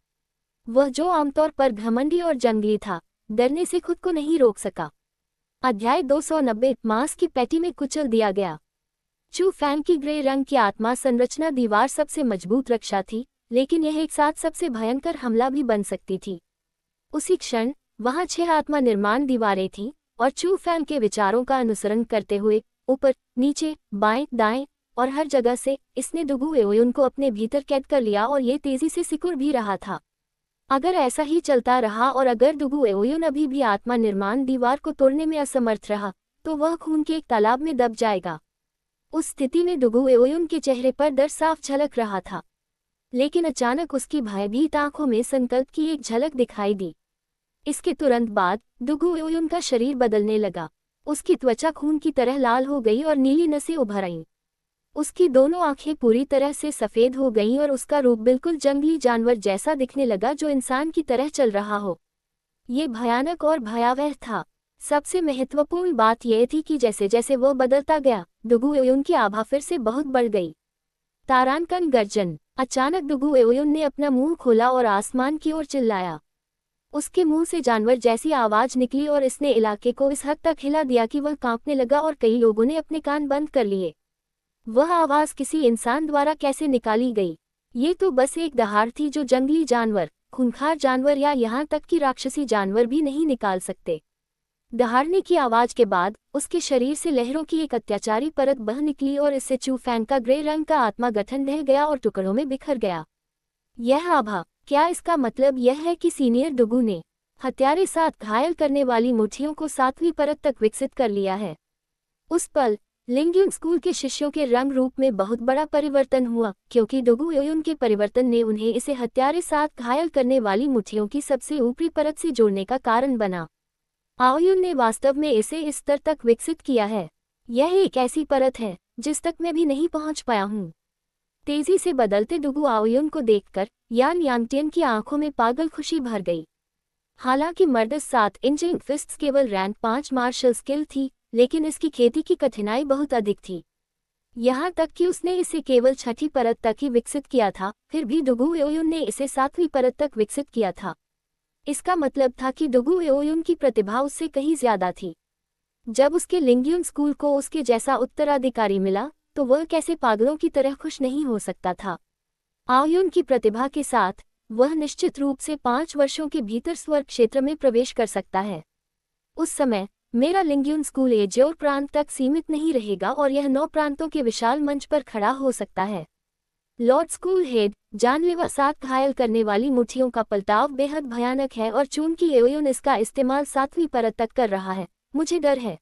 वह जो आमतौर पर घमंडी और जंगली था, डरने से खुद को नहीं रोक सका। अध्याय 290 मांस की पैटी में कुचल दिया गया। चू फैंग की ग्रे रंग की आत्मा संरचना दीवार सबसे मजबूत रक्षा थी, लेकिन यह एक साथ सबसे भयंकर हमला भी बन सकती थी। उसी क्षण वहां 6 आत्मा निर्माण दीवारें थीं, और चू फैंग के विचारों का अनुसरण करते हुए ऊपर, नीचे, बाएं, दाएं और हर जगह से इसने डुगू एओयुन को अपने भीतर कैद कर लिया, और ये तेजी से सिकुड़ भी रहा था। अगर ऐसा ही चलता रहा और अगर डुगू एओयुन अभी भी आत्मा निर्माण दीवार को तोड़ने में असमर्थ रहा, तो वह खून के एक तालाब में दब जाएगा। उस स्थिति में डुगू एओयुन के चेहरे पर डर साफ झलक रहा था, लेकिन अचानक उसकी भयभीत आंखों में संकल्प की एक झलक दिखाई दी। इसके तुरंत बाद डुगू एओयुन का शरीर बदलने लगा। उसकी त्वचा खून की तरह लाल हो गई और नीली नसें उभर आईं। उसकी दोनों आंखें पूरी तरह से सफ़ेद हो गईं और उसका रूप बिल्कुल जंगली जानवर जैसा दिखने लगा जो इंसान की तरह चल रहा हो। ये भयानक और भयावह था। सबसे महत्वपूर्ण बात यह थी कि जैसे जैसे वो बदलता गया, डुगू एओयुन की आभा फिर से बहुत बढ़ गई। तारानकन गर्जन। अचानक डुगू एओयुन ने अपना मुंह खोला और आसमान की ओर चिल्लाया। उसके मुंह से जानवर जैसी आवाज निकली और इसने इलाके को इस हद तक हिला दिया कि वह कांपने लगा और कई लोगों ने अपने कान बंद कर लिए। वह आवाज किसी इंसान द्वारा कैसे निकाली गई? ये तो बस एक दहाड़ थी जो जंगली जानवर, खूंखार जानवर या यहाँ तक कि राक्षसी जानवर भी नहीं निकाल सकते। दहाड़ने की आवाज के बाद उसके शरीर से लहरों की एक अत्याचारी परत बह निकली और इससे चू फैंग का ग्रे रंग का आत्मा गठन ढह गया और टुकड़ों में बिखर गया। यह आभा, क्या इसका मतलब यह है कि सीनियर डुगू ने हत्यारे साथ घायल करने वाली मुट्ठियों को 7वीं परत तक विकसित कर लिया है? उस पल लिंग्यून स्कूल के शिष्यों के रंग रूप में बहुत बड़ा परिवर्तन हुआ, क्योंकि डुगू एओयुन के परिवर्तन ने उन्हें इसे हत्यारे साथ घायल करने वाली मुट्ठियों की सबसे ऊपरी परत से जोड़ने का कारण बना। आओयुन ने वास्तव में इसे इस स्तर तक विकसित किया है। यह एक ऐसी परत है जिस तक मैं भी नहीं पहुंच पाया हूं। तेजी से बदलते डुगू आओयुन को देखकर यान यांगटियन की आंखों में पागल खुशी भर गई। हालांकि मर्दस 7 इंचिंग फिस्ट्स केवल रैंक 5 मार्शल स्किल थी, लेकिन इसकी खेती की कठिनाई बहुत अधिक थी। यहाँ तक कि उसने इसे केवल 6ठी परत तक ही विकसित किया था, फिर भी डुगू एओयुन ने इसे 7वीं परत तक विकसित किया था। इसका मतलब था कि डुगू एओयुन की प्रतिभा उससे कहीं ज्यादा थी। जब उसके लिंग्यून स्कूल को उसके जैसा उत्तराधिकारी मिला, तो वह कैसे पागलों की तरह खुश नहीं हो सकता था। आओयुन की प्रतिभा के साथ वह निश्चित रूप से 5 वर्षों के भीतर स्वर्ग क्षेत्र में प्रवेश कर सकता है। उस समय मेरा लिंग्यून स्कूल एजे और प्रांत तक सीमित नहीं रहेगा और यह 9 प्रांतों के विशाल मंच पर खड़ा हो सकता है। लॉर्ड स्कूल हेड, जानलेवा 7 घायल करने वाली मुट्ठियों का पलटाव बेहद भयानक है और चूंकि एओयुन इसका इस्तेमाल 7वीं परत तक कर रहा है, मुझे डर है।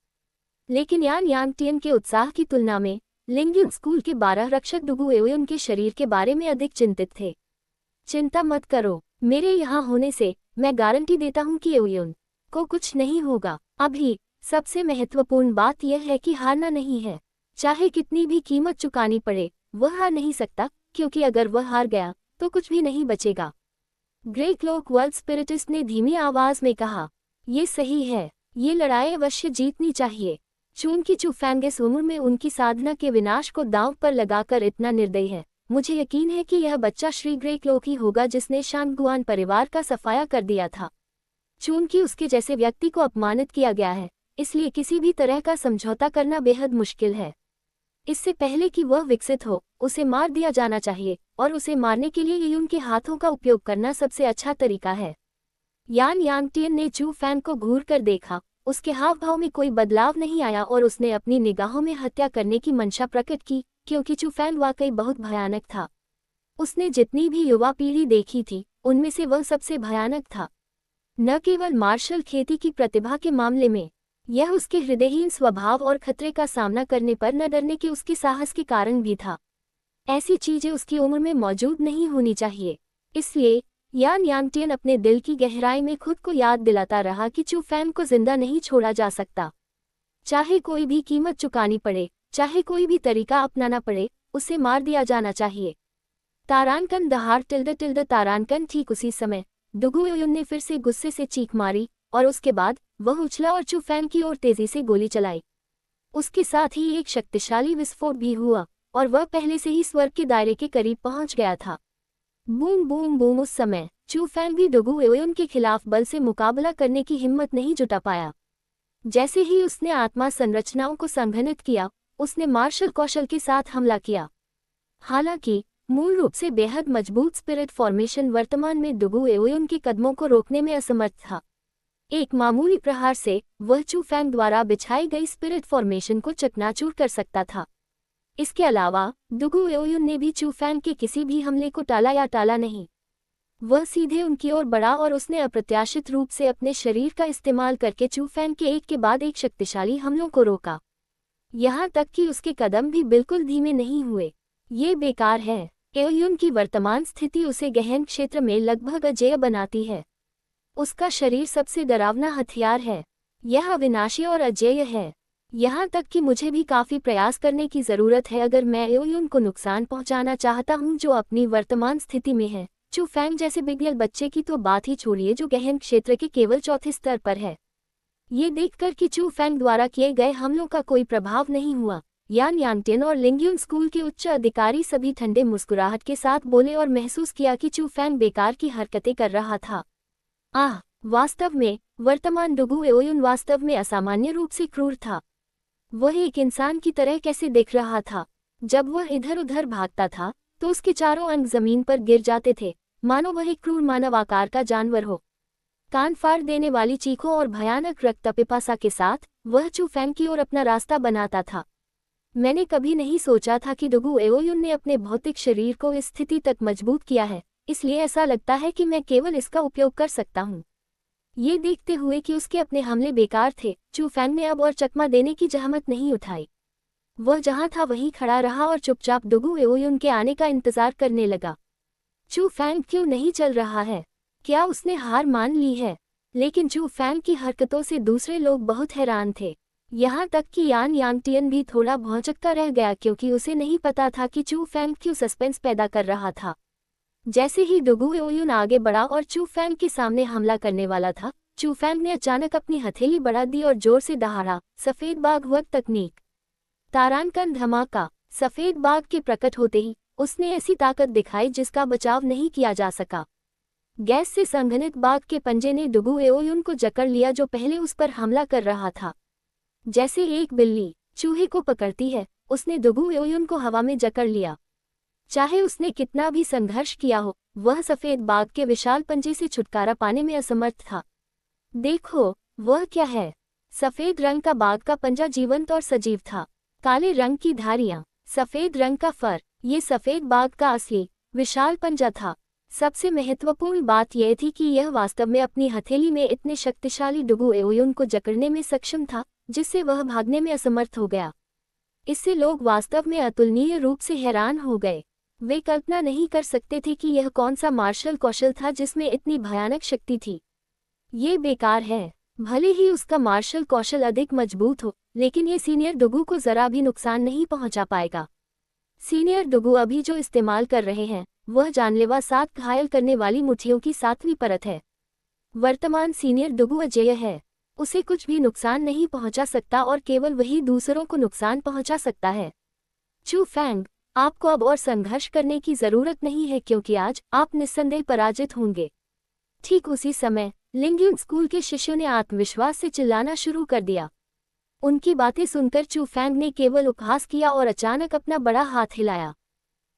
लेकिन यान यांगटियन के उत्साह की तुलना में लिंग्यून स्कूल के 12 रक्षक डुगू एओयुन के शरीर के बारे में अधिक चिंतित थे। चिंता मत करो, मेरे यहाँ होने से मैं गारंटी देता हूँ कि एओयुन को कुछ नहीं होगा। अभी सबसे महत्वपूर्ण बात यह है कि हारना नहीं है। चाहे कितनी भी कीमत चुकानी पड़े, वह हार नहीं सकता, क्योंकि अगर वह हार गया तो कुछ भी नहीं बचेगा। ग्रे क्लोक वर्ल्ड स्पिरिटिस्ट ने धीमी आवाज में कहा, ये सही है, ये लड़ाई अवश्य जीतनी चाहिए। चूंकि चू फैंग इस उम्र में उनकी साधना के विनाश को दांव पर लगाकर इतना निर्दयी है, मुझे यकीन है कि यह बच्चा श्री ग्रे क्लोक ही होगा जिसने शांगगुआन परिवार का सफाया कर दिया था। चूंकि उसके जैसे व्यक्ति को अपमानित किया गया है, इसलिए किसी भी तरह का समझौता करना बेहद मुश्किल है। इससे पहले कि वह विकसित हो, उसे मार दिया जाना चाहिए और उसे मारने के लिए एओयुन के हाथों का उपयोग करना सबसे अच्छा तरीका है। यान यांगटियन ने चू फैंग को घूर कर देखा। उसके हाव भाव में कोई बदलाव नहीं आया और उसने अपनी निगाहों में हत्या करने की मंशा प्रकट की, क्योंकि चू फैंग वाकई बहुत भयानक था। उसने जितनी भी युवा पीढ़ी देखी थी, उनमें से वह सबसे भयानक था। न केवल मार्शल खेती की प्रतिभा के मामले में, यह उसके हृदयहीन स्वभाव और खतरे का सामना करने पर न डरने के उसके साहस के कारण भी था। ऐसी चीजें उसकी उम्र में मौजूद नहीं होनी चाहिए। इसलिए यान यांगटियन अपने दिल की गहराई में खुद को याद दिलाता रहा कि चू फैंग को जिंदा नहीं छोड़ा जा सकता। चाहे कोई भी कीमत चुकानी पड़े, चाहे कोई भी तरीका अपनाना पड़े, उसे मार दिया जाना चाहिए। तारानकन दहाड़ टिल्ड तारानकन। ठीक उसी समय डुगू एओयुन ने फिर से गुस्से से चीख मारी और उसके बाद वह उछला और चू फैंग की ओर तेजी से गोली चलाई। उसके साथ ही एक शक्तिशाली विस्फोट भी हुआ और वह पहले से ही स्वर्ग के दायरे के करीब पहुंच गया था। Boom boom boom. उस समय चू फैंग भी डुगू एओयुन के खिलाफ बल से मुकाबला करने की हिम्मत नहीं जुटा पाया। जैसे ही उसने आत्मा संरचनाओं को संघनित किया, उसने मार्शल कौशल के साथ हमला किया। हालांकि मूल रूप से बेहद मजबूत स्पिरिट फॉर्मेशन वर्तमान में डुगू एओयुन के कदमों को रोकने में असमर्थ था। एक मामूली प्रहार से वह चू फैंग द्वारा बिछाई गई स्पिरिट फॉर्मेशन को चकनाचूर कर सकता था। इसके अलावा डुगू एओयुन ने भी चू फैंग के किसी भी हमले को टाला नहीं। वह सीधे उनकी ओर बढ़ा और उसने अप्रत्याशित रूप से अपने शरीर का इस्तेमाल करके चू फैंग के एक के बाद एक शक्तिशाली हमलों को रोका, यहाँ तक कि उसके कदम भी बिल्कुल धीमे नहीं हुए। ये बेकार है। एओयुन की वर्तमान स्थिति उसे गहन क्षेत्र में लगभग अजेय बनाती है। उसका शरीर सबसे डरावना हथियार है। यह अविनाशी और अजेय है, यहाँ तक कि मुझे भी काफी प्रयास करने की जरूरत है अगर मैं एओयुन को नुकसान पहुंचाना चाहता हूं जो अपनी वर्तमान स्थिति में है। चू फैंग जैसे बिगड़ेल बच्चे की तो बात ही छोड़िए जो गहन क्षेत्र के केवल चौथे स्तर पर है। ये देखकर कि चू फैंग द्वारा किए गए हमलों का कोई प्रभाव नहीं हुआ, यान यांगटियन और लिंग्यून स्कूल के उच्च अधिकारी सभी ठंडे मुस्कुराहट के साथ बोले और महसूस किया कि चू फैंग बेकार की हरकतें कर रहा था। वास्तव में वर्तमान डुगू एओयुन वास्तव में असामान्य रूप से क्रूर था। वह एक इंसान की तरह कैसे दिख रहा था। जब वह इधर उधर भागता था तो उसके चारों अंग जमीन पर गिर जाते थे, मानो वह एक क्रूर मानव आकार का जानवर हो। कान फाड़ देने वाली चीखों और भयानक रक्त पिपासा के साथ वह चू फैंग की ओर अपना रास्ता बनाता था। मैंने कभी नहीं सोचा था कि डुगू एओयुन ने अपने भौतिक शरीर को इस स्थिति तक मजबूत किया है, इसलिए ऐसा लगता है कि मैं केवल इसका उपयोग कर सकता हूँ। ये देखते हुए कि उसके अपने हमले बेकार थे, चू फैंग ने अब और चकमा देने की जहमत नहीं उठाई। वह जहाँ था वहीं खड़ा रहा और चुपचाप डुगू एओयुन के आने का इंतजार करने लगा। चू फैंग क्यों नहीं चल रहा है? क्या उसने हार मान ली है? लेकिन चू फैंग की हरकतों से दूसरे लोग बहुत हैरान थे। यहाँ तक कि यान यांगटियन भी थोड़ा भौंचक्का रह गया, क्योंकि उसे नहीं पता था कि चू फैंग क्यों सस्पेंस पैदा कर रहा था। जैसे ही डुगू एओयुन आगे बढ़ा और चू फैंग के सामने हमला करने वाला था, चू फैंग ने अचानक अपनी हथेली बढ़ा दी और जोर से दहाड़ा। सफेद बाघ वध तकनीक। तारानकन धमाका। सफेद बाघ के प्रकट होते ही उसने ऐसी ताकत दिखाई जिसका बचाव नहीं किया जा सका। गैस से संघनित बाघ के पंजे ने डुगू एओयुन को जकड़ लिया जो पहले उस पर हमला कर रहा था। जैसे एक बिल्ली चूहे को पकड़ती है, उसने डुगू एओयुन को हवा में जकड़ लिया। चाहे उसने कितना भी संघर्ष किया हो, वह सफेद बाघ के विशाल पंजे से छुटकारा पाने में असमर्थ था। देखो, वह क्या है? सफेद रंग का बाघ का पंजा जीवंत और सजीव था। काले रंग की धारियां, सफेद रंग का फर, ये सफेद बाघ का असली विशाल पंजा था। सबसे महत्वपूर्ण बात यह थी कि यह वास्तव में अपनी हथेली में इतने शक्तिशाली डुगु एओयुन को जकड़ने में सक्षम था, जिससे वह भागने में असमर्थ हो गया। इससे लोग वास्तव में अतुलनीय रूप से हैरान हो गए। वे कल्पना नहीं कर सकते थे कि यह कौन सा मार्शल कौशल था जिसमें इतनी भयानक शक्ति थी। ये बेकार है। भले ही उसका मार्शल कौशल अधिक मजबूत हो, लेकिन ये सीनियर डुगु को जरा भी नुकसान नहीं पहुंचा पाएगा। सीनियर डुगु अभी जो इस्तेमाल कर रहे हैं वह जानलेवा 7 घायल करने वाली मुठ्ठियों की 7वीं परत है। वर्तमान सीनियर डुगु अजेय है। उसे कुछ भी नुकसान नहीं पहुंचा सकता और केवल वही दूसरों को नुकसान पहुंचा सकता है। चू फैंग, आपको अब और संघर्ष करने की जरूरत नहीं है क्योंकि आज आप निस्संदेह पराजित होंगे। ठीक उसी समय लिंग्यून स्कूल के शिष्यों ने आत्मविश्वास से चिल्लाना शुरू कर दिया। उनकी बातें सुनकर चू फैंग ने केवल उपहास किया और अचानक अपना बड़ा हाथ हिलाया।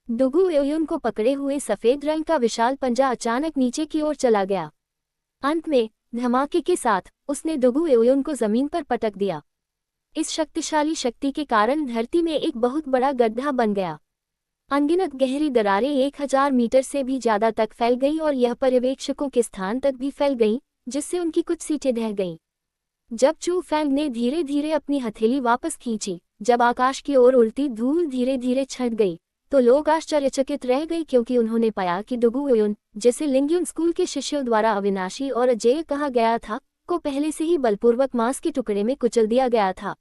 डुगु एओयुन को पकड़े हुए सफेद रंग का विशाल पंजा अचानक नीचे की ओर चला गया। अंत में धमाके के साथ उसने डुगु एओयुन को जमीन पर पटक दिया। इस शक्तिशाली शक्ति के कारण धरती में एक बहुत बड़ा गड्ढा बन गया। अनगिनत गहरी दरारें 1000 मीटर से भी ज्यादा तक फैल गईं और यह पर्यवेक्षकों के स्थान तक भी फैल गईं, जिससे उनकी कुछ सीटें ढह गईं। जब चू फैंग ने धीरे धीरे अपनी हथेली वापस खींची, जब आकाश की ओर उड़ती धूल धीरे धीरे छंट गई, तो लोग आश्चर्यचकित रह गए क्योंकि उन्होंने पाया कि डुगु एओयुन, जिसे लिंग्यून स्कूल के शिष्यों द्वारा अविनाशी और अजेय कहा गया था, को पहले से ही बलपूर्वक मांस के टुकड़े में कुचल दिया गया था।